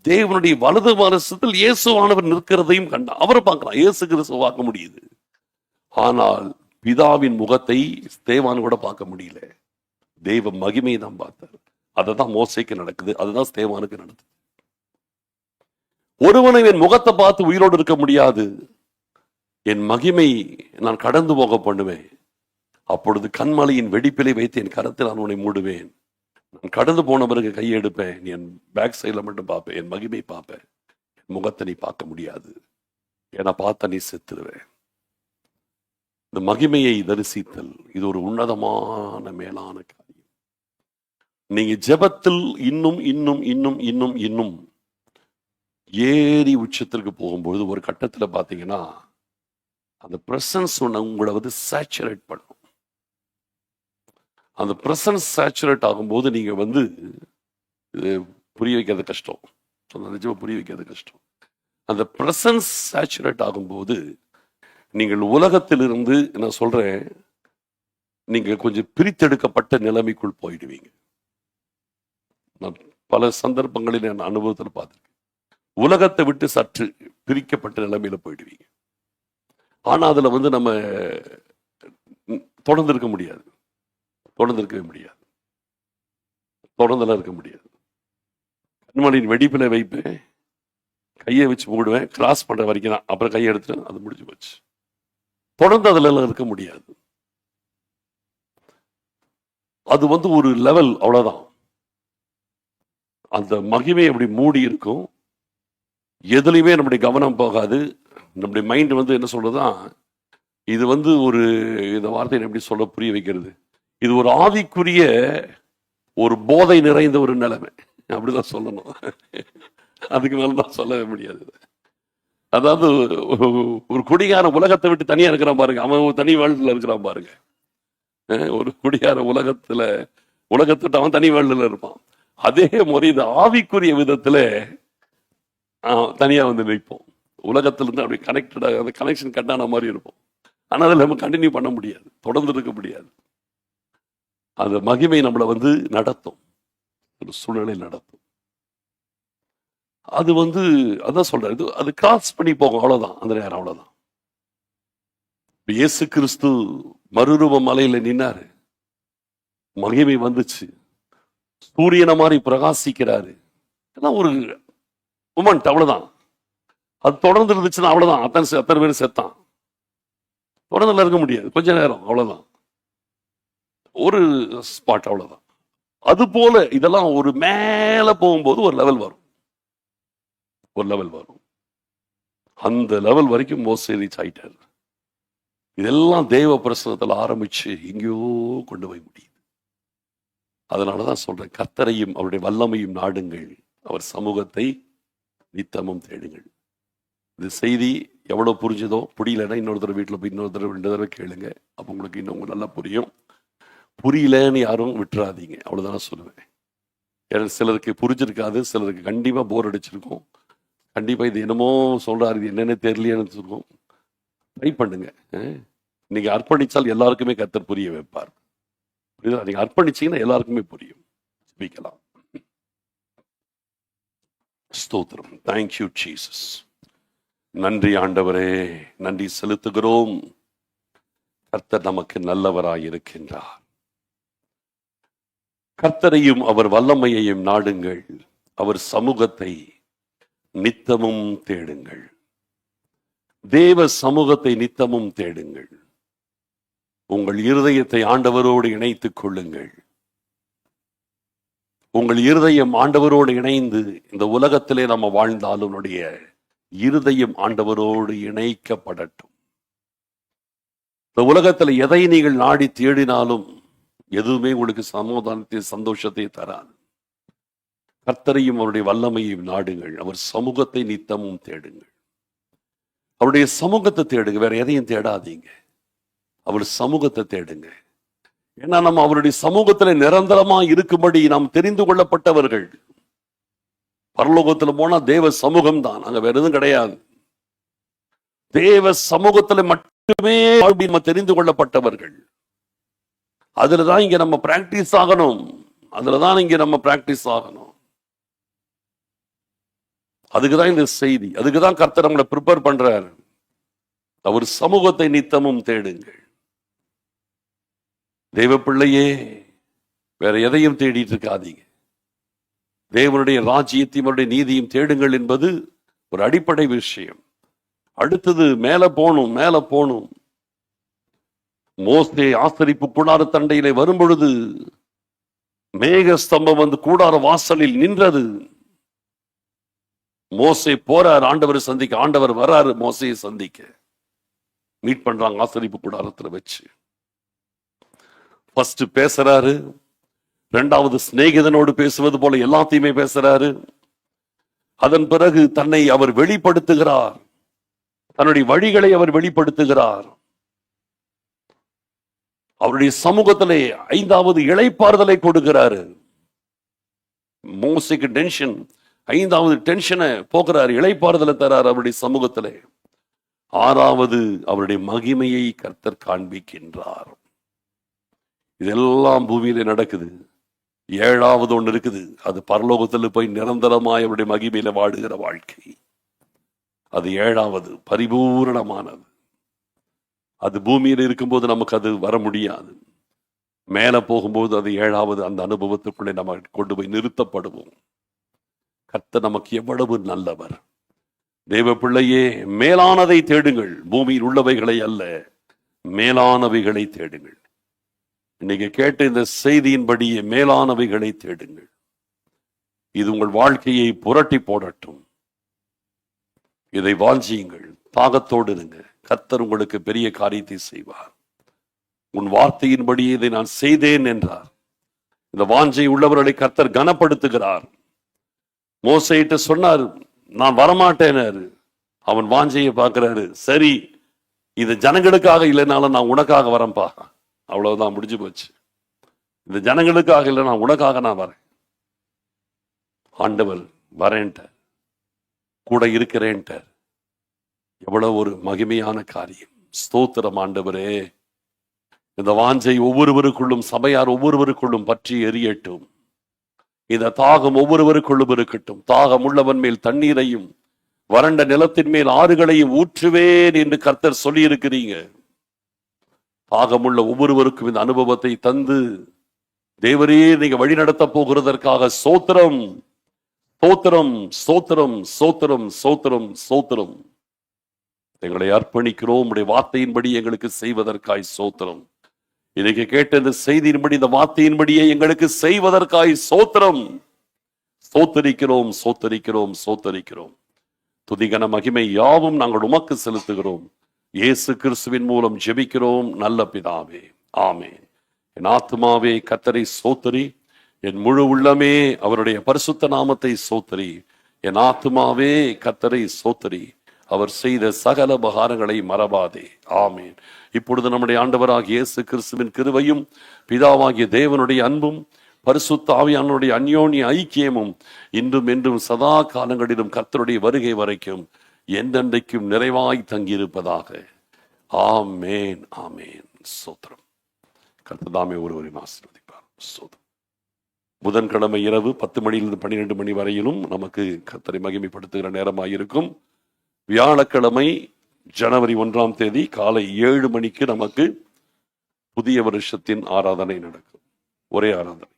தேவனுடைய வலது பாரிசத்தில் இயேசுவானவர் நிற்கிறதையும் கண்டான். அவரை பார்க்கலாம், இயேசு கிறிஸ்துவை பார்க்க முடியுது, ஆனால் பிதாவின் முகத்தை தேவான் கூட பார்க்க முடியல. தேவ மகிமையை தான் பார்த்தார். அதுதான் மோசேக்கு நடக்குது, அதுதான் ஸ்தேவானுக்கு நடக்குது. ஒருவனை என் முகத்தை பார்த்து உயிரோடு இருக்க முடியாது, என் மகிமை நான் கடந்து போக பண்ணுவேன். அப்பொழுது கண்மலையின் வெடிப்பிலை வைத்து என் கரத்தில் நான் உன்னை மூடுவேன். நான் கடந்து போன பிறகு கையை எடுப்பேன். நீ என் பேக் சைடில் மட்டும் பார்ப்பேன். என் மகிமை பார்ப்பேன். என் முகத்தை நீ பார்க்க முடியாது. ஏன்னா பார்த்தா நீ செத்துருவேன். இந்த மகிமையை தரிசித்தல் இது ஒரு உன்னதமான மேலான காரியம். நீங்க ஜெபத்தில் இன்னும் இன்னும் இன்னும் இன்னும் இன்னும் ஏறி உச்சத்திற்கு போகும்போது ஒரு கட்டத்துல பாத்தீங்கன்னா அந்த பிரசன்ஸ் உங்களை வந்து சேச்சுரேட் பண்ணும். அந்த பிரசன்ஸ் சேச்சுரேட் ஆகும்போது நீங்க வந்து இது புரிய வைக்கிறது கஷ்டம். நிஜமா புரிய வைக்கிறது கஷ்டம். அந்த பிரசன்ஸ் சேச்சுரேட் ஆகும்போது நீங்கள் உலகத்திலிருந்து நான் சொல்றேன், நீங்க கொஞ்சம் பிரித்தெடுக்கப்பட்ட நிலைமைக்குள் போயிடுவீங்க. நான் பல சந்தர்ப்பங்களில் என் அனுபவத்தில் பார்த்திருக்கேன். உலகத்தை விட்டு சற்று பிரிக்கப்பட்ட நிலைமையில போயிடுவீங்க. ஆனா அதுல வந்து நம்ம தொடர்ந்து இருக்க முடியாது. தொடர்ந்து இருக்கவே முடியாது. தொடர்ந்தெல்லாம் இருக்க முடியாது. கண்மணியின் வெடிப்பில வைப்பேன், கையை வச்சு மூடுவேன், கிராஸ் பண்ற வரைக்கும் தான். அப்புறம் கையை எடுத்துட்டு அது முடிஞ்சு போச்சு. தொடர்ந்து அதுல எல்லாம் இருக்க முடியாது. அது வந்து ஒரு லெவல், அவ்வளவுதான். அந்த மகிமை அப்படி மூடி இருக்கும். எதுலையுமே நம்முடைய கவனம் போகாது. நம்முடைய மைண்ட் வந்து என்ன சொல்றதுதான், இது வந்து ஒரு, இந்த வார்த்தையை எப்படி சொல்ல புரிய வைக்கிறது, இது ஒரு ஆவிக்குரிய ஒரு போதை நிறைந்த ஒரு நிலைமை, அப்படிதான் சொல்லணும். அதுக்கு மேல நான் சொல்லவே முடியாது. அதாவது ஒரு குடிகார உலகத்தை விட்டு தனியா இருக்கிறான் பாருங்க, அவன் ஒரு தனி வேர்ல்டுல இருக்கிறான் பாருங்க. ஒரு குடிகார உலகத்தை விட்டு அவன் தனி வேர்ல்டுல இருப்பான். அதே முறை இது ஆவிக்குரிய விதத்துல தனியா வந்து நிற்போம். உலகத்துல இருந்து அப்படி கனெக்டடா, அந்த கனெக்ஷன் கட்டான மாதிரி இருப்போம். ஆனா அதில் நம்ம கண்டினியூ பண்ண முடியாது, தொடர்ந்து இருக்க முடியாது. அந்த மகிமை நம்மளை வந்து நடத்தும், ஒரு சூழ்நிலை நடத்தும். அது வந்து அதான் சொல்றது, அது கிராஸ் பண்ணி போகும், அவ்வளவுதான். அந்த நேரம் அவ்வளவுதான். இயேசு கிறிஸ்து மறுரூப மலையில நின்னாரு, மகிமை வந்துச்சு, சூரியனை மாதிரி பிரகாசிக்கிறாரு. ஒரு மொமெண்ட், அவ்வளவுதான். அது தொடர்ந்து இருந்துச்சுன்னா அவ்வளவுதான். அத்தனை பேர் செத்தான். தொடர்ந்து இருக்க முடியாது, கொஞ்ச நேரம், அவ்வளவுதான். ஒரு ஸ்பாட், அவ்வளவுதான். அது போல இதெல்லாம் ஒரு மேல போகும்போது ஒரு லெவல் வரும், ஒரு லெவல் வரும். அந்த லெவல் வரைக்கும் மோசே ரீச் ஆயிட்டாரு. இதெல்லாம் தேவ பிரசனத்தில் ஆரம்பிச்சு எங்கேயோ கொண்டு போய் முடியுது. அதனாலதான் சொல்றேன், கர்த்தரையும் அவருடைய வல்லமையும் நாடுங்கள், அவர் சமூகத்தை நித்தமும் தேடுங்கள். இந்த செய்தி எவ்வளவு புரிஞ்சதோ, புரியலன்னா இன்னொரு தடவை வீட்டில் போய் இன்னொரு தடவை 2 தடவை கேளுங்க. அப்போ உங்களுக்கு இன்னும் நல்லா புரியும். புரியலன்னு யாரும் விட்டுறாதீங்க, அவ்வளவுதான் சொல்லுவேன். ஏன்னா சிலருக்கு புரிஞ்சிருக்காது, சிலருக்கு கண்டிப்பா போர் அடிச்சிருக்கும். கண்டிப்பா இது என்னமோ சொல்றாரு, இது என்னன்னு தெரியலையேன்னு இருக்கும். ட்ரை பண்ணுங்க. நீங்க அர்ப்பணிச்சால் எல்லாருக்குமே கர்த்தர் புரிய வைப்பார். புரியுதா? நீங்க அர்ப்பணிச்சீங்கன்னா எல்லாருக்குமே புரியும். ஜெபிக்கலாம். ஸ்தோத்திரம். Thank you Jesus. நன்றி ஆண்டவரே, நன்றி செலுத்துகிறோம். கர்த்தர் நமக்கு நல்லவராய் இருக்கின்றார். கர்த்தரையும் அவர் வல்லமையையும் நாடுங்கள், அவர் சமூகத்தை நித்தமும் தேடுங்கள். தேவ சமூகத்தை நித்தமும் தேடுங்கள். உங்கள் இருதயத்தை ஆண்டவரோடு இணைத்துக் கொள்ளுங்கள். உங்கள் இருதயம் ஆண்டவரோடு இணைந்து, இந்த உலகத்திலே நம்ம வாழ்ந்தாலும் நம்முடைய இருதயம் ஆண்டவரோடு இணைக்கப்படட்டும். இந்த உலகத்தில் எதை நீங்கள் நாடி தேடினாலும் எதுவுமே உங்களுக்கு சமாதானத்தை, சந்தோஷத்தை தராது. கர்த்தரையும் அவருடைய வல்லமையையும் நாடுங்கள், அவர் சமூகத்தை நித்தமும் தேடுங்கள். அவருடைய சமூகத்தை தேடுங்க, வேற எதையும் தேடாதீங்க. அவர் சமூகத்தை தேடுங்க. ஏன்னா நம்ம அவருடைய சமூகத்துல நிரந்தரமா இருக்கும்படி நாம் தெரிந்து கொள்ளப்பட்டவர்கள். பரலோகத்துல போனா தேவ சமூகம் தான், அங்க வேற எதுவும் கிடையாது. தேவ சமூகத்துல மட்டுமே நம்ம தெரிந்து கொள்ளப்பட்டவர்கள். அதுலதான் இங்க நம்ம பிராக்டிஸ் ஆகணும். அதுலதான் இங்க நம்ம பிராக்டிஸ் ஆகணும். அதுக்குதான் இந்த செய்தி, அதுக்குதான் கர்த்தர் நம்மளை ப்ரிப்பேர் பண்றாரு. அவர் சமூகத்தை நித்தமும் தேடுங்கள். தேவ பிள்ளையே, வேற எதையும் தேடிட்டு இருக்காதீங்க. தேவனுடைய ராஜ்யத்தையும் அவருடைய நீதியும் தேடுங்கள் என்பது ஒரு அடிப்படை விஷயம். அடுத்தது மேல போகணும், மேல போகணும். மோசே ஆசரிப்பு கூடார தண்டையிலே வரும் பொழுது மேக ஸ்தம்பம் வந்து கூடார வாசலில் நின்றது. மோசே போறார் ஆண்டவர் சந்திக்க, ஆண்டவர் வராரு மோசையை சந்திக்க. மீட் பண்றாங்க ஆசரிப்பு கூடாரத்துல வச்சு. ஃபர்ஸ்ட் பேசுறாரு, இரண்டாவது சிநேகிதனோடு பேசுவது போல எல்லாத்தையுமே பேசுறாரு. அதன் பிறகு தன்னை அவர் வெளிப்படுத்துகிறார், தன்னுடைய வழிகளை அவர் வெளிப்படுத்துகிறார். அவருடைய சமூகத்திலே ஐந்தாவது இளைப்பாறுதலை கொடுக்கிறாரு. மோசேக்கு டென்ஷன், ஐந்தாவது டென்ஷனை போக்குறார், இளைப்பாறுதலை தரார் அவருடைய சமூகத்திலே. ஆறாவது அவருடைய மகிமையை கர்த்தர் காண்பிக்கின்றார். இதெல்லாம் பூமியிலே நடக்குது. ஏழாவது ஒன்று இருக்குது, அது பரலோகத்தில் போய் நிரந்தரமாய் அவருடைய மகிமையில வாடுகிற வாழ்க்கை. அது ஏழாவது பரிபூரணமானது. அது பூமியில் இருக்கும்போது நமக்கு அது வர முடியாது. மேல போகும்போது அது ஏழாவது அந்த அனுபவத்துக்குள்ளே நம்ம கொண்டு போய் நிறுத்தப்படுவோம். கர்த்தர் நமக்கு எவ்வளவு நல்லவர். தேவ பிள்ளையே, மேலானதை தேடுங்கள், பூமியில் உள்ளவைகளை அல்ல, மேலானவைகளை தேடுங்கள். இன்னைக்கு கேட்ட இந்த செய்தியின்படியே மேலானவைகளை தேடுங்கள். இது உங்கள் வாழ்க்கையை புரட்டி போடட்டும். இதை வாஞ்சியுங்கள், தாகத்தோடு இருங்க. கர்த்தர் உங்களுக்கு பெரிய காரியத்தை செய்வார். உன் வார்த்தையின்படி இதை நான் செய்தேன் என்றார். இந்த வாஞ்சை உள்ளவர்களை கர்த்தர் கனப்படுத்துகிறார். மோசேயிட்ட சொன்னார், நான் வரமாட்டேனாரு. அவன் வாஞ்சையை பார்க்கிறாரு. சரி, இது ஜனங்களுக்காக இல்லைனாலும் நான் உனக்காக வரேன்பா. அவ்வளவுதான், முடிஞ்சு போச்சு. இந்த ஜனங்களுக்காக இல்லை, நான் உனக்காக நான் வரேன். ஆண்டவர் வரேன்ட்டார், கூட இருக்கிறேன்ட்டார். எவ்வளவு ஒரு மகிமையான காரியம். ஸ்தோத்திரம் ஆண்டவரே. இந்த வாஞ்சை ஒவ்வொருவருக்குள்ளும், சபையார் ஒவ்வொருவருக்குள்ளும் பற்றி எரியட்டும். இந்த தாகம் ஒவ்வொருவருக்குள்ளும் இருக்கட்டும். தாகம் உள்ளவன் மேல் தண்ணீரையும் வறண்ட நிலத்தின் மேல் ஆறுகளையும் ஊற்றுவேன் என்று கர்த்தர் சொல்லி இருக்கிறீங்க. தாகமுள்ள ஒவ்வொருவருக்கும் இந்த அனுபவத்தை தந்து தேவரே நீங்க வழி நடத்த போகிறதற்காக ஸ்தோத்திரம், ஸ்தோத்திரம், ஸ்தோத்திரம், ஸ்தோத்திரம், ஸ்தோத்திரம், ஸ்தோத்திரம். எங்களை அர்ப்பணிக்கிறோம். உடைய வார்த்தையின்படி எங்களுக்கு செய்வதற்காய் ஸ்தோத்திரம். இன்னைக்கு கேட்ட இந்த செய்தியின்படி, இந்த வார்த்தையின்படியே எங்களுக்கு செய்வதற்காய் ஸ்தோத்திரம். ஸ்தோத்தரிக்கிறோம், ஸ்தோத்தரிக்கிறோம், ஸ்தோத்தரிக்கிறோம். துதிகன மகிமை யாவும் நாங்கள் உமக்கு செலுத்துகிறோம். இயேசு கிறிஸ்துவின் மூலம் ஜெபிக்கிறோம் நல்ல பிதாவே, ஆமென். என் ஆத்துமாவே கர்த்தரை ஸ்தோத்தரி, என் முழு உள்ளமே அவருடைய பரிசுத்த நாமத்தை ஸ்தோத்தரி. என் ஆத்துமாவே கர்த்தரை ஸ்தோத்தரி, அவர் செய்த சகல உபகாரங்களை மறவாதே. ஆமேன். இப்பொழுது நம்முடைய ஆண்டவராகிய இயேசு கிறிஸ்துவின் கிருபையும் பிதாவாகிய தேவனுடைய அன்பும் பரிசுத்த ஆவியானவருடைய அந்யோன்ய ஐக்கியமும் இன்றும் என்றும் சதா காலங்களிலும் கர்த்தருடைய வருகை வரைக்கும் என்றென்றைக்கும் நிறைவாய் தங்கியிருப்பதாக. ஆமேன், ஆமேன். ஸ்தோத்திரம். கர்த்தர் தாமே ஒருவரின் ஆசீர்வதிப்பார். ஸ்தோத்திரம். புதன்கிழமை இரவு 10 மணியிலிருந்து 12 மணி வரையிலும் நமக்கு கர்த்தரை மகிமைப்படுத்துகிற நேரமாயிருக்கும். வியாழக்கிழமை ஜனவரி 1ஆம் தேதி காலை 7 மணிக்கு நமக்கு புதிய வருஷத்தின் ஆராதனை நடக்கும். ஒரே ஆராதனை.